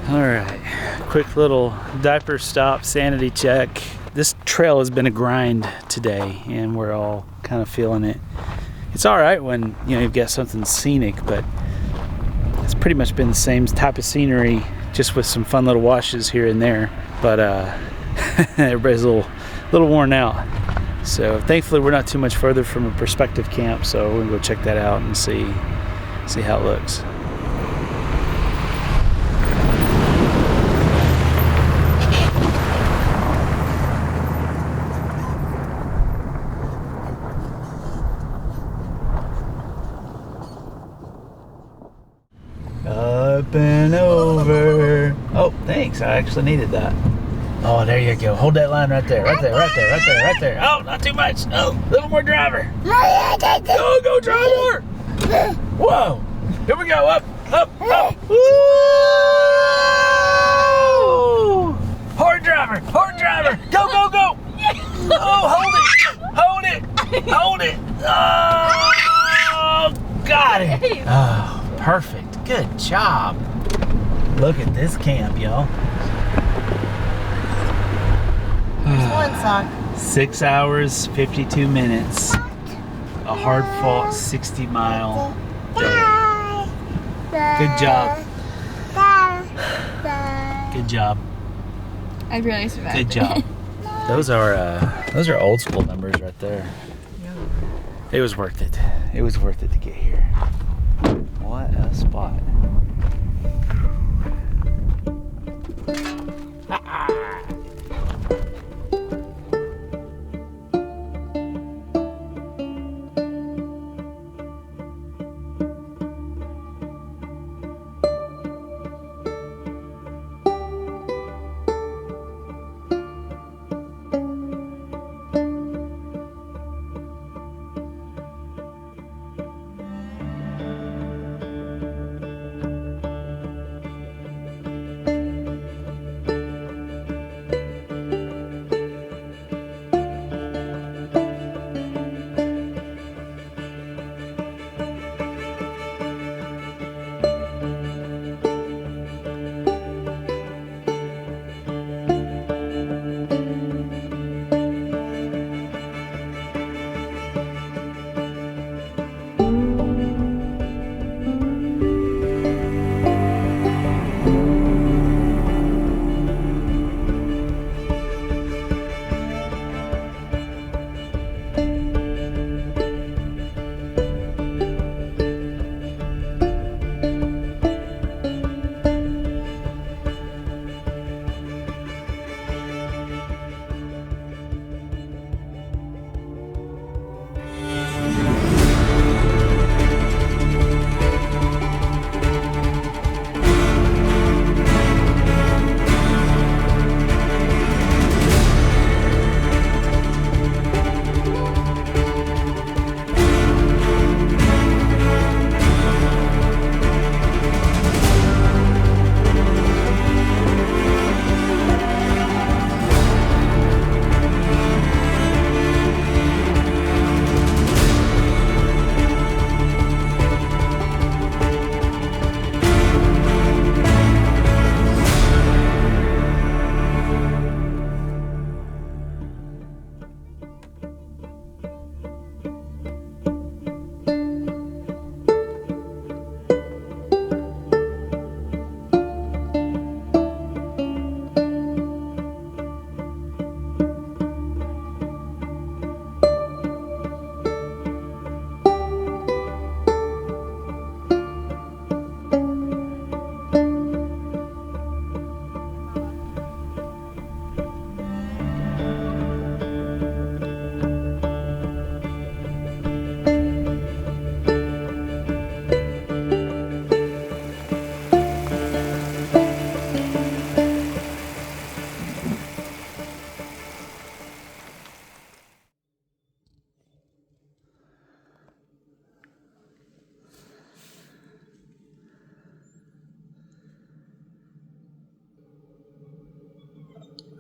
Alright, quick little diaper stop, sanity check. This trail has been a grind today and we're all kind of feeling it. It's alright when you've got something scenic, but it's pretty much been the same type of scenery, just with some fun little washes here and there. But everybody's a little worn out. So thankfully we're not too much further from a prospective camp, so we're gonna go check that out and see how it looks. Up and over. Oh, thanks. I actually needed that. Oh, there you go. Hold that line right there. Right there, right there, right there, right there. Oh, not too much. Oh, a little more driver. Go, driver. Whoa. Here we go. Up, up, up. Woo! Hard driver. Hard driver. Go, go, go. Oh, hold it. Hold it. Hold it. Oh, got it. Oh, perfect. Good job. Look at this camp, y'all. One sock. 6 hours, 52 minutes. A hard-fought 60-mile day. Good job. Good job. I really survived. Good job. Those are old school numbers right there. It was worth it. It was worth it to get here. What a spot.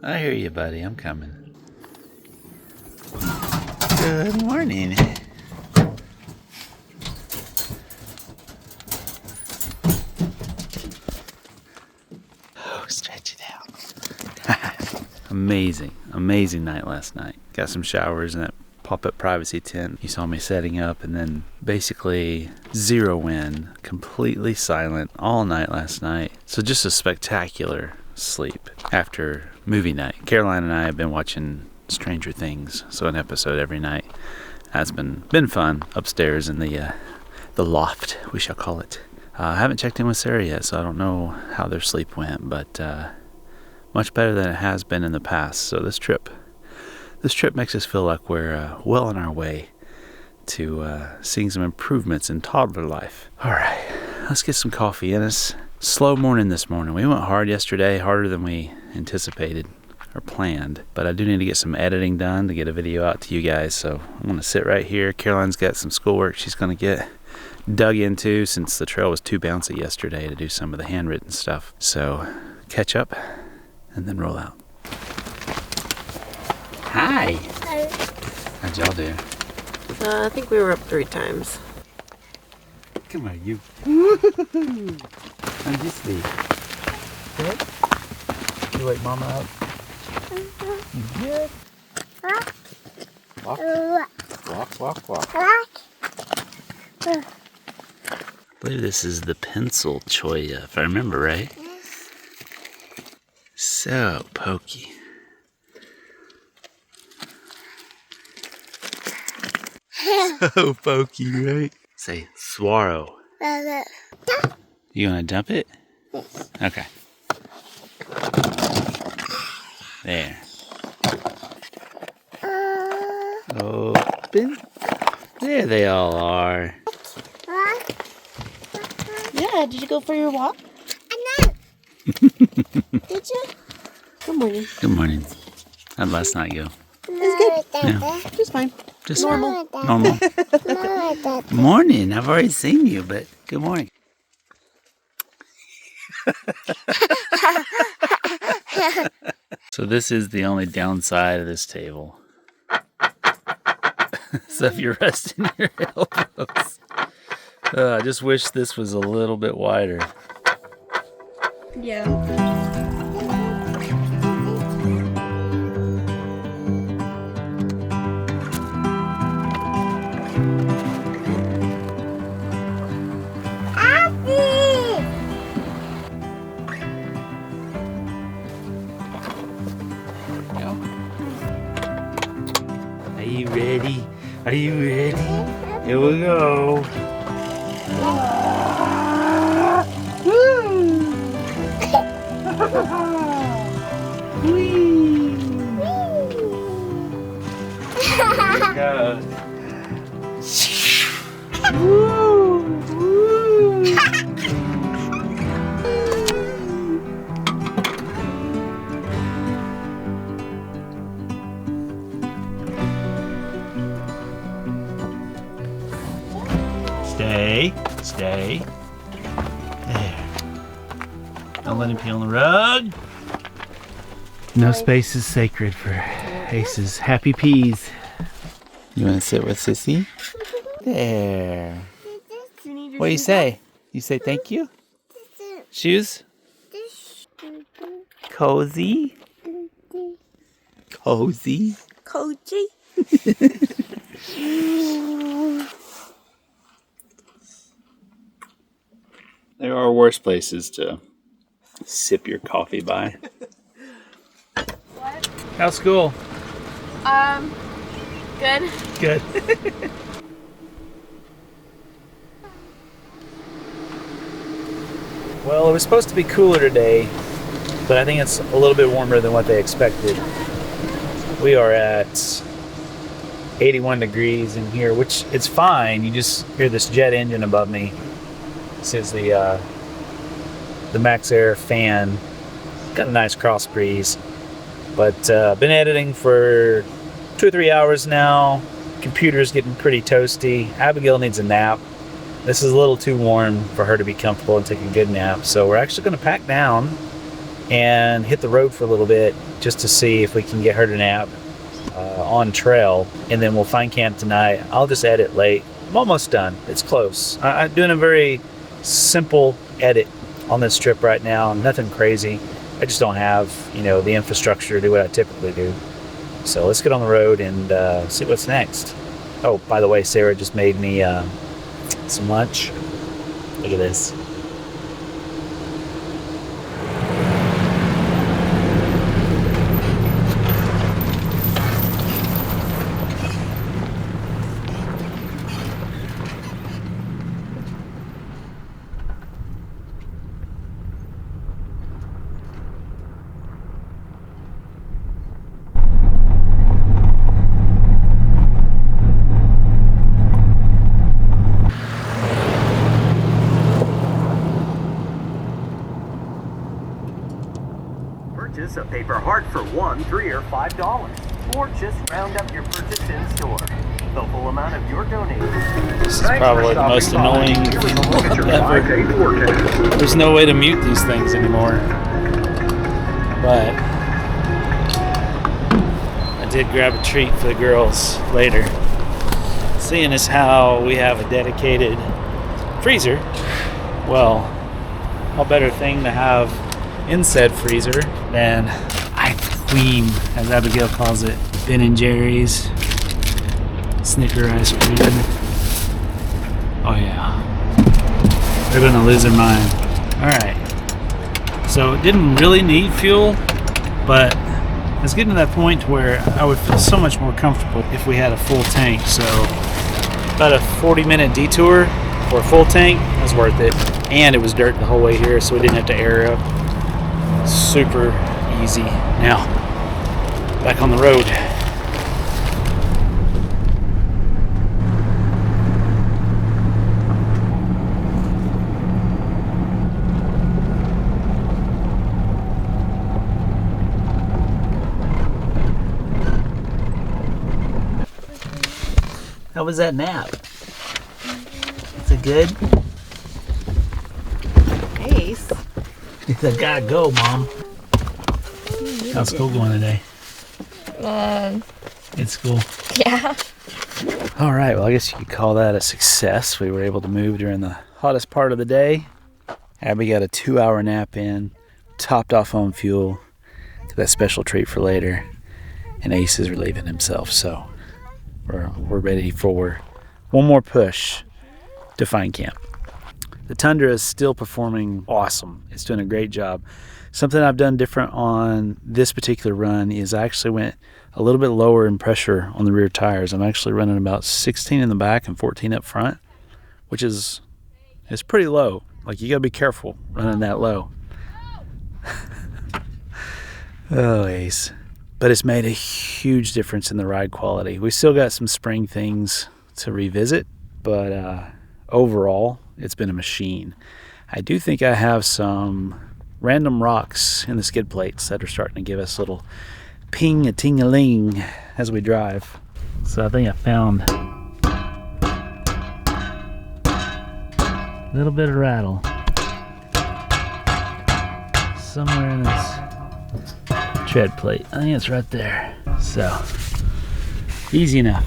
I hear you, buddy. I'm coming. Good morning. Oh, stretch it out. Amazing night last night. Got some showers in that pop-up privacy tent you saw me setting up, and then basically zero wind, completely silent all night last night. So just a spectacular sleep after movie night. Caroline and I have been watching Stranger Things, so an episode every night. That's been fun upstairs in the loft, we shall call it. I haven't checked in with Sarah yet, so I don't know how their sleep went, but much better than it has been in the past. So this trip makes us feel like we're well on our way to seeing some improvements in toddler life. All right, let's get some coffee in us. Slow morning this morning. We went hard yesterday, harder than we anticipated or planned, but I do need to get some editing done to get a video out to you guys. So I'm going to sit right here. Caroline's got some schoolwork she's going to get dug into since the trail was too bouncy yesterday to do some of the handwritten stuff. So catch up and then roll out. Hi. Hi. How'd y'all do? I think we were up 3 times. Come on, you. How'd you sleep? Good? You wake Mama up? You good? Walk. Walk. I believe this is the pencil cholla, if I remember right. Yes. So pokey. So pokey, right? Say swallow. You gonna dump it? Yes. Okay. There. Open. There they all are. Yeah, did you go for your walk? Did you? Good morning. Good morning. How'd last night go? It's good. Yeah. Just fine. Just Normal. Normal. Morning. I've already seen you, but good morning. So this is the only downside of this table. So if you're resting your elbows, I just wish this was a little bit wider. Yeah. Are you ready? Here we go. Stay. There. Don't let him pee on the rug. No space is sacred for Ace's happy peas. You want to sit with Sissy? There. What do you say? You say thank you? Shoes? Cozy? Cozy? Cozy. There are worse places to sip your coffee by. What? How's school? Good. Good. Well, it was supposed to be cooler today, but I think it's a little bit warmer than what they expected. We are at 81 degrees in here, which it's fine. You just hear this jet engine above me. This is the Max Air fan. Got a nice cross breeze, but been editing for 2 or 3 hours now. Computer's getting pretty toasty. Abigail needs a nap. This is a little too warm for her to be comfortable and take a good nap, so we're actually going to pack down and hit the road for a little bit just to see if we can get her to nap on trail, and then we'll find camp tonight. I'll just edit late. I'm almost done. It's close. I'm doing a very simple edit on this trip right now. Nothing crazy. I just don't have, the infrastructure to do what I typically do. So let's get on the road and see what's next. Oh, by the way, Sarah just made me some lunch. Look at this. Purchase a paper heart for $1, $3, or $5, or just round up your purchase in store. The full amount of your donation. This is probably the most annoying thing ever. There's no way to mute these things anymore. But I did grab a treat for the girls later. Seeing as how we have a dedicated freezer, well, how better thing to have in said freezer than ice cream, as Abigail calls it. Ben & Jerry's Snicker ice cream. Oh yeah, they're gonna lose their mind. Alright, so it didn't really need fuel, but it's getting to that point where I would feel so much more comfortable if we had a full tank. So about a 40-minute detour for a full tank was worth it, and it was dirt the whole way here, so we didn't have to air up. Super easy. Now back on the road. How was that nap? Is it good? Ace. I gotta go, Mom. How's school going today? It's cool. Yeah. All right, well, I guess you could call that a success. We were able to move during the hottest part of the day. Abby got a 2-hour nap in, topped off on fuel, got that special treat for later, and Ace is relieving himself, so we're ready for one more push to find camp. The Tundra is still performing awesome. It's doing a great job. Something I've done different on this particular run is I actually went a little bit lower in pressure on the rear tires. I'm actually running about 16 in the back and 14 up front, which is pretty low. Like, you gotta be careful running that low. Oh, Ace. But it's made a huge difference in the ride quality. We still got some spring things to revisit, but overall, it's been a machine. I do think I have some random rocks in the skid plates that are starting to give us a little ping-a-ting-a-ling as we drive. So I think I found a little bit of rattle somewhere in this tread plate. I think it's right there. So easy enough.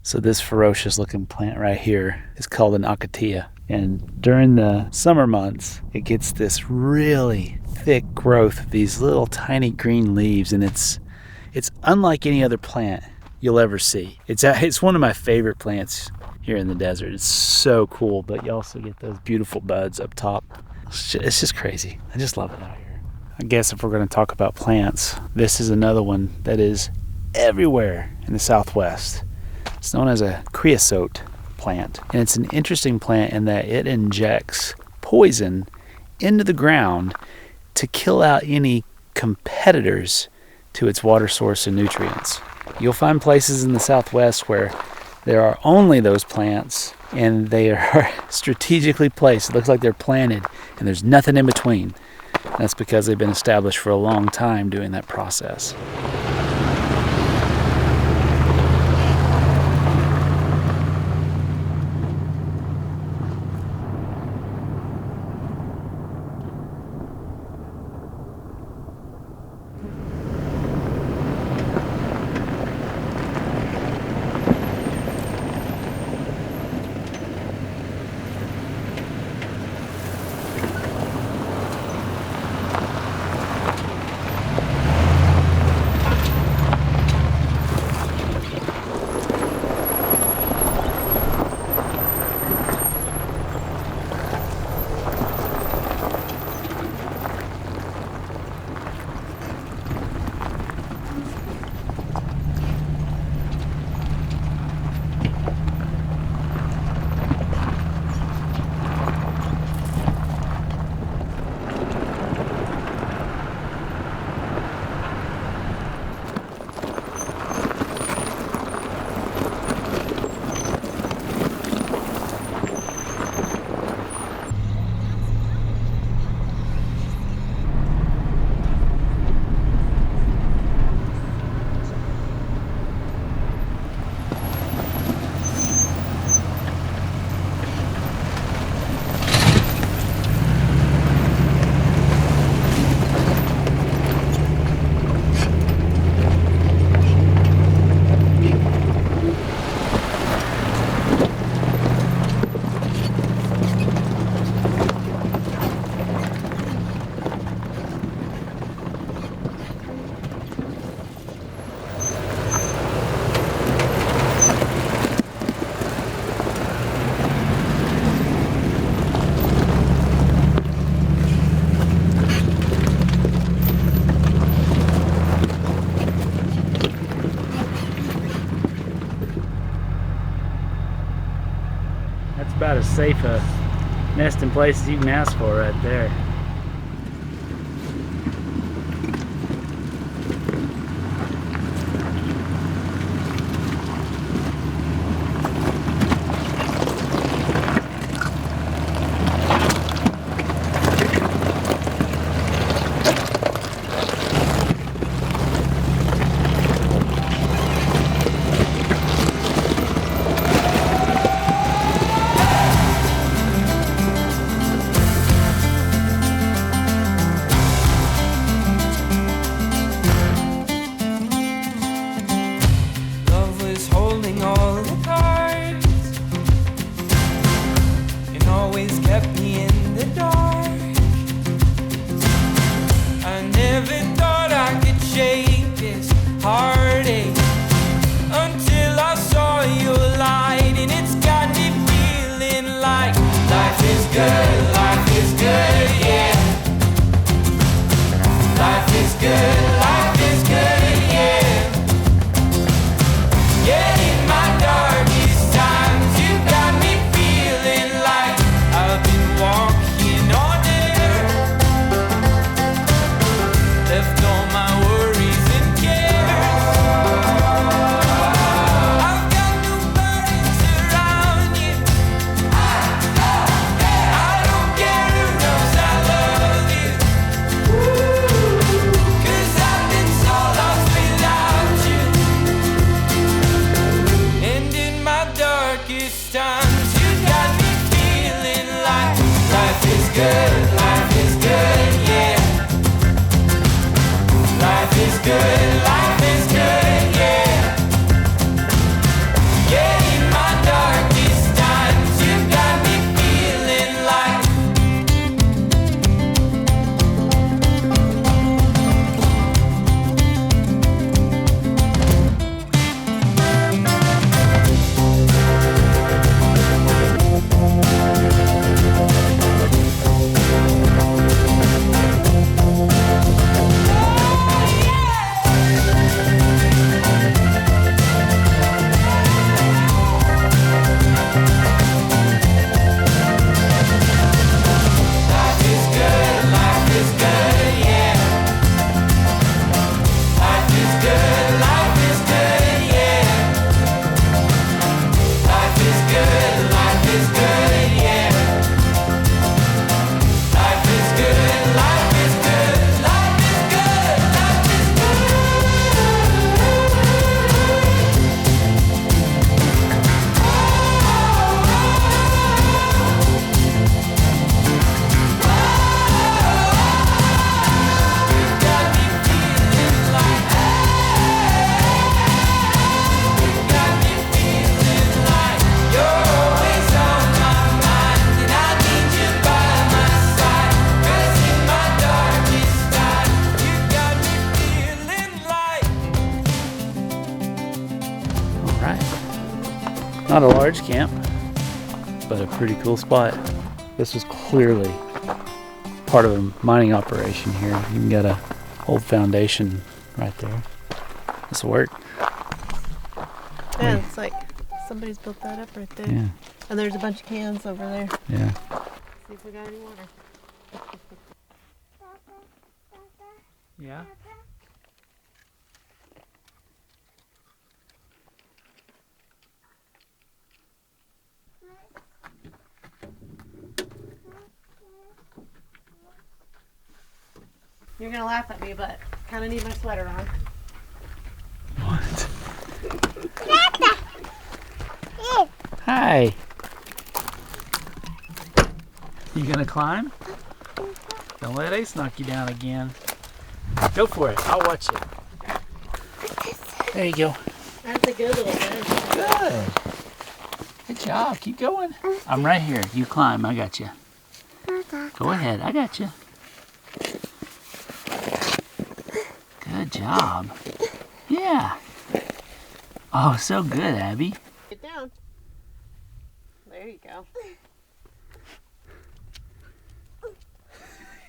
So this ferocious looking plant right here is called an acacia. And during the summer months, it gets this really thick growth of these little tiny green leaves, and it's unlike any other plant you'll ever see. It's one of my favorite plants here in the desert. It's so cool, but you also get those beautiful buds up top. It's just crazy. I just love it out here. I guess if we're going to talk about plants, this is another one that is everywhere in the Southwest. It's known as a creosote plant, and it's an interesting plant in that it injects poison into the ground to kill out any competitors to its water source and nutrients. You'll find places in the Southwest where there are only those plants, and they are strategically placed. It looks like they're planted and there's nothing in between. That's because they've been established for a long time doing that process. safe a nesting place as you can ask for right there. Love was holding all the cards and always kept me in the dark. I never thought I could shake this heartache until I saw your light, and it's got me feeling like life is good, yeah. Life is good, yeah. Yeah, in my darkest times, you got me feeling like I've been walking on air. Left all my worries and cares. I've got no burdens around you. I don't care who knows I love you. 'Cause I've been so lost without you. And in my darkest times, you got me feeling like life is good, yeah. Life is good, yeah. Yeah, in my darkest times, you got me feeling like Not a large camp, but a pretty cool spot. This was clearly part of a mining operation here. You can get a old foundation right there. This will work. Yeah, it's like somebody's built that up right there. Yeah. And there's a bunch of cans over there. Yeah. See if we got any water. Yeah. You're gonna laugh at me, but kind of need my sweater on. What? Hi. You gonna climb? Don't let Ace knock you down again. Go for it. I'll watch it. There you go. That's a good little bit. Good. Good job. Keep going. I'm right here. You climb. I got you. Go ahead. I got you. Good job. Yeah. Oh, so good, Abby. Get down. There you go.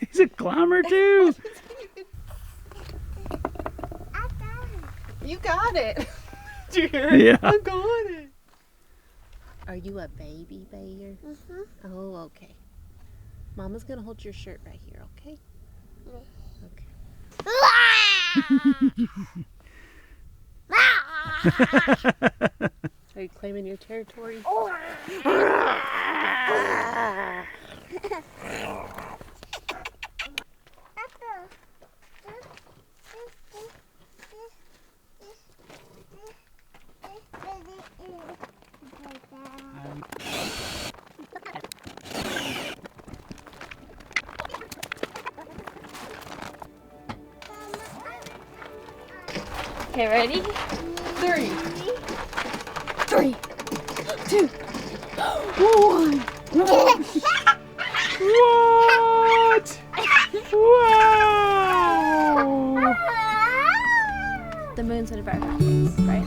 He's a climber too. You got it. Did you hear it? Yeah. I got it. Are you a baby bear? Oh, okay. Mama's gonna hold your shirt right here, okay? Okay. Are you claiming your territory? Okay, ready? 3, 2, 1. What? Wow! The moon's in a very bad place, right?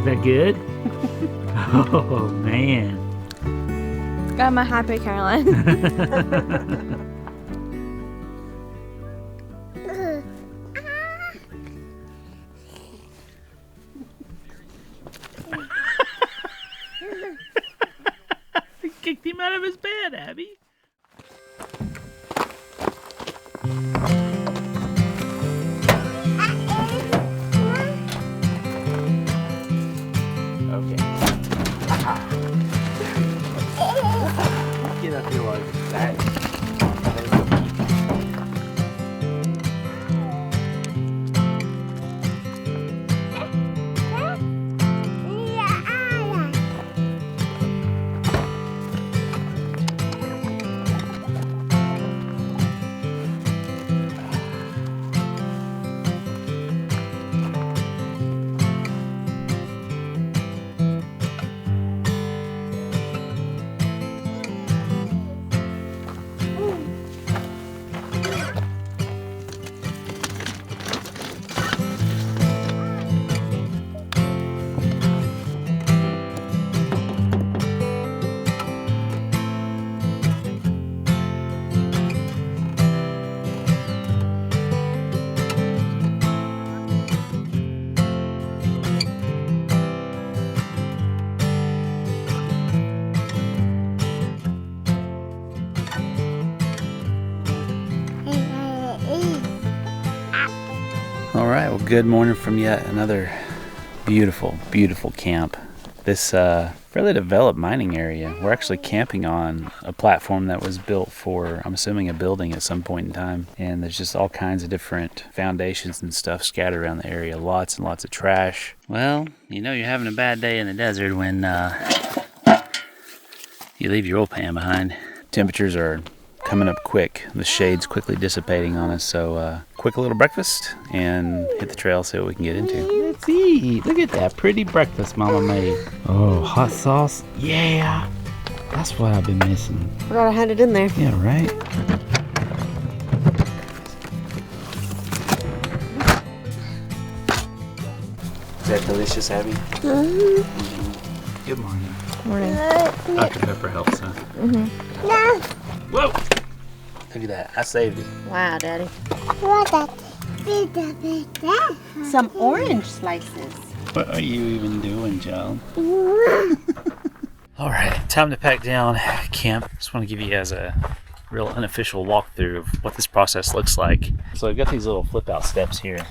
that good? Oh, man. Got my happy Caroline. Kicked him out of his bed, Abby. Okay. Get up here like that. All right, well, good morning from yet another beautiful, beautiful camp. This fairly developed mining area. We're actually camping on a platform that was built for, I'm assuming, a building at some point in time. And there's just all kinds of different foundations and stuff scattered around the area. Lots and lots of trash. Well, you know you're having a bad day in the desert when you leave your oil pan behind. Temperatures are coming up quick. The shade's quickly dissipating on us, so quick little breakfast and hit the trail, see what we can get into. Let's eat. Look at that pretty breakfast Mama made. Oh, hot sauce? Yeah. That's what I've been missing. Forgot I had it in there. Yeah, right? Is that delicious, Abby? Mm-hmm. Good morning. Morning. Dr. Pepper helps, huh? Mm-hmm. No. Whoa! Look at that. I saved it. Wow, Daddy. What that? Some orange slices. What are you even doing, child? All right, time to pack down camp. Just want to give you guys a real unofficial walkthrough of what this process looks like. So I've got these little flip out steps here.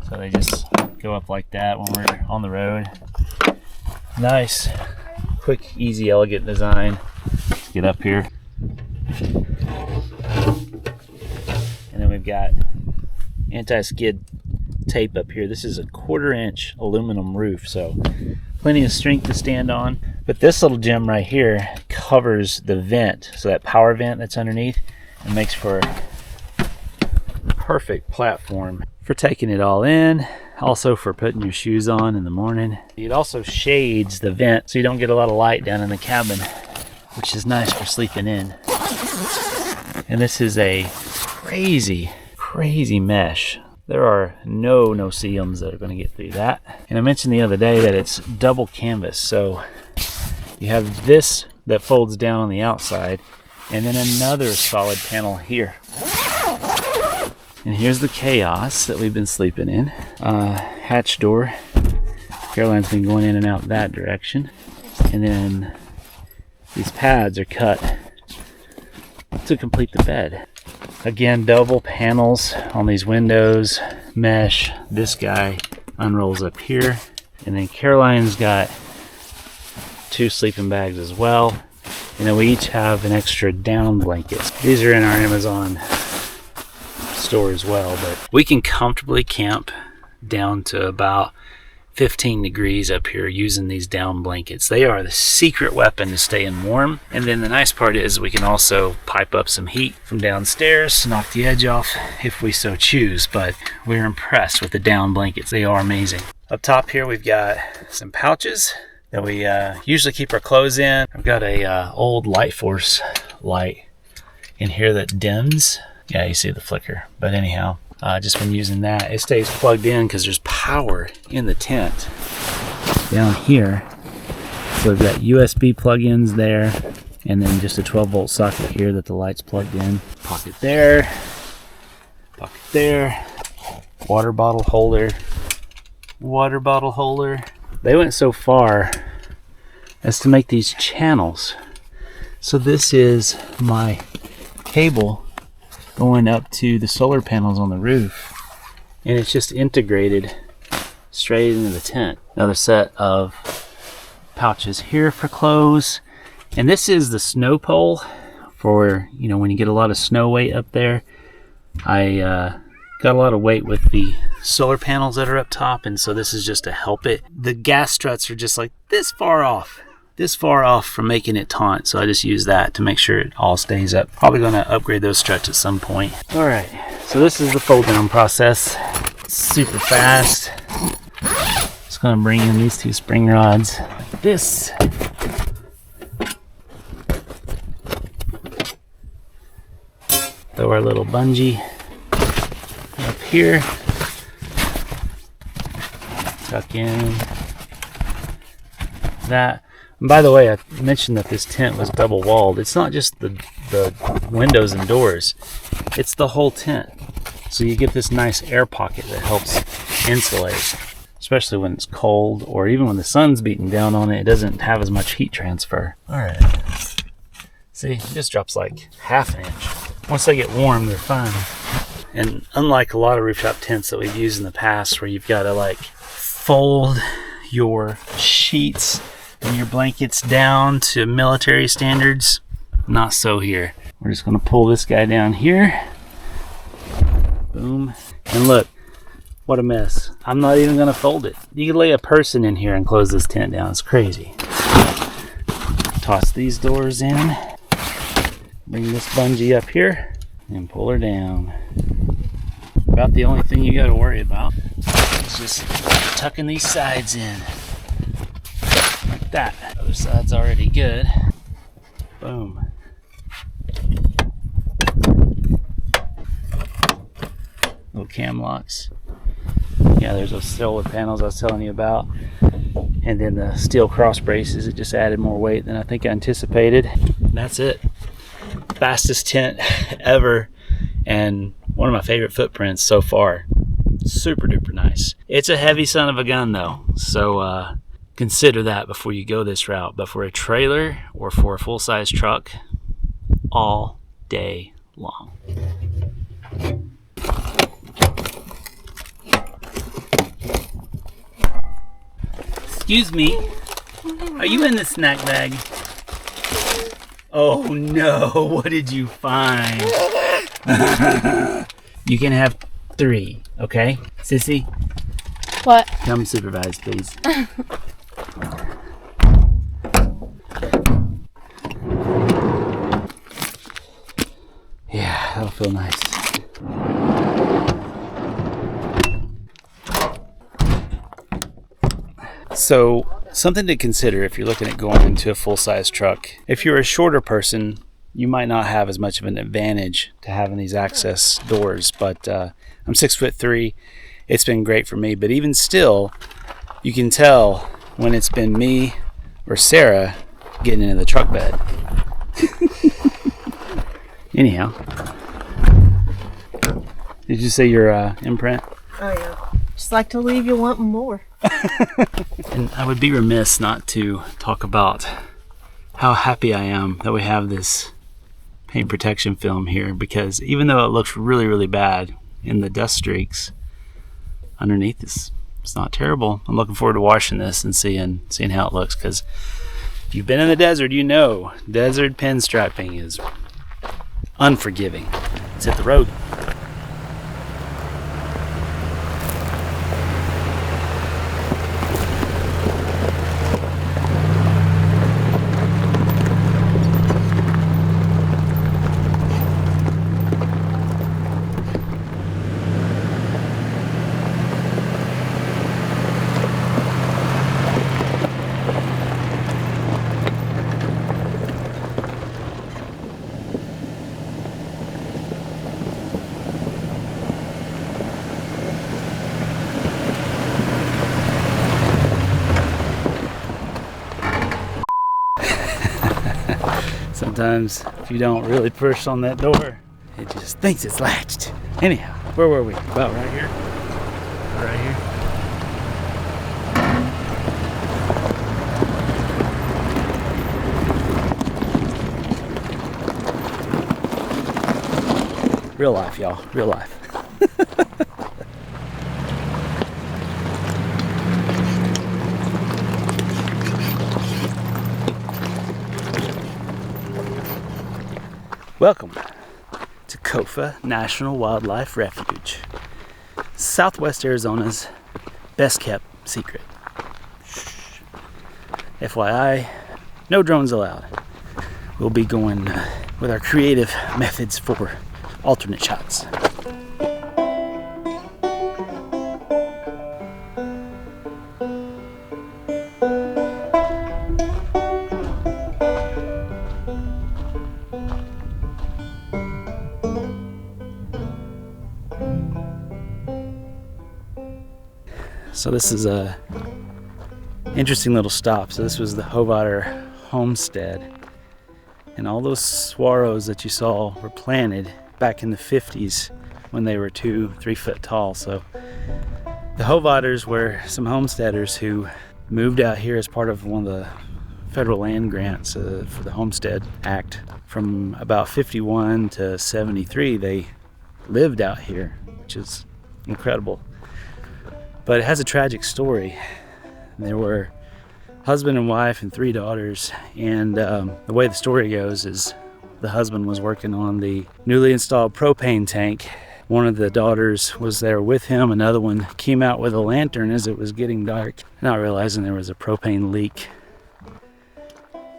So they just go up like that when we're on the road. Nice, quick, easy, elegant design. Let's get up here. And then we've got anti-skid tape up here. This is a 1/4-inch aluminum roof, so plenty of strength to stand on. But this little gem right here covers the vent, so that power vent that's underneath, and makes for a perfect platform for taking it all in, also for putting your shoes on in the morning. It also shades the vent so you don't get a lot of light down in the cabin, which is nice for sleeping in. And this is a crazy mesh. There are no no-see-ums that are going to get through that. And I mentioned the other day that it's double canvas, so you have this that folds down on the outside and then another solid panel here. And here's the chaos that we've been sleeping in. Hatch door. Caroline's been going in and out that direction. And then these pads are cut to complete the bed. Again, double panels on these windows, mesh. This guy unrolls up here. And then Caroline's got 2 sleeping bags as well. And then we each have an extra down blanket. These are in our Amazon store as well, but we can comfortably camp down to about 15 degrees up here using these down blankets. They are the secret weapon to staying warm. And then the nice part is we can also pipe up some heat from downstairs, knock the edge off if we so choose, but we're impressed with the down blankets. They are amazing. Up top here we've got some pouches that we usually keep our clothes in. I've got a old Light Force light in here that dims. Yeah, you see the flicker, but anyhow, just been using that. It stays plugged in because there's power in the tent down here. So we've got USB plug-ins there, and then just a 12-volt socket here that the light's plugged in. Pocket there, water bottle holder. They went so far as to make these channels. So this is my cable going up to the solar panels on the roof, and it's just integrated straight into the tent. Another set of pouches here for clothes, and this is the snow pole for, you know, when you get a lot of snow weight up there. I got a lot of weight with the solar panels that are up top, and so this is just to help it. The gas struts are just like this far off from making it taut, so I just use that to make sure it all stays up. Probably going to upgrade those struts at some point. All right, so this is the fold down process. Super fast. Just going to bring in these 2 spring rods like this. Throw our little bungee up here. Tuck in that. And by the way, I mentioned that this tent was double walled. It's not just the windows and doors, it's the whole tent. So you get this nice air pocket that helps insulate, especially when it's cold or even when the sun's beating down on it. It doesn't have as much heat transfer. All right, see, it just drops like ½ an inch. Once they get warm, they're fine. And unlike a lot of rooftop tents that we've used in the past where you've got to like fold your sheets and your blankets down to military standards, not so here. We're just going to pull this guy down here. Boom. And look, what a mess. I'm not even going to fold it. You could lay a person in here and close this tent down. It's crazy. Toss these doors in. Bring this bungee up here and pull her down. About the only thing you got to worry about is just tucking these sides in. Like that. Other side's already good. Boom. Little cam locks. Yeah, there's those solar panels I was telling you about. And then the steel cross braces, it just added more weight than I think I anticipated. And that's it. Fastest tent ever, and one of my favorite footprints so far. Super duper nice. It's a heavy son of a gun though, so consider that before you go this route. But for a trailer or for a full-size truck, all day long. Excuse me, are you in the snack bag? Oh no, what did you find? You can have 3, okay? Sissy? What? Come supervise, please. Yeah, that'll feel nice. So, something to consider if you're looking at going into a full-size truck. If you're a shorter person, you might not have as much of an advantage to having these access doors, but I'm 6'3". It's been great for me, but even still, you can tell when it's been me or Sarah getting into the truck bed. Anyhow, did you say your imprint? Oh yeah. Just like to leave you wanting more. And I would be remiss not to talk about how happy I am that we have this paint protection film here, because even though it looks really, really bad in the dust streaks underneath this, it's not terrible. I'm looking forward to washing this and seeing how it looks, because if you've been in the desert, you know desert pinstriping is unforgiving. Let's hit the road. Sometimes if you don't really push on that door, it just thinks it's latched. Anyhow, where were we? About right here? Right here? Real life, y'all. Real life. Welcome to Kofa National Wildlife Refuge, Southwest Arizona's best kept secret. Shh. FYI, no drones allowed. We'll be going with our creative methods for alternate shots. So this is a interesting little stop. So this was the Hovater homestead, and all those saguaros that you saw were planted back in the 50s when they were 2-3 foot tall. So the Hovaters were some homesteaders who moved out here as part of one of the federal land grants for the Homestead Act. From about 51 to 73, they lived out here, which is incredible. But it has a tragic story. There were husband and wife and 3 daughters, and the way the story goes is the husband was working on the newly installed propane tank. One of the daughters was there with him. Another one came out with a lantern as it was getting dark, not realizing there was a propane leak.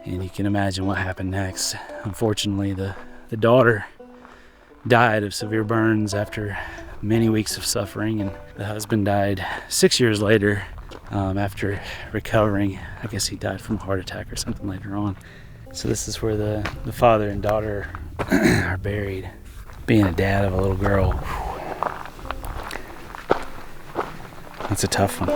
And you can imagine what happened next. Unfortunately, the daughter died of severe burns after many weeks of suffering, and the husband died 6 years later after recovering. I guess he died from a heart attack or something later on. So this is where the father and daughter are buried. Being a dad of a little girl, that's a tough one.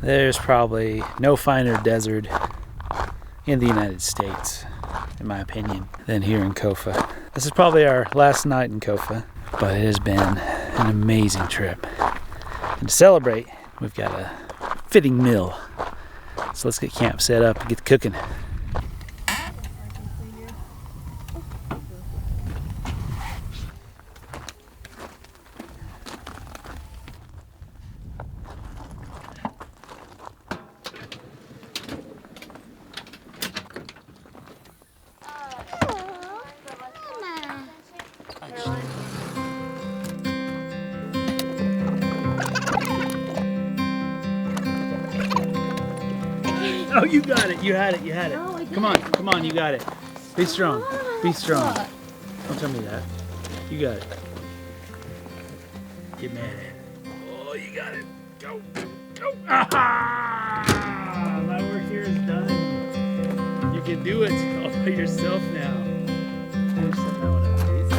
There's probably no finer desert in the United States, in my opinion, than here in Kofa. This is probably our last night in Kofa, but it has been an amazing trip. And to celebrate, we've got a fitting meal. So let's get camp set up and get cooking. Oh, you got it. You had it. You had it. No, Come on. You got it. Be strong. Be strong. Don't tell me that. You got it. Get mad at it. Oh, you got it. Go. Go. Ah! My work here is done. You can do it all by yourself now. Finish that one up, please.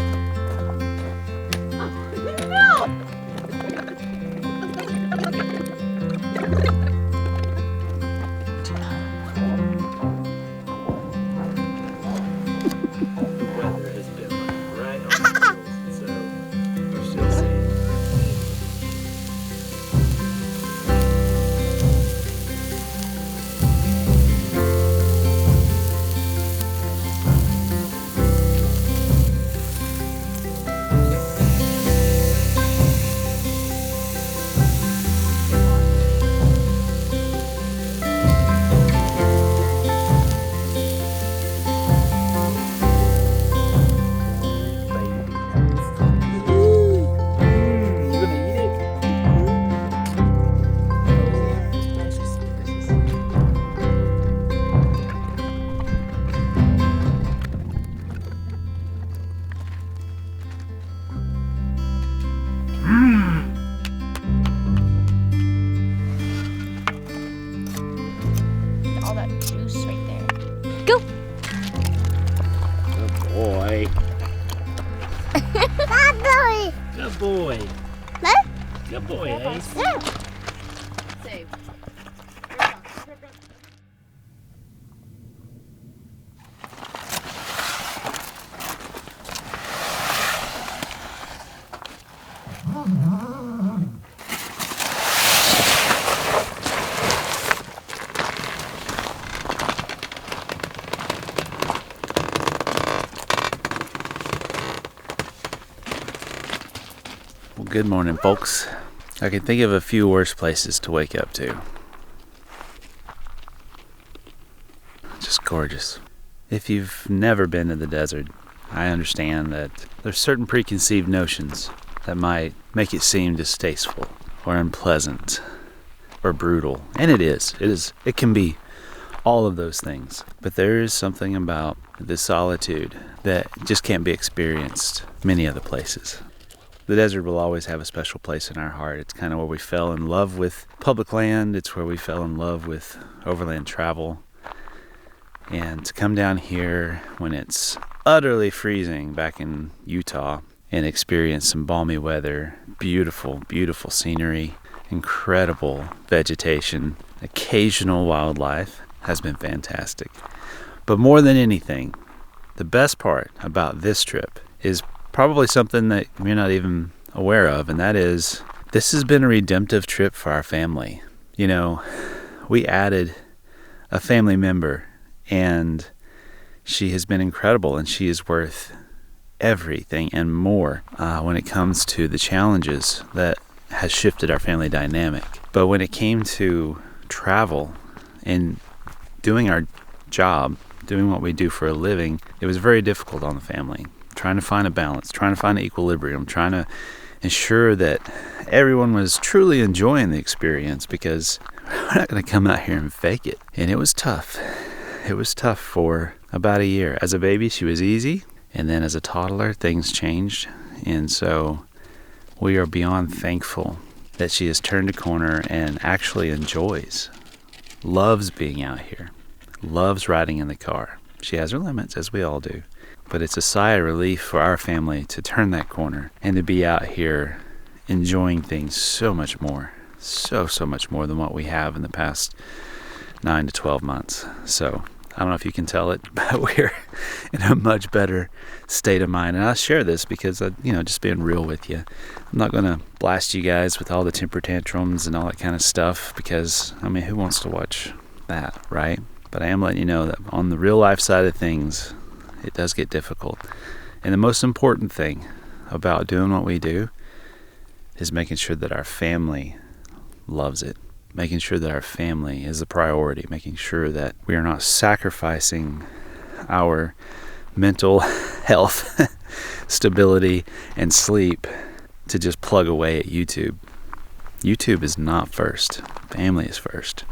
All that juice right there. Good boy. Good boy. Huh? Good boy, Ace. Save. Well, good morning, folks. I can think of a few worse places to wake up to. Just gorgeous. If you've never been to the desert, I understand that there's certain preconceived notions that might make it seem distasteful or unpleasant or brutal. And it is. It can be all of those things. But there is something about this solitude that just can't be experienced many other places. The desert will always have a special place in our heart. It's kind of where we fell in love with public land. It's where we fell in love with overland travel. And to come down here when it's utterly freezing back in Utah and experience some balmy weather, beautiful, beautiful scenery, incredible vegetation, occasional wildlife has been fantastic. But more than anything, the best part about this trip is probably something that you're not even aware of, and that is this has been a redemptive trip for our family. You know, we added a family member, and she has been incredible, and she is worth everything and more when it comes to the challenges that has shifted our family dynamic. But when it came to travel and doing our job, doing what we do for a living, it was very difficult on the family. Trying to find a balance, trying to find an equilibrium, trying to ensure that everyone was truly enjoying the experience, because we're not going to come out here and fake it. And it was tough. It was tough for about a year. As a baby, she was easy. And then as a toddler, things changed. And so we are beyond thankful that she has turned a corner and actually loves being out here, loves riding in the car. She has her limits, as we all do. But it's a sigh of relief for our family to turn that corner and to be out here enjoying things so much more so much more than what we have in the past 9 to 12 months. So I don't know if you can tell it, but we're in a much better state of mind. And I share this because, just being real with you. I'm not going to blast you guys with all the temper tantrums and all that kind of stuff because, who wants to watch that, right? But I am letting you know that on the real life side of things, it does get difficult. And the most important thing about doing what we do is making sure that our family loves it. Making sure that our family is the priority. Making sure that we are not sacrificing our mental health, stability, and sleep to just plug away at YouTube. YouTube is not first. Family is first.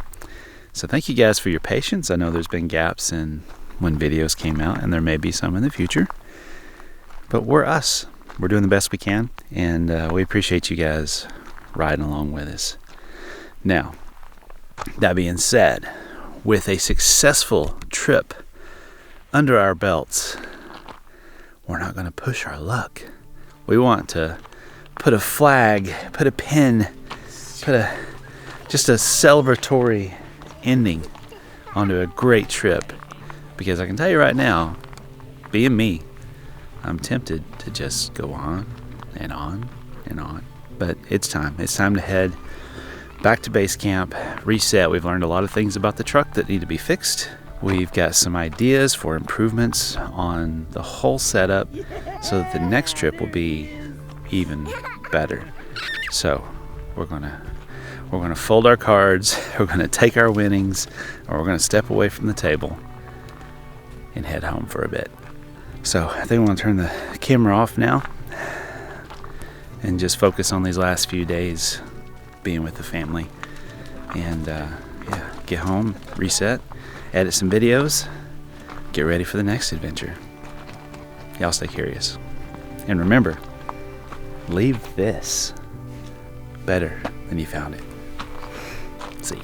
So thank you guys for your patience. I know there's been gaps in when videos came out, and there may be some in the future. But we're us. We're doing the best we can, and we appreciate you guys riding along with us. Now, that being said, with a successful trip under our belts, we're not going to push our luck. We want to put a flag, put a pin, just a celebratory ending onto a great trip. Because I can tell you right now, being me, I'm tempted to just go on and on and on. But it's time. It's time to head back to base camp, reset. We've learned a lot of things about the truck that need to be fixed. We've got some ideas for improvements on the whole setup so that the next trip will be even better. So we're gonna fold our cards, we're gonna take our winnings, or we're gonna step away from the table and head home for a bit. So I think I want to turn the camera off now and just focus on these last few days being with the family. And get home, reset, edit some videos, get ready for the next adventure. Y'all stay curious. And remember, leave this better than you found it. See ya.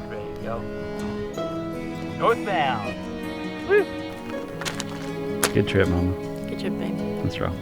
Ready to go. Northbound. Woo. Good trip, Mama. Good trip, babe. Let's roll.